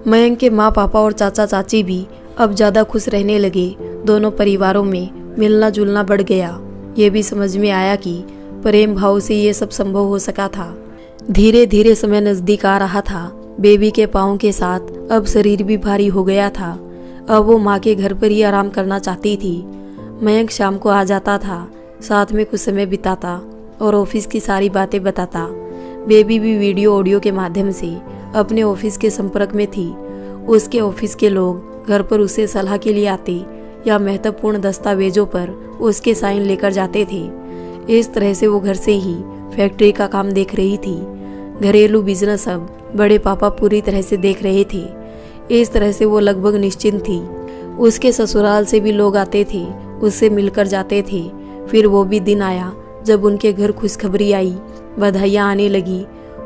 मयंक के माँ पापा और चाचा चाची भी अब ज़्यादा खुश रहने लगे। दोनों परिवारों में मिलना जुलना बढ़ गया। ये भी समझ में आया कि प्रेम भाव से ये सब संभव हो सका था। धीरे धीरे समय नज़दीक आ रहा था। बेबी के पाँव के साथ अब शरीर भी भारी हो गया था। अब वो माँ के घर पर ही आराम करना चाहती थी। मयंक शाम को आ जाता था, साथ में कुछ समय बिताता और ऑफिस की सारी बातें बताता। बेबी भी वीडियो ऑडियो के माध्यम से अपने ऑफिस के संपर्क में थी। उसके ऑफिस के लोग घर पर उसे सलाह के लिए आते या महत्वपूर्ण दस्तावेजों पर उसके साइन लेकर जाते थे। इस तरह से वो घर से ही फैक्ट्री का काम देख रही थी। घरेलू बिजनेस अब बड़े पापा पूरी तरह से देख रहे थे। इस तरह से वो लगभग निश्चिंत थी। उसके ससुराल से भी लोग आते थे, उससे मिलकर जाते थे। फिर वो भी दिन आया जब उनके घर खुशखबरी आई, बधाइयाँ आने लगी।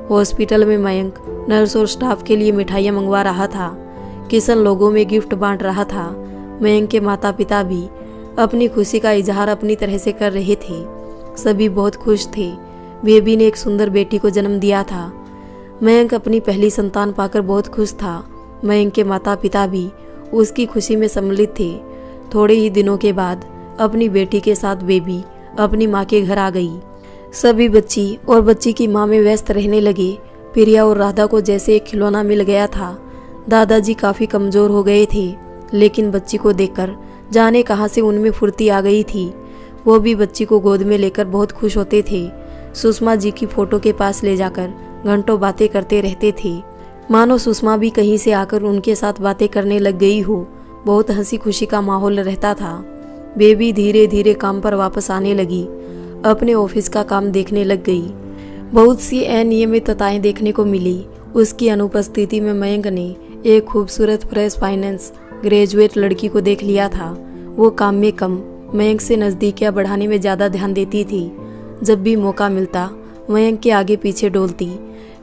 हॉस्पिटल में मयंक नर्स और स्टाफ के लिए मिठाइयाँ मंगवा रहा था। किशन लोगों में गिफ्ट बांट रहा था। मयंक के माता पिता भी अपनी खुशी का इजहार अपनी तरह से कर रहे थे। सभी बहुत खुश थे। बेबी ने एक सुंदर बेटी को जन्म दिया था। मयंक अपनी पहली संतान पाकर बहुत खुश था। मयंक के माता पिता भी उसकी खुशी में सम्मिलित थे। थोड़े ही दिनों के बाद अपनी बेटी के साथ बेबी अपनी माँ के घर आ गई। सभी बच्ची और बच्ची की माँ में व्यस्त रहने लगे। प्रिया और राधा को जैसे एक खिलौना मिल गया था। दादाजी काफ़ी कमज़ोर हो गए थे, लेकिन बच्ची को देखकर जाने कहाँ से उनमें फुर्ती आ गई थी। वो भी बच्ची को गोद में लेकर बहुत खुश होते थे। सुषमा जी की फ़ोटो के पास ले जाकर घंटों बातें करते रहते थे, मानो सुषमा भी कहीं से आकर उनके साथ बातें करने लग गई हो। बहुत हंसी खुशी का माहौल रहता था। बेबी धीरे धीरे काम पर वापस आने लगी, अपने ऑफिस का काम देखने लग गई। बहुत सी अनियमितताएं देखने को मिली। उसकी अनुपस्थिति में मयंक ने एक खूबसूरत फ्रेश फाइनेंस ग्रेजुएट लड़की को देख लिया था। वो काम में कम, मयंक से नज़दीकियाँ बढ़ाने में ज़्यादा ध्यान देती थी। जब भी मौका मिलता मयंक के आगे पीछे डोलती।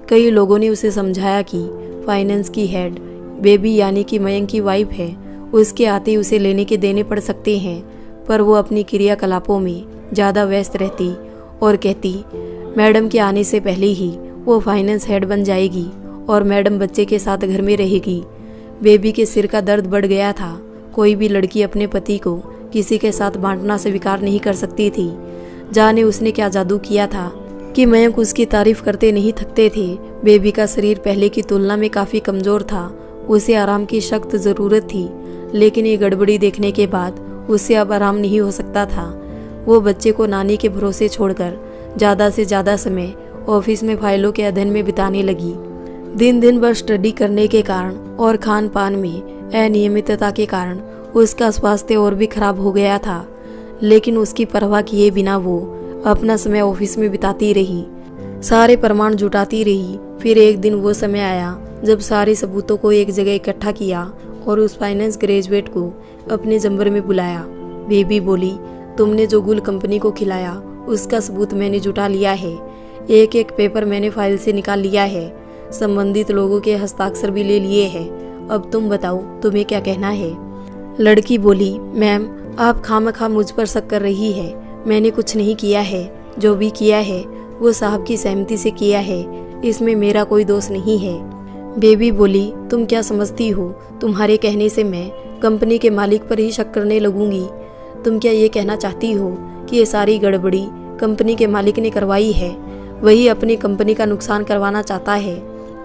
कई लोगों ने उसे समझाया कि फाइनेंस की हेड बेबी यानी कि मयंक की वाइफ है, उसके आते उसे लेने के देने पड़ सकते हैं, पर वो अपनी क्रियाकलापों में ज़्यादा व्यस्त रहती और कहती मैडम के आने से पहले ही वो फाइनेंस हेड बन जाएगी और मैडम बच्चे के साथ घर में रहेगी। बेबी के सिर का दर्द बढ़ गया था। कोई भी लड़की अपने पति को किसी के साथ बांटना स्वीकार नहीं कर सकती थी। जाने उसने क्या जादू किया था कि मयंक उसकी तारीफ करते नहीं थकते थे। बेबी का शरीर पहले की तुलना में काफ़ी कमज़ोर था, उसे आराम की सख्त ज़रूरत थी, लेकिन ये गड़बड़ी देखने के बाद उससे अब आराम नहीं हो सकता था। वो बच्चे को नानी के भरोसे छोड़कर ज़्यादा से ज़्यादा समय ऑफिस में फाइलों के अध्ययन में बिताने लगी। दिन दिन भर स्टडी करने के कारण और खान पान में अनियमितता के कारण उसका स्वास्थ्य और भी खराब हो गया था, लेकिन उसकी परवाह किए बिना वो अपना समय ऑफिस में बिताती रही, सारे प्रमाण जुटाती रही। फिर एक दिन वो समय आया जब सारे सबूतों को एक जगह इकट्ठा किया और उस फाइनेंस ग्रेजुएट को अपने जंबर में बुलाया। बेबी बोली, तुमने जो गुल कंपनी को खिलाया उसका सबूत मैंने जुटा लिया है, एक एक पेपर मैंने फाइल से निकाल लिया है, संबंधित लोगों के हस्ताक्षर भी ले लिए हैं। अब तुम बताओ तुम्हें क्या कहना है। लड़की बोली, मैम आप खामखा मुझ पर शक कर रही है, मैंने कुछ नहीं किया है, जो भी किया है वो साहब की सहमति से किया है, इसमें मेरा कोई दोष नहीं है। बेबी बोली, तुम क्या समझती हो, तुम्हारे कहने से मैं कंपनी के मालिक पर ही शक करने लगूंगी। तुम क्या ये कहना चाहती हो कि ये सारी गड़बड़ी कंपनी के मालिक ने करवाई है, वही अपनी कंपनी का नुकसान करवाना चाहता है।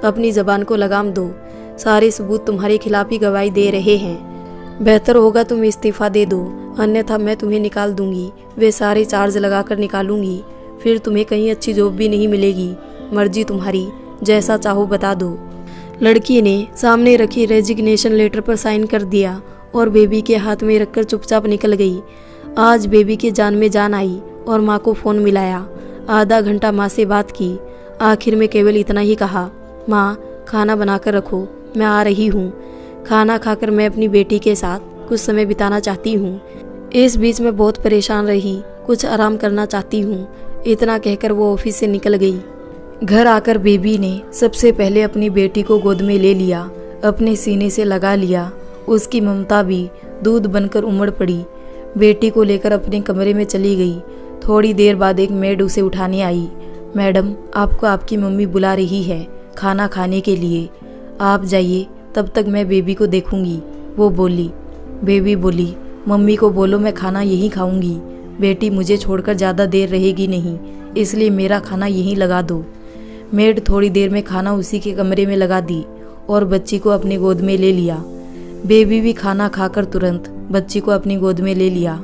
अपनी जबान को लगाम दो, सारे सबूत तुम्हारे खिलाफ ही गवाही दे रहे हैं। बेहतर होगा तुम इस्तीफा दे दो, अन्यथा मैं तुम्हें निकाल दूंगी, वे सारे चार्ज लगाकर निकालूंगी, फिर तुम्हें कहीं अच्छी जॉब भी नहीं मिलेगी। मर्जी तुम्हारी, जैसा चाहो बता दो। लड़की ने सामने रखी रेजिग्नेशन लेटर पर साइन कर दिया और बेबी के हाथ में रखकर चुपचाप निकल गई। आज बेबी की जान में जान आई और माँ को फ़ोन मिलाया। आधा घंटा माँ से बात की, आखिर में केवल इतना ही कहा, माँ खाना बनाकर रखो, मैं आ रही हूँ। खाना खाकर मैं अपनी बेटी के साथ कुछ समय बिताना चाहती हूँ। इस बीच में बहुत परेशान रही, कुछ आराम करना चाहती हूँ। इतना कहकर वो ऑफिस से निकल गई। घर आकर बेबी ने सबसे पहले अपनी बेटी को गोद में ले लिया, अपने सीने से लगा लिया। उसकी ममता भी दूध बनकर उमड़ पड़ी। बेटी को लेकर अपने कमरे में चली गई। थोड़ी देर बाद एक मेड उसे उठाने आई। मैडम, आपको आपकी मम्मी बुला रही है खाना खाने के लिए, आप जाइए, तब तक मैं बेबी को देखूंगी, वो बोली। बेबी बोली, मम्मी को बोलो मैं खाना यहीं खाऊंगी। बेटी मुझे छोड़कर ज़्यादा देर रहेगी नहीं, इसलिए मेरा खाना यहीं लगा दो। मेड थोड़ी देर में खाना उसी के कमरे में लगा दी और बच्ची को अपनी गोद में ले लिया। बेबी भी खाना खाकर तुरंत बच्ची को अपनी गोद में ले लिया।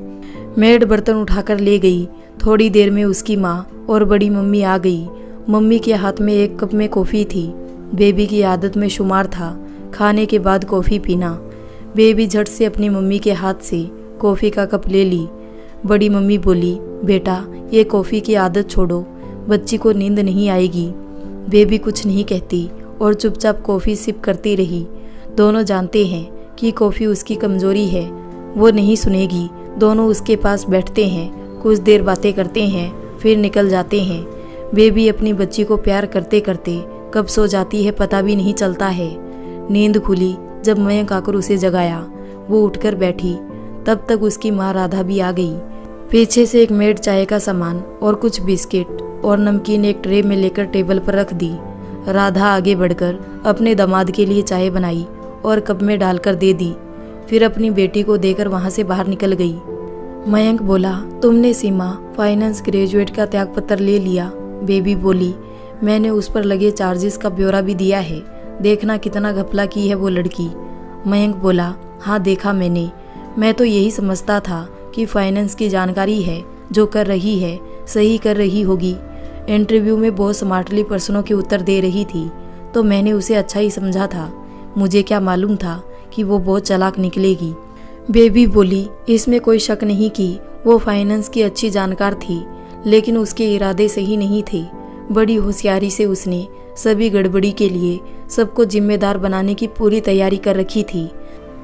मेड बर्तन उठाकर ले गई। थोड़ी देर में उसकी माँ और बड़ी मम्मी आ गई। मम्मी के हाथ में एक कप में कॉफ़ी थी। बेबी की आदत में शुमार था खाने के बाद कॉफ़ी पीना। बेबी झट से अपनी मम्मी के हाथ से कॉफ़ी का कप ले ली। बड़ी मम्मी बोली, बेटा ये कॉफ़ी की आदत छोड़ो, बच्ची को नींद नहीं आएगी। बेबी कुछ नहीं कहती और चुपचाप कॉफ़ी सिप करती रही। दोनों जानते हैं कि कॉफ़ी उसकी कमज़ोरी है, वो नहीं सुनेगी। दोनों उसके पास बैठते हैं, कुछ देर बातें करते हैं, फिर निकल जाते हैं। बेबी अपनी बच्ची को प्यार करते करते कब सो जाती है पता भी नहीं चलता है। नींद खुली जब मयंक आकर उसे जगाया। वो उठकर बैठी, तब तक उसकी माँ राधा भी आ गई। पीछे से एक मेड चाय का सामान और कुछ बिस्किट और नमकीन एक ट्रे में लेकर टेबल पर रख दी। राधा आगे बढ़कर अपने दामाद के लिए चाय बनाई और कप में डालकर दे दी, फिर अपनी बेटी को देकर वहां से बाहर निकल गई। मयंक बोला, तुमने सीमा फाइनेंस ग्रेजुएट का त्यागपत्र ले लिया। बेबी बोली, मैंने उस पर लगे चार्जेस का ब्यौरा भी दिया है, देखना कितना घपला की है वो लड़की। मयंक बोला, हाँ देखा मैंने, मैं तो यही समझता था कि फाइनेंस की जानकारी है, जो कर रही है सही कर रही होगी। इंटरव्यू में बहुत स्मार्टली प्रश्नों के उत्तर दे रही थी, तो मैंने उसे अच्छा ही समझा था। मुझे क्या मालूम था कि वो बहुत चालाक निकलेगी। बेबी बोली, इसमें कोई शक नहीं कि वो फाइनेंस की अच्छी जानकार थी, लेकिन उसके इरादे सही नहीं थे। बड़ी होशियारी से उसने सभी गड़बड़ी के लिए सबको जिम्मेदार बनाने की पूरी तैयारी कर रखी थी।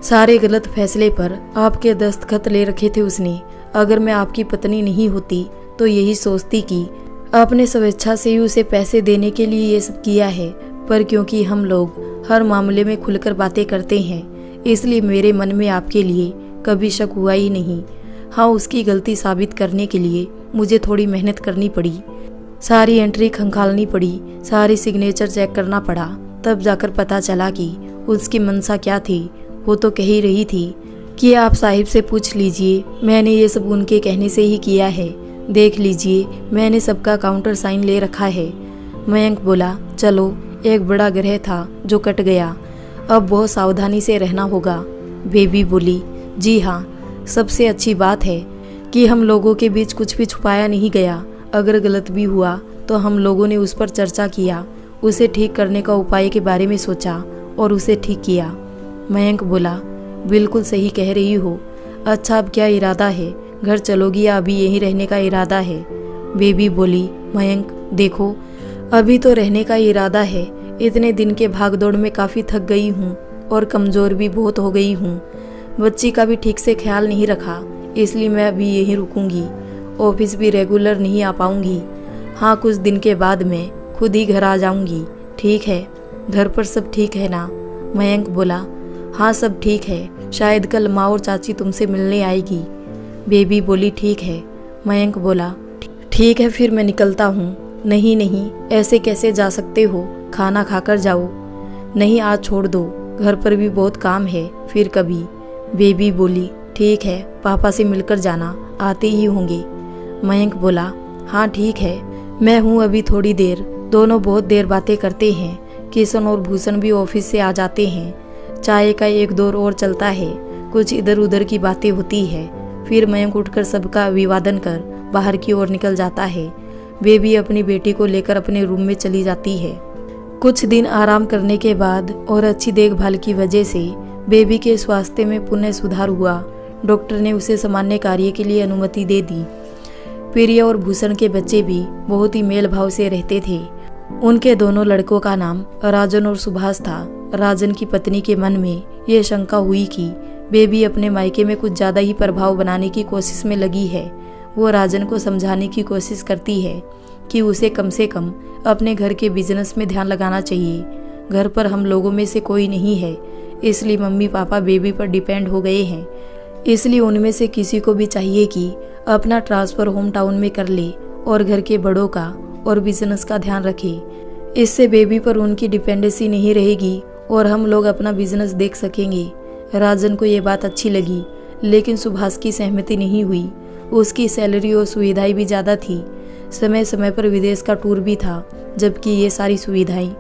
सारे गलत फैसले पर आपके दस्तखत ले रखे थे उसने। अगर मैं आपकी पत्नी नहीं होती तो यही सोचती कि आपने स्वेच्छा से ही उसे पैसे देने के लिए ये सब किया है, पर क्योंकि हम लोग हर मामले में खुलकर बातें करते हैं, इसलिए मेरे मन में आपके लिए कभी शक हुआ ही नहीं। हाँ, उसकी गलती साबित करने के लिए मुझे थोड़ी मेहनत करनी पड़ी, सारी एंट्री खंगालनी पड़ी, सारी सिग्नेचर चेक करना पड़ा, तब जाकर पता चला कि उसकी मनसा क्या थी। वो तो कह ही रही थी कि आप साहिब से पूछ लीजिए, मैंने ये सब उनके कहने से ही किया है। देख लीजिए, मैंने सबका काउंटर साइन ले रखा है। मयंक बोला, चलो, एक बड़ा ग्रह था जो कट गया, अब बहुत सावधानी से रहना होगा। बेबी बोली, जी हाँ, सबसे अच्छी बात है कि हम लोगों के बीच कुछ भी छुपाया नहीं गया। अगर गलत भी हुआ तो हम लोगों ने उस पर चर्चा किया, उसे ठीक करने का उपाय के बारे में सोचा और उसे ठीक किया। मयंक बोला, बिल्कुल सही कह रही हो। अच्छा, अब क्या इरादा है? घर चलोगी या अभी यहीं रहने का इरादा है? बेबी बोली, मयंक देखो, अभी तो रहने का इरादा है। इतने दिन के भागदौड़ में काफ़ी थक गई हूँ और कमज़ोर भी बहुत हो गई हूँ। बच्ची का भी ठीक से ख्याल नहीं रखा, इसलिए मैं अभी यहीं रुकूंगी। ऑफिस भी रेगुलर नहीं आ पाऊंगी। हाँ, कुछ दिन के बाद मैं खुद ही घर आ जाऊंगी। ठीक है? घर पर सब ठीक है ना? मयंक बोला, हाँ सब ठीक है, शायद कल माँ और चाची तुमसे मिलने आएगी। बेबी बोली, ठीक है। मयंक बोला, ठीक है, फिर मैं निकलता हूँ। नहीं नहीं, ऐसे कैसे जा सकते हो? खाना खाकर जाओ। नहीं, आज छोड़ दो, घर पर भी बहुत काम है, फिर कभी। बेबी बोली, ठीक है, पापा से मिलकर जाना, आते ही होंगे। मयंक बोला, हाँ ठीक है, मैं हूँ अभी थोड़ी देर। दोनों बहुत देर बातें करते हैं। किशन और भूषण भी ऑफिस से आ जाते हैं। चाय का एक दौर और चलता है, कुछ इधर उधर की बातें होती है। फिर मयंक उठकर सबका अभिवादन कर बाहर की ओर निकल जाता है। बेबी अपनी बेटी को लेकर अपने रूम में चली जाती है। कुछ दिन आराम करने के बाद और अच्छी देखभाल की वजह से बेबी के स्वास्थ्य में पुनः सुधार हुआ। डॉक्टर ने उसे सामान्य कार्य के लिए अनुमति दे दी। प्रिया और भूषण के बच्चे भी बहुत ही मेल भाव से रहते थे। उनके दोनों लड़कों का नाम राजन और सुभाष था। राजन की पत्नी के मन में यह शंका हुई कि बेबी अपने मायके में कुछ ज्यादा ही प्रभाव बनाने की कोशिश में लगी है। वो राजन को समझाने की कोशिश करती है कि उसे कम से कम अपने घर के बिजनेस में ध्यान लगाना चाहिए। घर पर हम लोगों में से कोई नहीं है, इसलिए मम्मी पापा बेबी पर डिपेंड हो गए हैं। इसलिए उनमें से किसी को भी चाहिए कि अपना ट्रांसफ़र होम टाउन में कर ले और घर के बड़ों का और बिजनेस का ध्यान रखे। इससे बेबी पर उनकी डिपेंडेंसी नहीं रहेगी और हम लोग अपना बिजनेस देख सकेंगे। राजन को ये बात अच्छी लगी, लेकिन सुभाष की सहमति नहीं हुई। उसकी सैलरी और सुविधाएं भी ज़्यादा थी। समय समय पर विदेश का टूर भी था, जबकि ये सारी सुविधाएं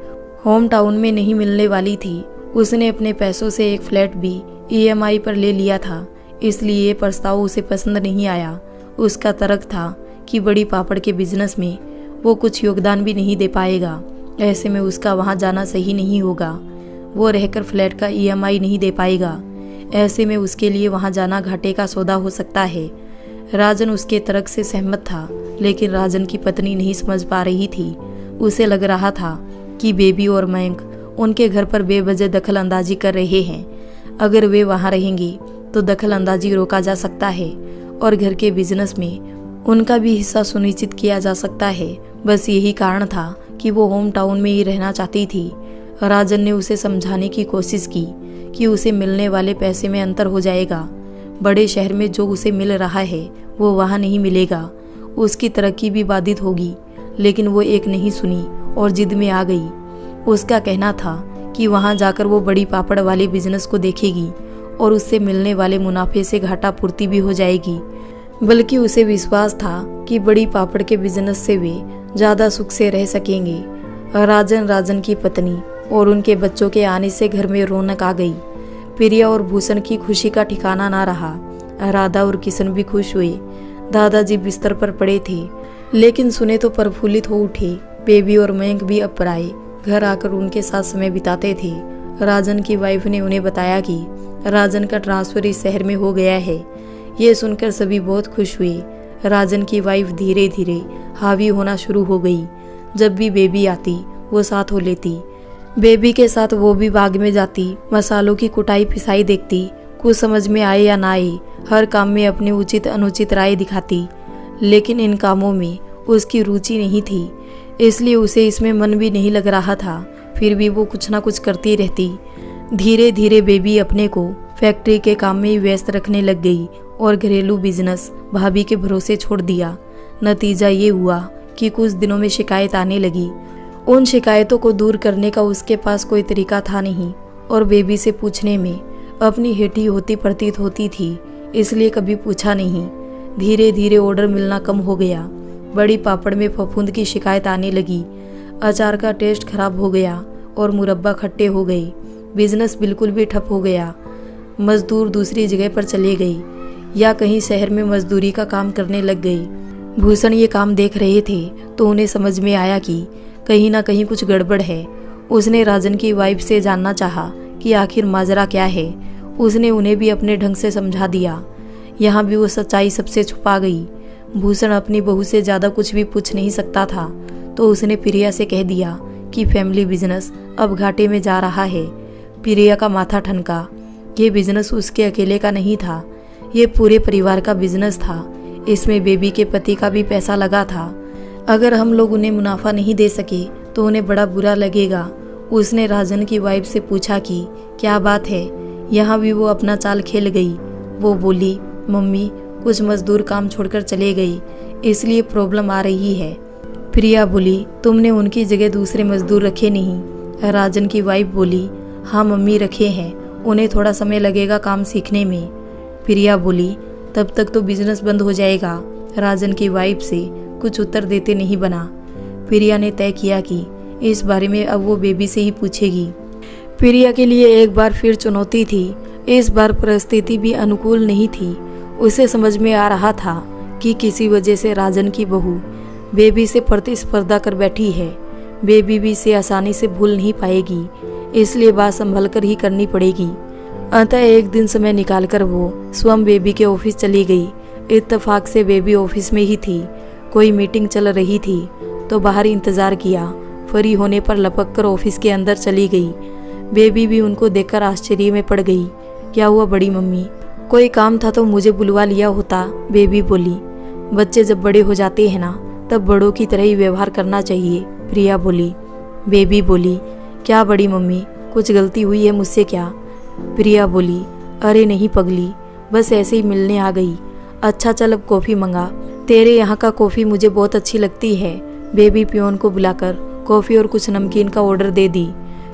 होम टाउन में नहीं मिलने वाली थी। उसने अपने पैसों से एक फ्लैट भी EMI पर ले लिया था, इसलिए ये प्रस्ताव उसे पसंद नहीं आया। उसका तर्क था कि बड़ी पापड़ के बिजनेस में वो कुछ योगदान भी नहीं दे पाएगा। ऐसे में उसका वहाँ जाना सही नहीं होगा। वो रहकर फ्लैट का EMI नहीं दे पाएगा। ऐसे में उसके लिए वहाँ जाना घाटे का सौदा हो सकता है। राजन उसके तर्क से सहमत था, लेकिन राजन की पत्नी नहीं समझ पा रही थी। उसे लग रहा था कि बेबी और मयंक उनके घर पर बेवजह दखल अंदाजी कर रहे हैं। अगर वे वहाँ रहेंगी तो दखल अंदाजी रोका जा सकता है और घर के बिजनेस में उनका भी हिस्सा सुनिश्चित किया जा सकता है। बस यही कारण था कि वो होम टाउन में ही रहना चाहती थी। राजन ने उसे समझाने की कोशिश की कि उसे मिलने वाले पैसे में अंतर हो जाएगा। बड़े शहर में जो उसे मिल रहा है वो वहाँ नहीं मिलेगा। उसकी तरक्की भी बाधित होगी, लेकिन वो एक नहीं सुनी और जिद में आ गई। उसका कहना था कि वहाँ जाकर वो बड़ी पापड़ वाले बिजनेस को देखेगी और उससे मिलने वाले मुनाफे से घाटा पूर्ति भी हो जाएगी। बल्कि उसे विश्वास था कि बड़ी पापड़ के बिजनेस से वे ज़्यादा सुख से रह सकेंगे। राजन की पत्नी और उनके बच्चों के आने से घर में रौनक आ गई। प्रिया और भूषण की खुशी का ठिकाना ना रहा। राधा और किशन भी खुश हुए। दादाजी बिस्तर पर पड़े थे, लेकिन सुने तो प्रफुल्लित हो उठे। बेबी और मयंक भी अब पर आए, घर आकर उनके साथ समय बिताते थे। राजन की वाइफ ने उन्हें बताया कि राजन का ट्रांसफर इस शहर में हो गया है। ये सुनकर सभी बहुत खुश हुए। राजन की वाइफ धीरे धीरे हावी होना शुरू हो गई। जब भी बेबी आती वो साथ हो लेती। बेबी के साथ वो भी बाग में जाती, मसालों की कुटाई पिसाई देखती। कुछ समझ में आए या ना आए, हर काम में अपनी उचित अनुचित राय दिखाती। लेकिन इन कामों में उसकी रुचि नहीं थी, इसलिए उसे इसमें मन भी नहीं लग रहा था। फिर भी वो कुछ ना कुछ करती रहती। धीरे धीरे बेबी अपने को फैक्ट्री के काम में व्यस्त रखने लग गई और घरेलू बिजनेस भाभी के भरोसे छोड़ दिया। नतीजा ये हुआ कि कुछ दिनों में शिकायत आने लगी। उन शिकायतों को दूर करने का उसके पास कोई तरीका था नहीं और बेबी से पूछने में अपनी हेठी होती प्रतीत होती थी, इसलिए कभी पूछा नहीं। धीरे धीरे ऑर्डर मिलना कम हो गया। बड़ी पापड़ में फफूंद की शिकायत आने लगी। अचार का टेस्ट खराब हो गया और मुरब्बा खट्टे हो गए। बिजनेस बिल्कुल भी ठप हो गया। मजदूर दूसरी जगह पर चले गए या कहीं शहर में मजदूरी का काम करने लग गए। भूषण ये काम देख रहे थे तो उन्हें समझ में आया कि कहीं ना कहीं कुछ गड़बड़ है। उसने राजन की वाइफ से जानना चाहा कि आखिर माजरा क्या है। उसने उन्हें भी अपने ढंग से समझा दिया। यहाँ भी वो सच्चाई सबसे छुपा गई। भूषण अपनी बहू से ज़्यादा कुछ भी पूछ नहीं सकता था, तो उसने प्रिया से कह दिया कि फैमिली बिजनेस अब घाटे में जा रहा है। प्रिया का माथा ठनका। ये बिजनेस उसके अकेले का नहीं था, ये पूरे परिवार का बिजनेस था। इसमें बेबी के पति का भी पैसा लगा था। अगर हम लोग उन्हें मुनाफा नहीं दे सके तो उन्हें बड़ा बुरा लगेगा। उसने राजन की वाइफ से पूछा कि क्या बात है। यहाँ भी वो अपना चाल खेल गई। वो बोली, मम्मी कुछ मजदूर काम छोड़कर चले गए, इसलिए प्रॉब्लम आ रही है। प्रिया बोली, तुमने उनकी जगह दूसरे मजदूर रखे नहीं? राजन की वाइफ बोली, हाँ मम्मी रखे हैं, उन्हें थोड़ा समय लगेगा काम सीखने में। प्रिया बोली, तब तक तो बिजनेस बंद हो जाएगा। राजन की वाइफ से कुछ उत्तर देते नहीं बना। प्रिया ने तय किया कि इस बारे में अब वो बेबी से ही पूछेगी। प्रिया के लिए एक बार फिर चुनौती थी। इस बार परिस्थिति भी अनुकूल नहीं थी। उसे समझ में आ रहा था कि किसी वजह से राजन की बहू बेबी से प्रतिस्पर्धा कर बैठी है। बेबी भी इसे आसानी से भूल नहीं पाएगी, इसलिए बात संभल कर ही करनी पड़ेगी। अतः एक दिन समय निकालकर वो स्वयं बेबी के ऑफिस चली गई। इत्तेफाक से बेबी ऑफिस में ही थी। कोई मीटिंग चल रही थी तो बाहर इंतजार किया। फ्री होने पर लपक कर ऑफिस के अंदर चली गई। बेबी भी उनको देखकर आश्चर्य में पड़ गई। क्या हुआ बड़ी मम्मी? कोई काम था तो मुझे बुलवा लिया होता, बेबी बोली। बच्चे जब बड़े हो जाते हैं ना, तब बड़ों की तरह ही व्यवहार करना चाहिए, प्रिया बोली। बेबी बोली, क्या बड़ी मम्मी, कुछ गलती हुई है मुझसे क्या? प्रिया बोली, अरे नहीं पगली, बस ऐसे ही मिलने आ गई। अच्छा चल अब कॉफ़ी मंगा, तेरे यहाँ का कॉफ़ी मुझे बहुत अच्छी लगती है। बेबी पियोन को बुलाकर कॉफ़ी और कुछ नमकीन का ऑर्डर दे दी।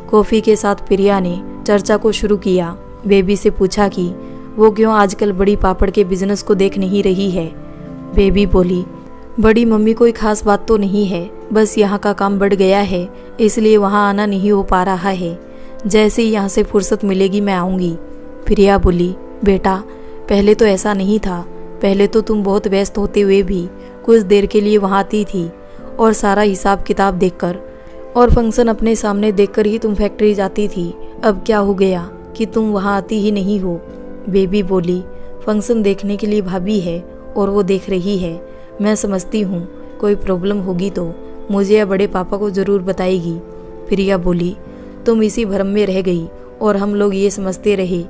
कॉफ़ी के साथ प्रिया ने चर्चा को शुरू किया। बेबी से पूछा कि वो क्यों आजकल बड़ी पापड़ के बिजनेस को देख नहीं रही है। बेबी बोली, बड़ी मम्मी कोई खास बात तो नहीं है, बस यहाँ का काम बढ़ गया है, इसलिए वहाँ आना नहीं हो पा रहा है। जैसे ही यहाँ से फुर्सत मिलेगी मैं आऊँगी। प्रिया बोली, बेटा पहले तो ऐसा नहीं था। पहले तो तुम बहुत व्यस्त होते हुए भी कुछ देर के लिए वहाँ आती थी और सारा हिसाब किताब देखकर और फंक्शन अपने सामने देखकर ही तुम फैक्ट्री जाती थी। अब क्या हो गया कि तुम वहाँ आती ही नहीं हो? बेबी बोली, फंक्शन देखने के लिए भाभी है और वो देख रही है। मैं समझती हूँ कोई प्रॉब्लम होगी तो मुझे या बड़े पापा को ज़रूर बताएगी। प्रिया बोली, तुम इसी भ्रम में रह गई और हम लोग ये समझते रहे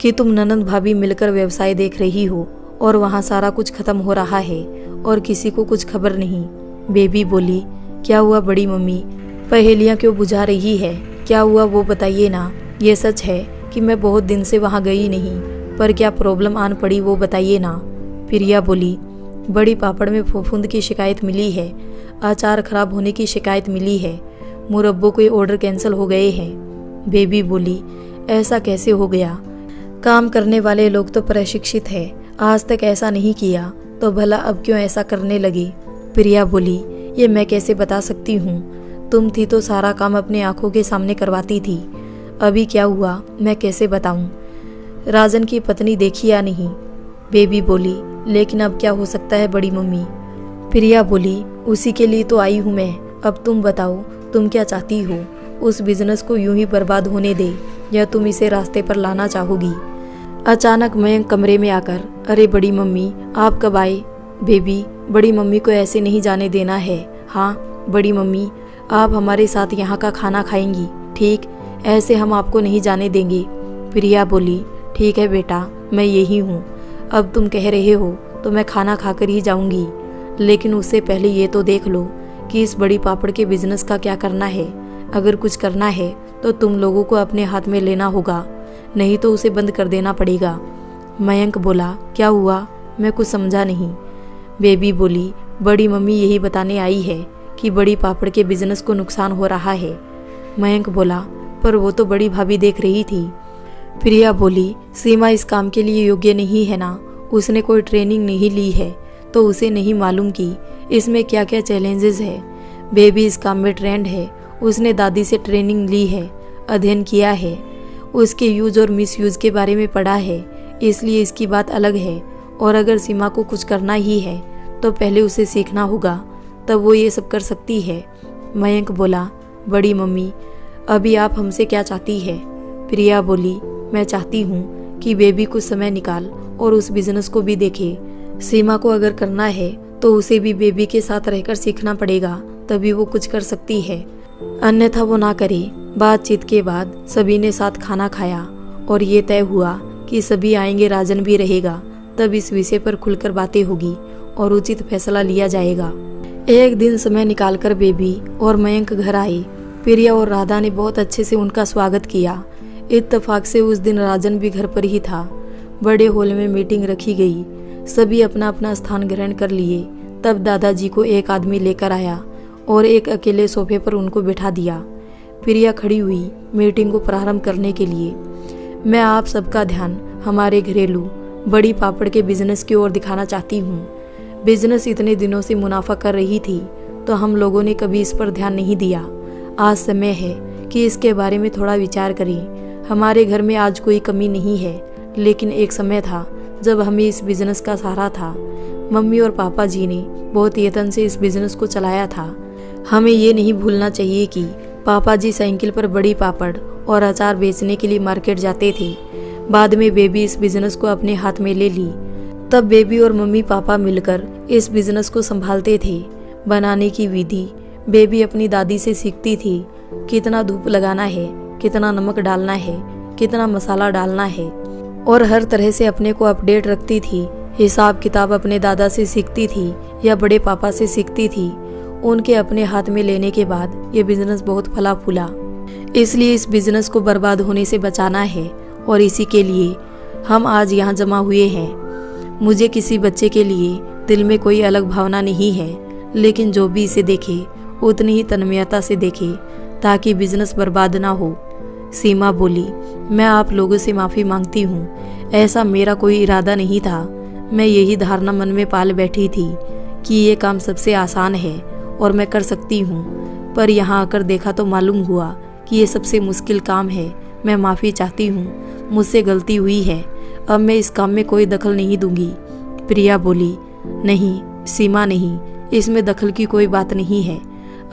कि तुम ननंद भाभी मिलकर व्यवसाय देख रही हो और वहाँ सारा कुछ खत्म हो रहा है और किसी को कुछ खबर नहीं। बेबी बोली, क्या हुआ बड़ी मम्मी, पहेलियाँ क्यों बुझा रही है? क्या हुआ वो बताइए ना। ये सच है कि मैं बहुत दिन से वहाँ गई नहीं, पर क्या प्रॉब्लम आन पड़ी वो बताइए ना। प्रिया बोली, बड़ी पापड़ में फफूंद की शिकायत मिली है, अचार खराब होने की शिकायत मिली है, मुरब्बों के ऑर्डर कैंसिल हो गए हैं। बेबी बोली, ऐसा कैसे हो गया? काम करने वाले लोग तो प्रशिक्षित है, आज तक ऐसा नहीं किया, तो भला अब क्यों ऐसा करने लगे? प्रिया बोली, ये मैं कैसे बता सकती हूँ, तुम थी तो सारा काम अपने आंखों के सामने करवाती थी। अभी क्या हुआ मैं कैसे बताऊँ? राजन की पत्नी देखी या नहीं? बेबी बोली, लेकिन अब क्या हो सकता है बड़ी मम्मी? प्रिया बोली, उसी के लिए तो आई हूँ मैं। अब तुम बताओ, तुम क्या चाहती हो? उस बिजनेस को यूं ही बर्बाद होने दे या तुम इसे रास्ते पर लाना चाहोगी? अचानक मयंक कमरे में आकर, अरे बड़ी मम्मी आप कब आए? बेबी, बड़ी मम्मी को ऐसे नहीं जाने देना है। हाँ बड़ी मम्मी, आप हमारे साथ यहाँ का खाना खाएंगी, ठीक? ऐसे हम आपको नहीं जाने देंगे। प्रिया बोली, ठीक है बेटा, मैं यही हूँ। अब तुम कह रहे हो तो मैं खाना खाकर ही जाऊँगी, लेकिन उससे पहले ये तो देख लो कि इस बड़ी पापड़ के बिजनेस का क्या करना है। अगर कुछ करना है तो तुम लोगों को अपने हाथ में लेना होगा, नहीं तो उसे बंद कर देना पड़ेगा। मयंक बोला, क्या हुआ? मैं कुछ समझा नहीं। बेबी बोली, बड़ी मम्मी यही बताने आई है कि बड़ी पापड़ के बिजनेस को नुकसान हो रहा है। मयंक बोला, पर वो तो बड़ी भाभी देख रही थी। प्रिया बोली, सीमा इस काम के लिए योग्य नहीं है ना, उसने कोई ट्रेनिंग नहीं ली है तो उसे नहीं मालूम कि इसमें क्या क्या चैलेंजेस है। बेबी इस काम में ट्रेंड है, उसने दादी से ट्रेनिंग ली है, अध्ययन किया है, उसके यूज और मिस यूज के बारे में पढ़ा है, इसलिए इसकी बात अलग है। और अगर सीमा को कुछ करना ही है तो पहले उसे सीखना होगा, तब वो ये सब कर सकती है। मयंक बोला, बड़ी मम्मी अभी आप हमसे क्या चाहती है? प्रिया बोली, मैं चाहती हूँ कि बेबी कुछ समय निकाल और उस बिजनेस को भी देखे। सीमा को अगर करना है तो उसे भी बेबी के साथ रहकर सीखना पड़ेगा, तभी वो कुछ कर सकती है, अन्यथा वो ना करे। बातचीत के बाद सभी ने साथ खाना खाया और ये तय हुआ कि सभी आएंगे, राजन भी रहेगा, तब इस विषय पर खुलकर बातें होगी और उचित फैसला लिया जाएगा। एक दिन समय निकालकर बेबी और मयंक घर आए। प्रिया और राधा ने बहुत अच्छे से उनका स्वागत किया। इत्तेफाक से उस दिन राजन भी घर पर ही था। बड़े हॉल में मीटिंग रखी गई, सभी अपना अपना स्थान ग्रहण कर लिए। तब दादाजी को एक आदमी लेकर आया और एक अकेले सोफे पर उनको बिठा दिया। प्रिया खड़ी हुई मीटिंग को प्रारंभ करने के लिए। मैं आप सबका ध्यान हमारे घरेलू बड़ी पापड़ के बिजनेस की ओर दिखाना चाहती हूँ। बिजनेस इतने दिनों से मुनाफा कर रही थी तो हम लोगों ने कभी इस पर ध्यान नहीं दिया। आज समय है कि इसके बारे में थोड़ा विचार करें। हमारे घर में आज कोई कमी नहीं है, लेकिन एक समय था जब हमें इस बिजनेस का सहारा था। मम्मी और पापा जी ने बहुत यत्न से इस बिजनेस को चलाया था। हमें ये नहीं भूलना चाहिए कि पापा जी साइकिल पर बड़ी पापड़ और अचार बेचने के लिए मार्केट जाते थे। बाद में बेबी इस बिजनेस को अपने हाथ में ले ली, तब बेबी और मम्मी पापा मिलकर इस बिजनेस को संभालते थे। बनाने की विधि बेबी अपनी दादी से सीखती थी। कितना धूप लगाना है, कितना नमक डालना है, कितना मसाला डालना है, और हर तरह से अपने को अपडेट रखती थी। हिसाब किताब अपने दादा से सीखती थी या बड़े पापा से सीखती थी। उनके अपने हाथ में लेने के बाद ये बिजनेस बहुत फला फूला। इसलिए इस बिजनेस को बर्बाद होने से बचाना है और इसी के लिए हम आज यहाँ जमा हुए हैं। मुझे किसी बच्चे के लिए दिल में कोई अलग भावना नहीं है, लेकिन जो भी इसे देखे उतनी ही तन्मयता से देखे ताकि बिजनेस बर्बाद ना हो। सीमा बोली, मैं आप लोगों से माफ़ी मांगती हूँ, ऐसा मेरा कोई इरादा नहीं था। मैं यही धारणा मन में पाल बैठी थी कि ये काम सबसे आसान है और मैं कर सकती हूँ, पर यहाँ आकर देखा तो मालूम हुआ कि ये सबसे मुश्किल काम है। मैं माफ़ी चाहती हूँ, मुझसे गलती हुई है, अब मैं इस काम में कोई दखल नहीं दूंगी। प्रिया बोली, नहीं सीमा नहीं, इसमें दखल की कोई बात नहीं है।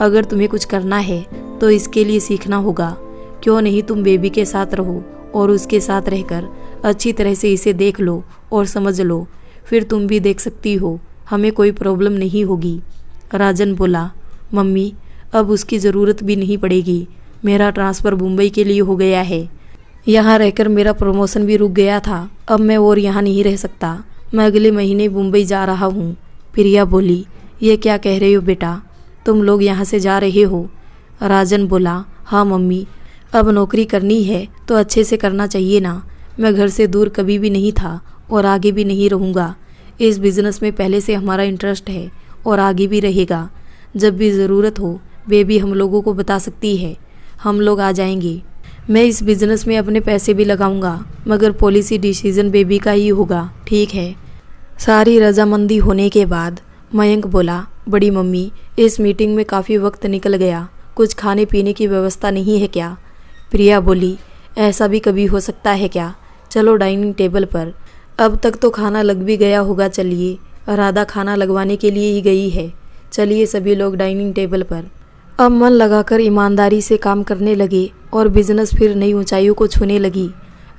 अगर तुम्हें कुछ करना है तो इसके लिए सीखना होगा। क्यों नहीं तुम बेबी के साथ रहो और उसके साथ रहकर अच्छी तरह से इसे देख लो और समझ लो, फिर तुम भी देख सकती हो, हमें कोई प्रॉब्लम नहीं होगी। राजन बोला, मम्मी अब उसकी ज़रूरत भी नहीं पड़ेगी, मेरा ट्रांसफ़र मुंबई के लिए हो गया है। यहाँ रहकर मेरा प्रमोशन भी रुक गया था, अब मैं और यहाँ नहीं रह सकता, मैं अगले महीने मुंबई जा रहा हूँ। प्रिया बोली, ये क्या कह रहे हो बेटा, तुम लोग यहाँ से जा रहे हो? राजन बोला, हाँ मम्मी, अब नौकरी करनी है तो अच्छे से करना चाहिए ना। मैं घर से दूर कभी भी नहीं था और आगे भी नहीं रहूँगा। इस बिज़नेस में पहले से हमारा इंटरेस्ट है और आगे भी रहेगा। जब भी ज़रूरत हो बेबी हम लोगों को बता सकती है, हम लोग आ जाएंगे। मैं इस बिज़नेस में अपने पैसे भी लगाऊंगा, मगर पॉलिसी डिसीजन बेबी का ही होगा, ठीक है? सारी रजामंदी होने के बाद मयंक बोला, बड़ी मम्मी इस मीटिंग में काफ़ी वक्त निकल गया, कुछ खाने पीने की व्यवस्था नहीं है क्या? प्रिया बोली, ऐसा भी कभी हो सकता है क्या? चलो डाइनिंग टेबल पर। अब तक तो खाना लग भी गया होगा, चलिए। राधा खाना लगवाने के लिए ही गई है, चलिए सभी लोग डाइनिंग टेबल पर। अब मन लगाकर ईमानदारी से काम करने लगे और बिजनेस फिर नई ऊंचाइयों को छूने लगी।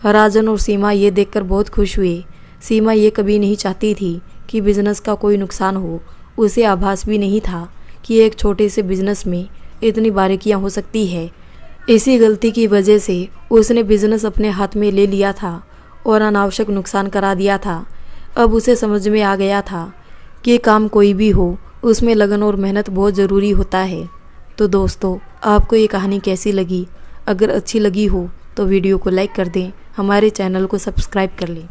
राजन और सीमा ये देखकर बहुत खुश हुए। सीमा ये कभी नहीं चाहती थी कि बिजनेस का कोई नुकसान हो। उसे आभास भी नहीं था कि एक छोटे से बिजनेस में इतनी बारीकियां हो सकती है। इसी गलती की वजह से उसने बिजनेस अपने हाथ में ले लिया था और अनावश्यक नुकसान करा दिया था। अब उसे समझ में आ गया था कि काम कोई भी हो उसमें लगन और मेहनत बहुत ज़रूरी होता है। तो दोस्तों, आपको ये कहानी कैसी लगी? अगर अच्छी लगी हो तो वीडियो को लाइक कर दें, हमारे चैनल को सब्सक्राइब कर लें।